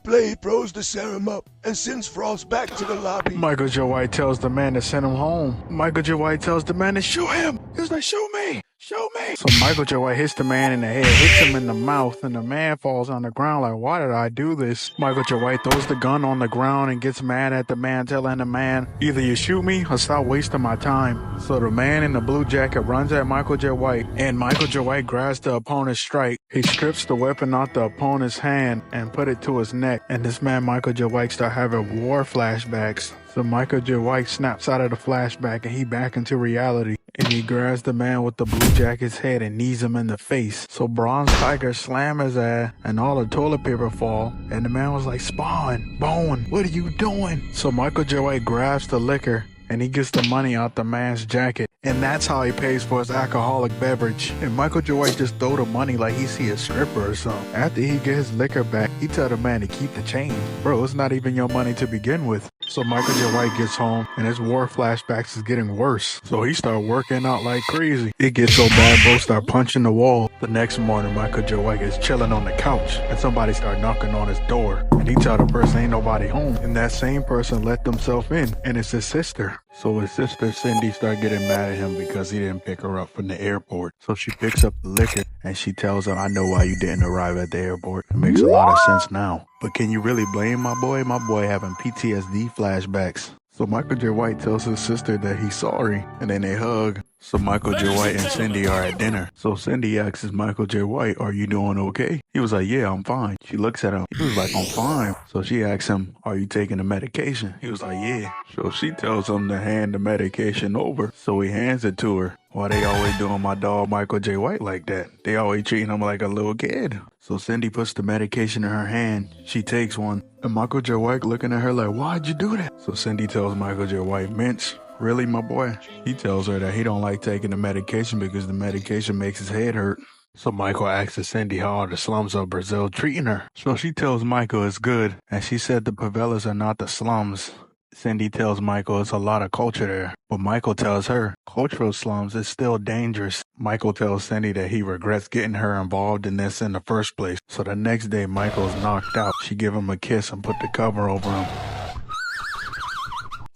Blade throws the serum up and sends Frost back to the lobby. Michael J. White tells the man to send him home. Michael J. White tells the man to shoot him. He's like, shoot me. Show me. So Michael J. White hits the man in the head, hits him in the mouth, and the man falls on the ground like, why did I do this? Michael J. White throws the gun on the ground and gets mad at the man, telling the man, either you shoot me or stop wasting my time. So the man in the blue jacket runs at Michael J. White, and Michael J. White grabs the opponent's strike. He strips the weapon off the opponent's hand and put it to his neck, and this man, Michael J. White, start having war flashbacks. So Michael J. White snaps out of the flashback and he back into reality. And he grabs the man with the blue jacket's head and knees him in the face. So Bronze Tiger slam his ass and all the toilet paper fall. And the man was like, Spawn, Bone, what are you doing? So Michael J. White grabs the liquor and he gets the money out the man's jacket. And that's how he pays for his alcoholic beverage. And Michael J. White just throw the money like he see a stripper or something. After he get his liquor back, he tell the man to keep the change. Bro, it's not even your money to begin with. So Michael J. White gets home and his war flashbacks is getting worse. So he start working out like crazy. It gets so bad, bro start punching the wall. The next morning, Michael J. White is chilling on the couch and somebody start knocking on his door. And he tell the person ain't nobody home. And that same person let themselves in, and it's his sister. So his sister Cindy start getting mad at him because he didn't pick her up from the airport. So she picks up the liquor and she tells him, I know why you didn't arrive at the airport. It makes a lot of sense now. But can you really blame my boy? My boy having PTSD flashbacks. So Michael J. White tells his sister that he's sorry, and then they hug. So Michael J. White and Cindy are at dinner. So Cindy asks Michael J. White, are you doing okay? He was like, yeah, I'm fine. She looks at him. He was like, I'm fine. So she asks him, are you taking the medication? He was like, yeah. So she tells him to hand the medication over. So he hands it to her. Why they always doing my dog Michael J. White like that? They always treating him like a little kid. So Cindy puts the medication in her hand. She takes one. And Michael J. White looking at her like, why'd you do that? So Cindy tells Michael J. White, Minch, really, my boy? He tells her that he don't like taking the medication because the medication makes his head hurt. So Michael asks Cindy how are the slums of Brazil treating her. So she tells Michael it's good. And she said the favelas are not the slums. Cindy tells Michael it's a lot of culture there. But Michael tells her, cultural slums is still dangerous. Michael tells Cindy that he regrets getting her involved in this in the first place. So the next day, Michael's knocked out. She give him a kiss and put the cover over him.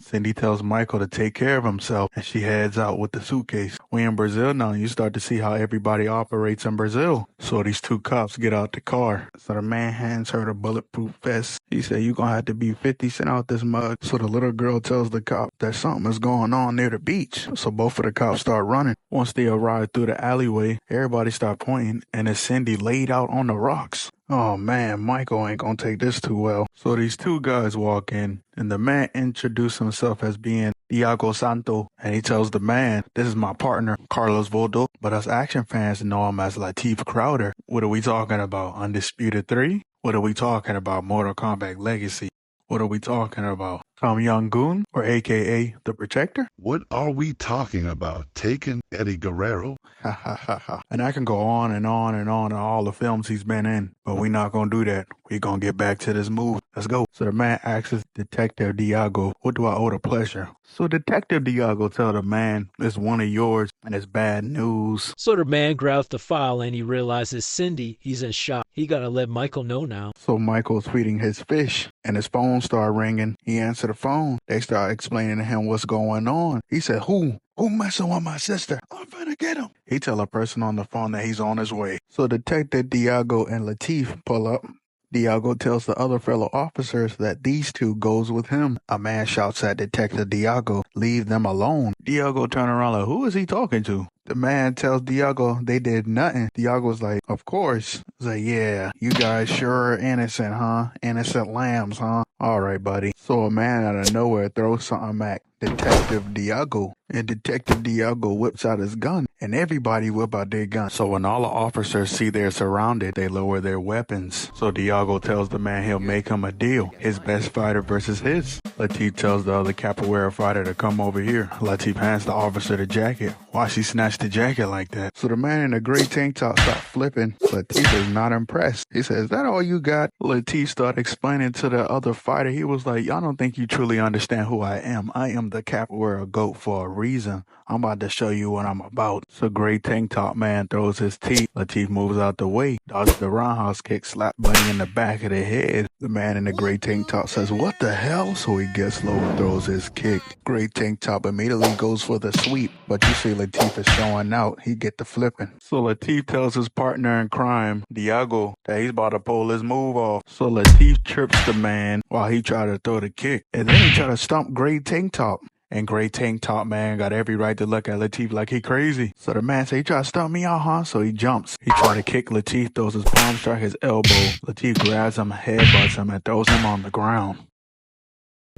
Cindy tells Michael to take care of himself, and she heads out with the suitcase. We in Brazil now, you start to see how everybody operates in Brazil. So these two cops get out the car. So the man hands her the bulletproof vest. He said, you gonna have to be 50 Cent out this mug. So the little girl tells the cop that something is going on near the beach. So both of the cops start running. Once they arrive through the alleyway, everybody start pointing, and it's Cindy laid out on the rocks. Oh man, Michael ain't gonna take this too well. So these two guys walk in, and the man introduces himself as being Diego Santo, and he tells the man, this is my partner, Carlos Voldo, but us action fans know him as Lateef Crowder. What are we talking about? Undisputed 3? What are we talking about? Mortal Kombat Legacy? What are we talking about? Tom Young-goon, or AKA The Protector? What are we talking about? Taking Eddie Guerrero? Ha ha ha ha. And I can go on and on and on all the films he's been in, but we're not gonna do that. We're gonna get back to this movie. Let's go. So the man asks Detective Diego, what do I owe the pleasure? So Detective Diego tell the man, it's one of yours and it's bad news. So the man grabs the file and he realizes Cindy, he's in shock. He gotta let Michael know now. So Michael's feeding his fish and his phone start ringing. He answered the phone. They start explaining to him what's going on. He said, Who messing with my sister? I'm finna get him. He tell a person on the phone that he's on his way. So Detective Diego and Lateef pull up. Diego tells the other fellow officers that these two goes with him. A man shouts at Detective Diego, leave them alone. Diego turn around like, who is he talking to? The man tells Diego they did nothing. Diego's like, of course. He's like, yeah, you guys sure are innocent, huh? Innocent lambs, huh? All right, buddy. So a man out of nowhere throws something at Detective Diego. And Detective Diego whips out his gun and everybody whip out their guns. So when all the officers see they're surrounded, they lower their weapons. So Diago tells the man he'll make him a deal. His best fighter versus his. Latif tells the other capoeira fighter to come over here. Latif hands the officer the jacket. Why she snatched the jacket like that? So the man in the gray tank top starts flipping. Latif is not impressed. He says, "Is that all you got?" Latif started explaining to the other fighter. He was like, "Y'all don't think you truly understand who I am. I am the capoeira goat for a reason. I'm about to show you what I'm about." So gray tank top man throws his teeth. Latif moves out the way, dodges the roundhouse kick, slap Bunny in the back of the head. The man in the gray tank top says, "What the hell?" So he gets low and throws his kick. Gray tank top immediately goes for the sweep, but you see Latif is showing out. He get the flipping. So Latif tells his partner in crime, Diago, that he's about to pull his move off. So Latif trips the man while he try to throw the kick, and then he try to stomp gray tank top. And gray tank top man got every right to look at Latif like he crazy. So the man say, "You try to stomp me out, huh?" So he jumps. He try to kick Latif, throws his palm, strike his elbow. Latif grabs him, headbutts him, and throws him on the ground.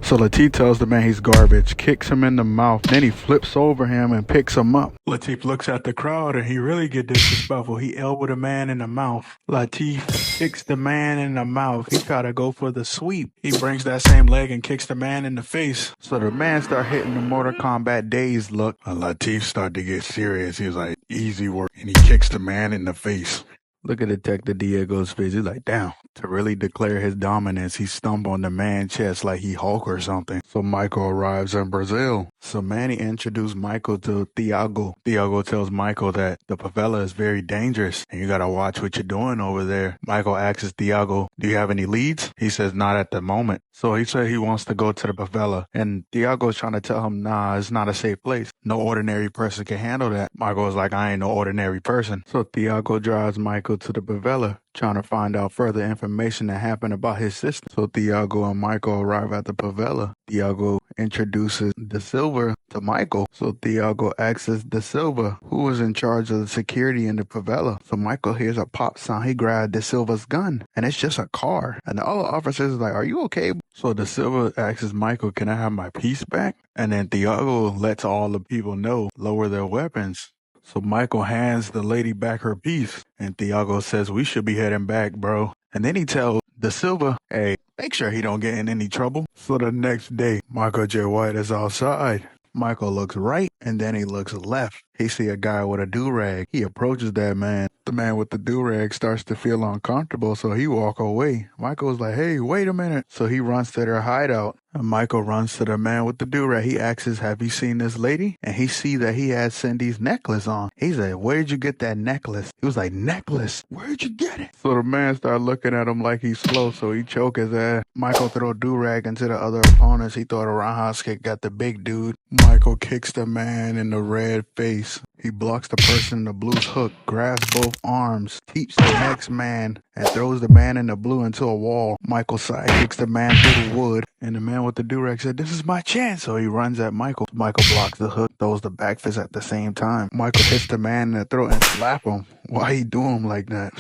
So Latif tells the man he's garbage, kicks him in the mouth, then he flips over him and picks him up. Latif looks at the crowd and he really get disrespectful. He elbowed the man in the mouth. Latif kicks the man in the mouth. He try to go for the sweep. He brings that same leg and kicks the man in the face. So the man start hitting the Mortal Kombat dazed look. And Latif start to get serious. He was like, "Easy work." And he kicks the man in the face. Look at Detective Diego's face. He's like, damn. To really declare his dominance, he stomped on the man's chest like he Hulk or something. So Michael arrives in Brazil. So Manny introduced Michael to Thiago. Thiago tells Michael that the favela is very dangerous and you gotta watch what you're doing over there. Michael asks Thiago, "Do you have any leads?" He says, "Not at the moment." So he said he wants to go to the favela. And Thiago's trying to tell him, "Nah, it's not a safe place. No ordinary person can handle that." Michael's like, "I ain't no ordinary person." So Thiago drives Michael to the favela, trying to find out further information that happened about his sister. So Thiago and Michael arrive at the favela. Thiago introduces De Silva to Michael. So Thiago asks De Silva who was in charge of the security in the favela. So Michael hears a pop sound. He grabs De Silva's gun, and it's just a car. And the other officers is like, "Are you okay?" So De Silva asks Michael, "Can I have my piece back?" And then Thiago lets all the people know, lower their weapons. So Michael hands the lady back her piece, and Thiago says, "We should be heading back, bro." And then he tells De Silva, "Hey, make sure he don't get in any trouble." So the next day, Michael J. White is outside. Michael looks right, and then he looks left. He see a guy with a do-rag. He approaches that man. The man with the do-rag starts to feel uncomfortable, so he walk away. Michael's like, "Hey, wait a minute." So he runs to their hideout. And Michael runs to the man with the do-rag. He asks, "Have you seen this lady?" And he see that he has Cindy's necklace on. He said, "Where'd you get that necklace?" He was like, "Necklace? Where'd you get it?" So the man started looking at him like he's slow, so he choke his ass. Michael throw a do-rag into the other opponents. He thought a roundhouse kick got the big dude. Michael kicks the man in the red face. He blocks the person in the blue's hook, grabs both arms, teeps the next man, and throws the man in the blue into a wall. Michael sidekicks the man through the wood, and the man with the do-rag said, "This is my chance." So he runs at Michael. Michael blocks the hook, throws the back fist at the same time. Michael hits the man in the throat and slap him. Why he do him like that?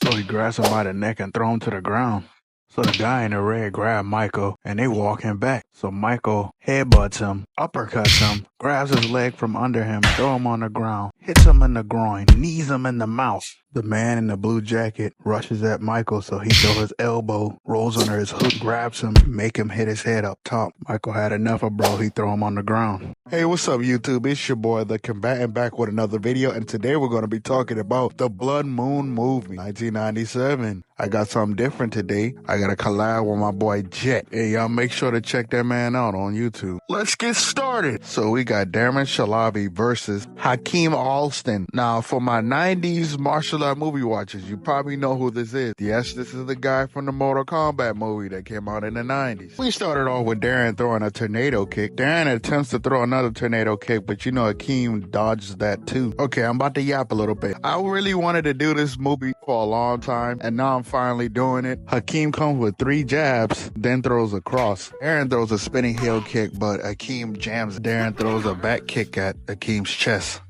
So he grabs him by the neck and throw him to the ground. So the guy in the red grabbed Michael, and they walk him back. So Michael headbutts him, uppercuts him, grabs his leg from under him, throw him on the ground, hits him in the groin, knees him in the mouth. The man in the blue jacket rushes at Michael, so he throws his elbow, rolls under his hook, grabs him, make him hit his head up top. Michael had enough of bro, he throw him on the ground. Hey, what's up YouTube? It's your boy, The Combatant, back with another video, and today we're going to be talking about the Blood Moon movie, 1997. I got something different today. I got a collab with my boy Jet. Hey, y'all make sure to check that man out on YouTube. Let's get started. So we got Darren Shalabi versus Hakeem Alston. Now, for my 90s martial art movie watchers, you probably know who this is. Yes, this is the guy from the Mortal Kombat movie that came out in the 90s. We started off with Darren throwing a tornado kick. Darren attempts to throw another tornado kick, but you know Hakeem dodges that too. Okay, I'm about to yap a little bit. I really wanted to do this movie for a long time, and now I'm finally doing it. Hakeem comes with 3 jabs, then throws a cross. Darren throws a spinning heel kick, but Hakeem jams. Darren throws a back kick at Hakeem's chest.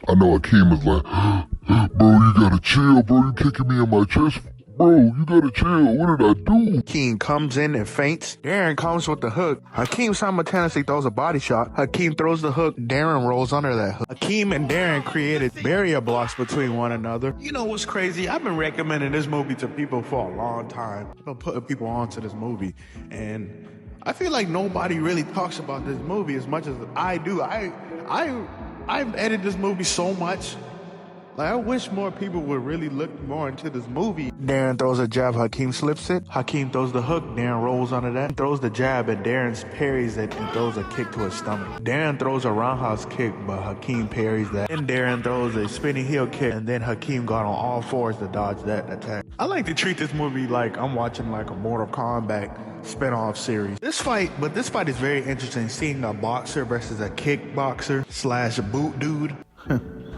I know Hakeem is like, "Bro, you gotta chill, bro. You kicking me in my chest. bro, you gotta chill. What did I do? Hakeem comes in and faints. Darren comes with the hook. Hakeem simultaneously throws a body shot. Hakeem throws the hook. Darren rolls under that hook. Hakeem and Darren created barrier blocks between one another. You know what's crazy? I've been recommending this movie to people for a long time. I've been putting people onto this movie, and I feel like nobody really talks about this movie as much as I do. I've edited this movie so much. Like, I wish more people would really look more into this movie. Darren throws a jab, Hakeem slips it. Hakeem throws the hook, Darren rolls under that. Throws the jab, and Darren parries it and throws a kick to his stomach. Darren throws a roundhouse kick, but Hakeem parries that. And Darren throws a spinning heel kick, and then Hakeem got on all fours to dodge that attack. I like to treat this movie like I'm watching like a Mortal Kombat spin-off series. This fight is very interesting, seeing a boxer versus a kickboxer / boot dude.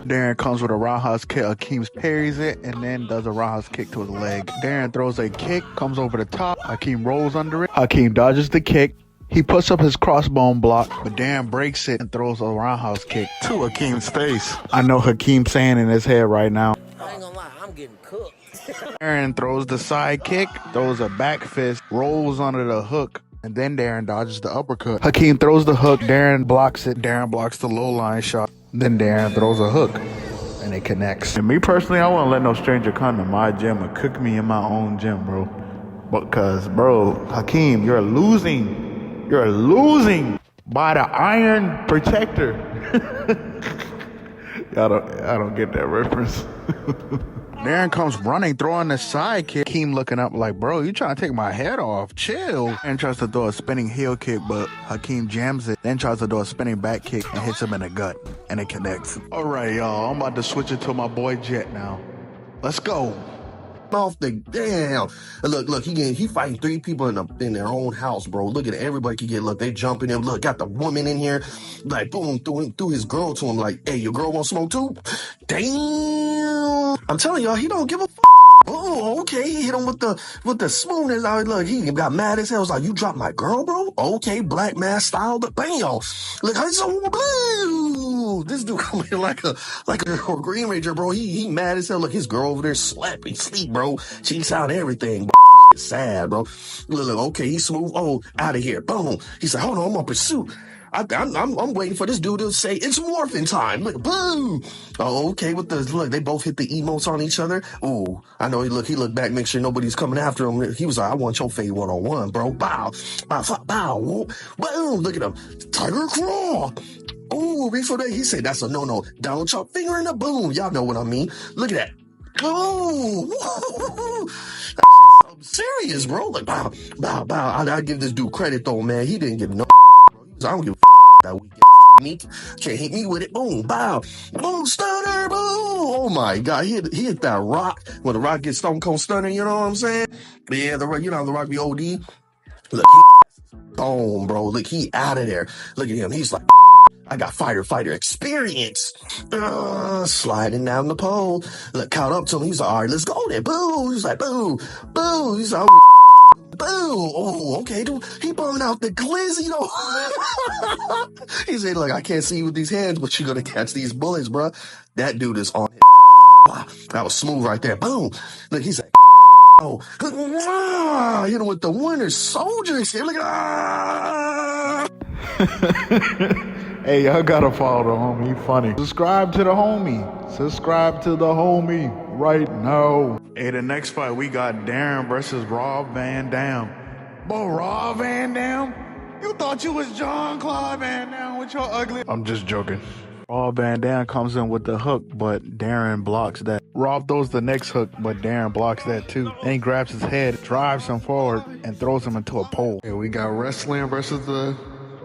Darren comes with a roundhouse kick. Hakeem parries it and then does a roundhouse kick to his leg. Darren throws a kick, comes over the top. Hakeem rolls under it. Hakeem dodges the kick. He puts up his crossbone block, but Darren breaks it and throws a roundhouse kick to Hakeem's face. I know Hakeem's saying in his head right now, I ain't gonna lie, I'm getting cooked. Darren throws the side kick, throws a back fist, rolls under the hook, and then Darren dodges the uppercut. Hakeem throws the hook, Darren blocks it. Darren blocks the low line shot. Then Darren throws a hook, and it connects. And me personally, I wouldn't let no stranger come to my gym and cook me in my own gym, bro. Because, bro, Hakeem, you're losing. You're losing by the iron protector. I don't get that reference. Darren comes running, throwing the side kick. Hakeem looking up like, bro, you trying to take my head off? Chill. And tries to throw a spinning heel kick, but Hakeem jams it. Then tries to throw a spinning back kick and hits him in the gut. And it connects. All right, y'all. I'm about to switch it to my boy Jet now. Let's go. Off the damn. Look, he fighting 3 people in their own house, bro. Look at it. Everybody can get, look, they jumping him. Look, got the woman in here. Like, boom, threw his girl to him. Like, hey, your girl want smoke too? Damn. I'm telling y'all, he don't give a fuck. Oh, okay. He hit him with the spoon. Look, he got mad as hell. Was like, you dropped my girl, bro? Okay, black mass style. But bam. Look, I so blue. This dude coming in like a Green Ranger, bro. He mad as hell. Look, his girl over there slapping, sleep, bro. Cheeks out, everything, bro. It's sad, bro. Look, okay, he smooth. Oh, out of here. Boom. He said, hold on, I'm on pursuit. I'm waiting for this dude to say it's morphin' time. Look, boom. Oh, okay. Look, they both hit the emotes on each other. Ooh, I know. He looked back, make sure nobody's coming after him. He was like, I want your fade 1-on-1, bro. Bow, bow, bow. Boom. Look at him, Tiger Claw. Ooh, before that, he said that's a no. Donald Trump finger in the boom. Y'all know what I mean. Look at that. Oh, I'm serious, bro. Like, bow. I give this dude credit though, man. He didn't give no. I don't give a that weak ass meek. Can't hit me with it. Boom, bow. Boom, stunner, boom. Oh my God. He hit that rock. When the rock gets stone cold stunner, you know what I'm saying? Yeah, the rock be OD. Look, boom, bro. Look, he out of there. Look at him. He's like, I got fighter experience. Sliding down the pole. Look, caught up to him. He's like, all right, let's go there. Boo. He's like, boo. He's like, boo! Oh, okay, dude. He bumming out the glizzy, though. He said, look, I can't see you with these hands, but you're gonna catch these bullets, bro. That dude is on his. That was smooth right there. Boom. Look, he's like, oh. Hit him with the Winter Soldier. Look at Hey, y'all gotta follow the homie. He funny. Subscribe to the homie. Right now. Hey, the next fight we got Darren versus Rob Van Dam. But Rob Van Dam? You thought you was Jean-Claude Van Damme with your ugly... I'm just joking. Rob Van Dam comes in with the hook, but Darren blocks that. Rob throws the next hook, but Darren blocks that too. Then he grabs his head, drives him forward, and throws him into a pole. And we got wrestling versus the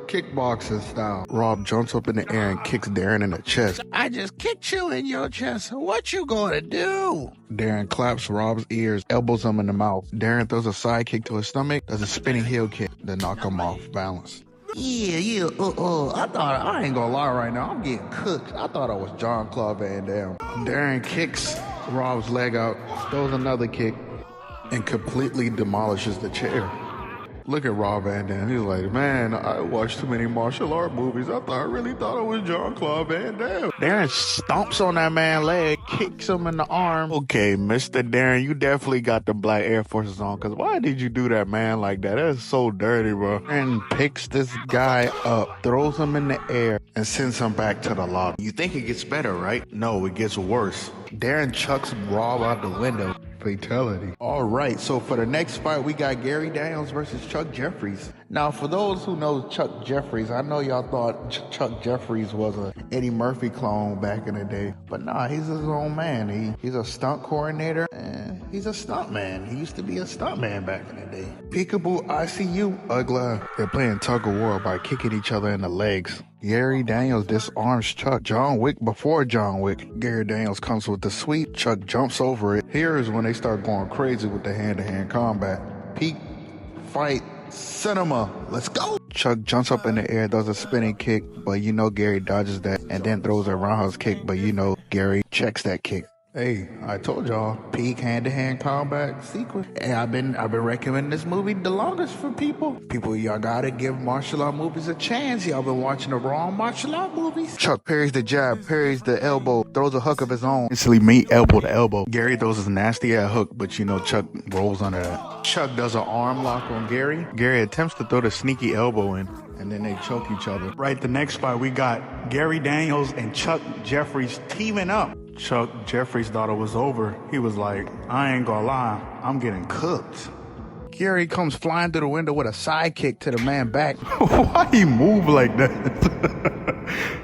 kickboxing style. Rob jumps up in the air and kicks Darren in the chest. I just kicked you in your chest. What you gonna do? Darren claps Rob's ears, elbows him in the mouth. Darren throws a side kick to his stomach, does a spinning heel kick, then knock him off balance. Yeah. I ain't gonna lie right now. I'm getting cooked. I thought I was Jean-Claude Van Damme. Darren kicks Rob's leg out, throws another kick, and completely demolishes the chair. Look at Rob Van Dam. He's like, man, I watched too many martial art movies. I really thought it was Jean-Claude Van Damme. Darren stomps on that man's leg, kicks him in the arm. Okay, Mr. Darren, you definitely got the black Air Forces on, because why did you do that, man, like that? That's so dirty, bro. And picks this guy up, throws him in the air, and sends him back to the lobby. You think it gets better, right? No, it gets worse. Darren chucks Rob out the window. Fatality. All right, so for the next fight, we got Gary Daniels versus Chuck Jeffries. Now, for those who know Chuck Jeffries, I know y'all thought Chuck Jeffries was a Eddie Murphy clone back in the day, but nah, he's his own man. He's a stunt coordinator, and he's a stunt man. He used to be a stunt man back in the day. Peekaboo, I see you, ugly. They're playing tug of war by kicking each other in the legs. Gary Daniels disarms Chuck. John Wick before John Wick. Gary Daniels comes with the sweep. Chuck jumps over it. Here is when they start going crazy with the hand-to-hand combat. Peak, fight, cinema. Let's go. Chuck jumps up in the air, does a spinning kick, but you know Gary dodges that, and then throws a roundhouse kick, but you know Gary checks that kick. Hey, I told y'all, peak hand-to-hand combat sequence. Hey, I've been recommending this movie the longest for people. People, y'all gotta give martial art movies a chance. Y'all been watching the wrong martial art movies. Chuck parries the jab, parries the elbow, throws a hook of his own. Instantly meet elbow to elbow. Gary throws his nasty ass hook, but you know Chuck rolls under that. Chuck does an arm lock on Gary. Gary attempts to throw the sneaky elbow in, and then they choke each other. Right, the next fight, we got Gary Daniels and Chuck Jeffries teaming up. Chuck Jeffries thought it was over. He was like, I ain't gonna lie, I'm getting cooked. Gary comes flying through the window with a side kick to the man back. Why he move like that?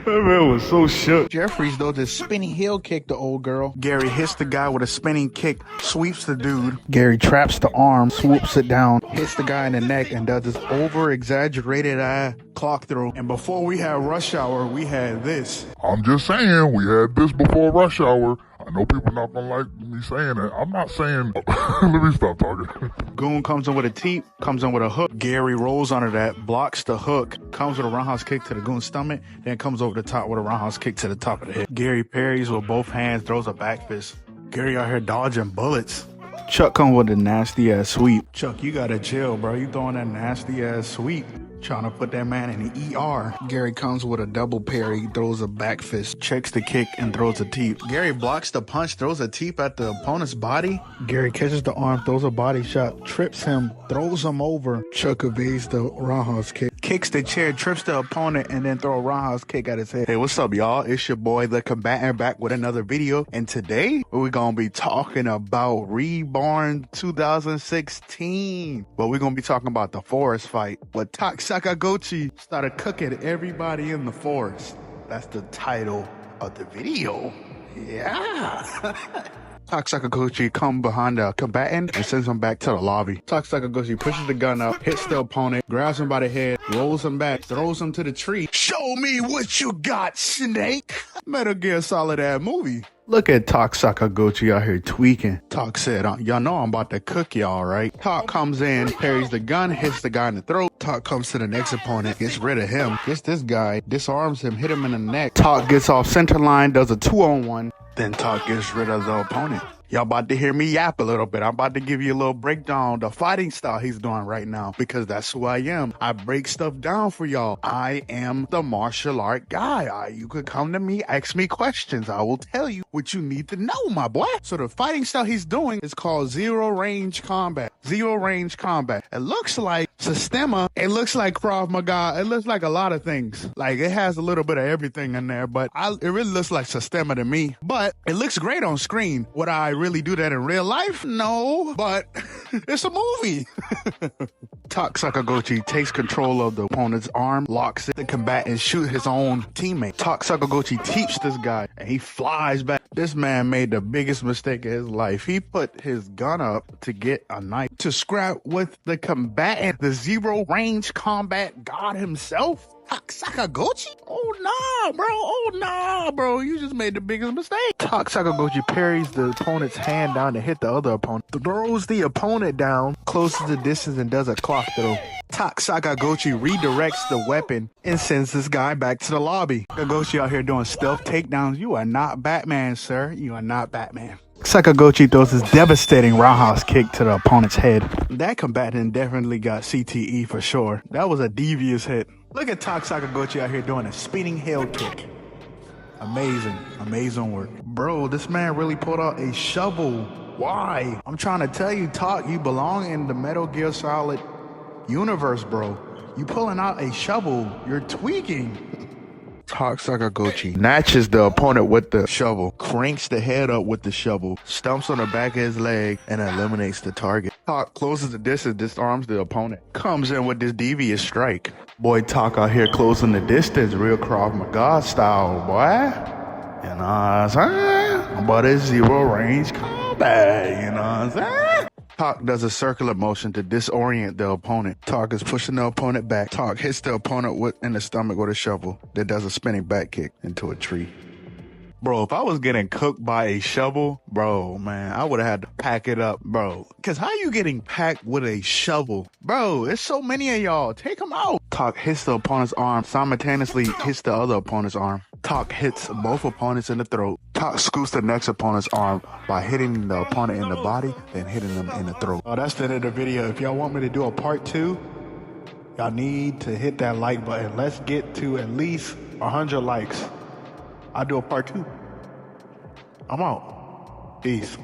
That man was so shook. Jeffries throws this spinning heel kick to old girl. Gary hits the guy with a spinning kick, sweeps the dude. Gary traps the arm, swoops it down, hits the guy in the neck, and does this over-exaggerated clock through. And before we had Rush Hour, we had this. I'm just saying, we had this before Rush Hour. I know people not gonna like me saying it. I'm not saying. Let me stop talking. Goon comes in with a teep, comes in with a hook. Gary rolls under that, blocks the hook, comes with a roundhouse kick to the Goon's stomach, then comes over the top with a roundhouse kick to the top of the head. Gary parries with both hands, throws a back fist. Gary out here dodging bullets. Chuck comes with a nasty ass sweep. Chuck, you gotta chill, bro. You throwing that nasty ass sweep. Trying to put that man in the ER. Gary comes with a double parry, throws a back fist, checks the kick, and throws a teep. Gary blocks the punch, throws a teep at the opponent's body. Gary catches the arm, throws a body shot, trips him, throws him over. Chuck evades the roundhouse kick, kicks the chair, trips the opponent, and then throw a roundhouse kick at his head. Hey, what's up, y'all? It's your boy, The Combatant, back with another video. And today, we're gonna be talking about Reborn 2016. But we're gonna be talking about the forest fight with Sakaguchi started cooking everybody in the forest. That's the title of the video. Yeah. Sakaguchi comes behind the combatant and sends him back to the lobby. Sakaguchi pushes the gun up, hits the opponent, grabs him by the head, rolls him back, throws him to the tree. Show me what you got, Snake. Metal Gear Solid ass movie. Look at Sakaguchi out here tweaking. Talk said, y'all know I'm about to cook y'all, right? Talk comes in, parries the gun, hits the guy in the throat. Talk comes to the next opponent, gets rid of him, gets this guy, disarms him, hit him in the neck. Talk gets off center line, does a 2-on-1. Then Talk gets rid of the opponent. Y'all about to hear me yap a little bit. I'm about to give you a little breakdown of the fighting style he's doing right now, because that's who I am. I break stuff down for y'all. I am the martial art guy. You could come to me, ask me questions. I will tell you what you need to know, my boy. So the fighting style he's doing is called zero range combat. Zero range combat. It looks like Systema. It looks like Krav Maga. It looks like a lot of things. Like, it has a little bit of everything in there, but it really looks like Systema to me. But it looks great on screen. Would I really do that in real life? No, but it's a movie. Sakaguchi takes control of the opponent's arm, locks it, the combatant shoot his own teammate. Sakaguchi teeps this guy, and he flies back. This man made the biggest mistake of his life. He put his gun up to get a knife to scrap with the combatant, the zero range combat god himself. Sakaguchi? Oh nah, bro. You just made the biggest mistake. Sakaguchi parries the opponent's hand down to hit the other opponent. Throws the opponent down, closes the distance, and does a clock throw. Sakaguchi redirects the weapon and sends this guy back to the lobby. Sakaguchi out here doing stealth takedowns. You are not Batman, sir. You are not Batman. Sakaguchi throws his devastating roundhouse kick to the opponent's head. That combatant definitely got CTE for sure. That was a devious hit. Look at Tak Sakaguchi out here doing a spinning heel kick. Amazing, amazing work. Bro, this man really pulled out a shovel. Why? I'm trying to tell you, Tak, you belong in the Metal Gear Solid universe, bro. You pulling out a shovel, you're tweaking. Tak Sakaguchi snatches the opponent with the shovel, cranks the head up with the shovel, stumps on the back of his leg, and eliminates the target. Tak closes the distance, disarms the opponent, comes in with this devious strike. Boy, Tak out here closing the distance, real Krav Maga style, boy. You know what I'm saying? But it's zero range combat, you know what I'm saying? Tak does a circular motion to disorient the opponent. Tak is pushing the opponent back. Tak hits the opponent in the stomach with a shovel, then does a spinning back kick into a tree. Bro, if I was getting cooked by a shovel, bro, man, I would have had to pack it up, bro. Because how you getting packed with a shovel? Bro, there's so many of y'all. Take them out. Tak hits the opponent's arm, simultaneously hits the other opponent's arm. Tak hits both opponents in the throat. Tak scoots the next opponent's arm by hitting the opponent in the body, then hitting them in the throat. Oh, that's the end of the video. If y'all want me to do a part 2, y'all need to hit that like button. Let's get to at least 100 likes. I'll do a part 2. I'm out. Peace.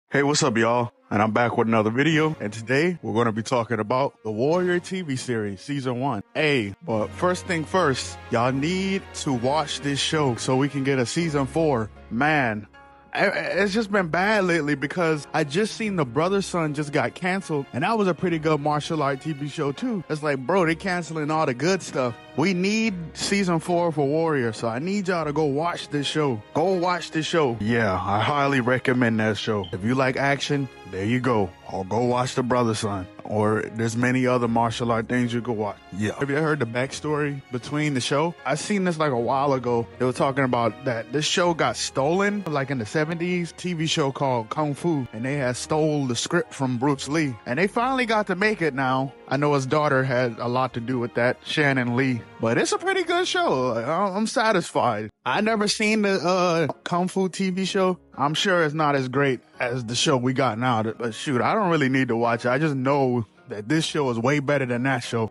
Hey, what's up, y'all? And I'm back with another video. And today, we're going to be talking about the Warrior TV series, Season 1. Hey, but first thing first, y'all need to watch this show so we can get a Season 4. Man, it's just been bad lately because I just seen The Brother Son just got canceled, and that was a pretty good martial art TV show too. It's like, bro, they canceling all the good stuff. We need Season 4 for Warrior, so I need y'all to go watch this show. Go watch this show. Yeah, I highly recommend that show. If you like action, there you go. Or go watch The Brother Son. Or there's many other martial art things you could watch. Yeah. Have you heard the backstory between the show? I seen this like a while ago. They were talking about that this show got stolen like in the 70s. TV show called Kung Fu. And they had stole the script from Bruce Lee. And they finally got to make it now. I know his daughter had a lot to do with that, Shannon Lee. But it's a pretty good show. I'm satisfied. I never seen the Kung Fu TV show. I'm sure it's not as great as the show we got now. But shoot, I don't really need to watch it. I just know that this show is way better than that show.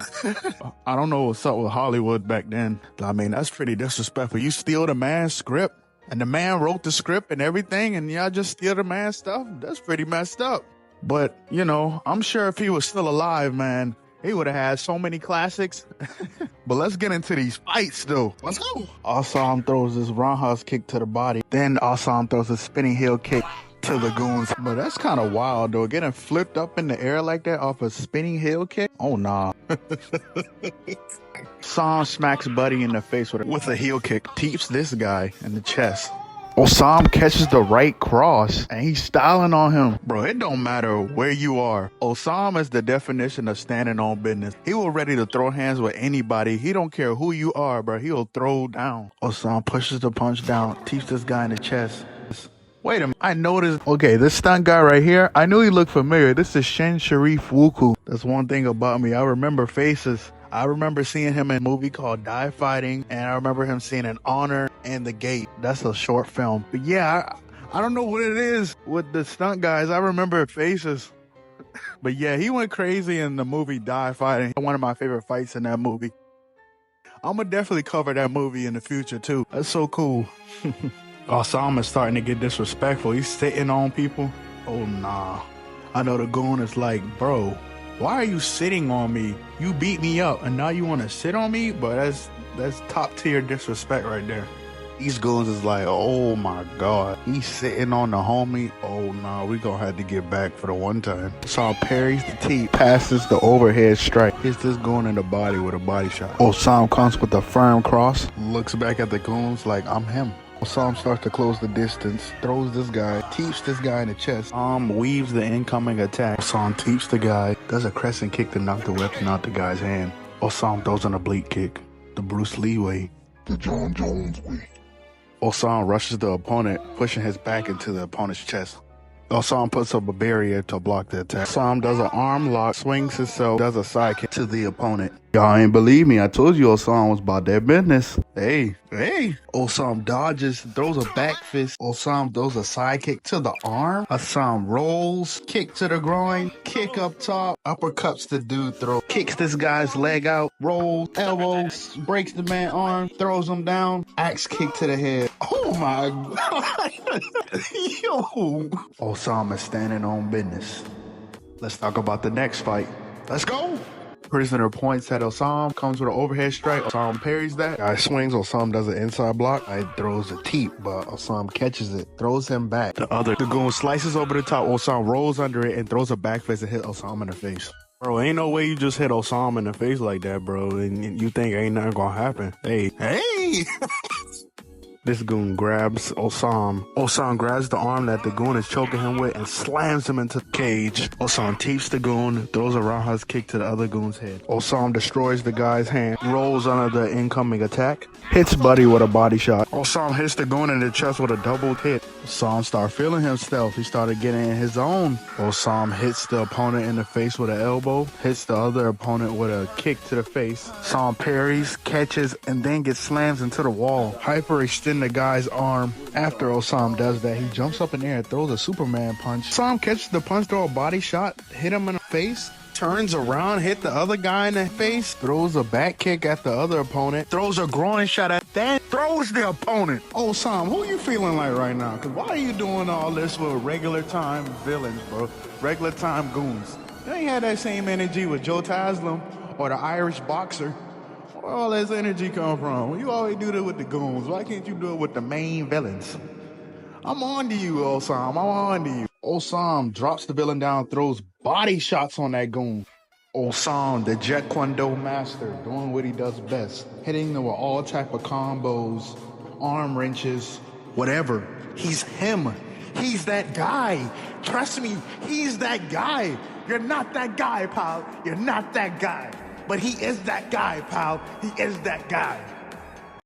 I don't know what's up with Hollywood back then. I mean, that's pretty disrespectful. You steal the man's script, and the man wrote the script and everything, and y'all just steal the man's stuff? That's pretty messed up. But, you know, I'm sure if he was still alive, man, he would have had so many classics. But let's get into these fights, though. Let's go. Awesome throws this roundhouse kick to the body. Then Awesome throws a spinning heel kick to the goons. But that's kind of wild, though. Getting flipped up in the air like that off a spinning heel kick? Oh, nah. Sam smacks Buddy in the face with a heel kick. Teeps this guy in the chest. Osam catches the right cross and he's styling on him. Bro, it don't matter where you are. Osam is the definition of standing on business. He will ready to throw hands with anybody. He don't care who you are, bro. He'll throw down. Osam pushes the punch down, teeps this guy in the chest. Wait a minute, I noticed, okay, this stunt guy right here, I knew he looked familiar. This is Shin Sharif Wuku. That's one thing about me. I remember faces. I remember seeing him in a movie called Die Fighting, and I remember him seeing an Honor and the Gate. That's a short film. But yeah, I don't know what it is with the stunt guys. I remember faces. But yeah, he went crazy in the movie Die Fighting. One of my favorite fights in that movie. I'm gonna definitely cover that movie in the future too. That's so cool. Osama is starting to get disrespectful. He's sitting on people. Oh nah. I know the goon is like, bro, why are you sitting on me? You beat me up and now you want to sit on me? But that's top tier disrespect right there. These goons is like, oh my God. He's sitting on the homie. Oh no, we gonna have to get back for the one time. Saw parries the tee, passes the overhead strike. Hits this goon in the body with a body shot. Osam comes with a firm cross. Looks back at the goons like, I'm him. Osam starts to close the distance, throws this guy, teeps this guy in the chest. Weaves the incoming attack. Osam teeps the guy, does a crescent kick to knock the weapon out the guy's hand. Osam throws an oblique kick, the Bruce Lee way. The John Jones way. Osam rushes the opponent, pushing his back into the opponent's chest. Osam puts up a barrier to block the attack. Osam does an arm lock, swings himself, does a side kick to the opponent. Y'all ain't believe me. I told you Osam was about that business. Hey. Osam dodges, throws a back fist. Osam throws a side kick to the arm. Osam rolls, kick to the groin, kick up top, uppercuts the dude throw, kicks this guy's leg out, rolls, elbows, breaks the man's arm, throws him down, axe kick to the head. Oh my God. Yo. Osam is standing on business. Let's talk about the next fight. Let's go. Prisoner points at Osam, comes with an overhead strike. Osam parries that. Guy swings, Osam does an inside block. Guy throws a teep, but Osam catches it, throws him back. The goon slices over the top. Osam rolls under it and throws a back fist and hit Osam in the face. Bro, ain't no way you just hit Osam in the face like that, bro, and you think ain't nothing gonna happen. Hey. This goon grabs Osam. Osam grabs the arm that the goon is choking him with and slams him into the cage. Osam teeps the goon, throws a roundhouse kick to the other goon's head. Osam destroys the guy's hand, rolls under the incoming attack, hits Buddy with a body shot. Osam hits the goon in the chest with a double hit. Osam started feeling himself. He started getting in his own. Osam hits the opponent in the face with an elbow, hits the other opponent with a kick to the face. Osam parries, catches, and then gets slams into the wall. Hyperextend the guy's arm. After Osam does that, he jumps up in the air and throws a Superman punch. Osam catches the punch, throw a body shot, hit him in the face, turns around, hit the other guy in the face, throws a back kick at the other opponent, throws a groin shot at that, throws the opponent. Osam, who you feeling like right now? Because why are you doing all this with regular time villains, bro? Regular time goons. You ain't had that same energy with Joe Taslim or the Irish boxer. Where all this energy come from? You always do that with the goons. Why can't you do it with the main villains? I'm on to you, Osam. I'm on to you. Osam drops the villain down, throws body shots on that goon. Osam, the Jet Kwon-Do master, doing what he does best. Hitting them with all type of combos, arm wrenches, whatever. He's him. He's that guy. Trust me, he's that guy. You're not that guy, pal. You're not that guy. But he is that guy, pal. He is that guy.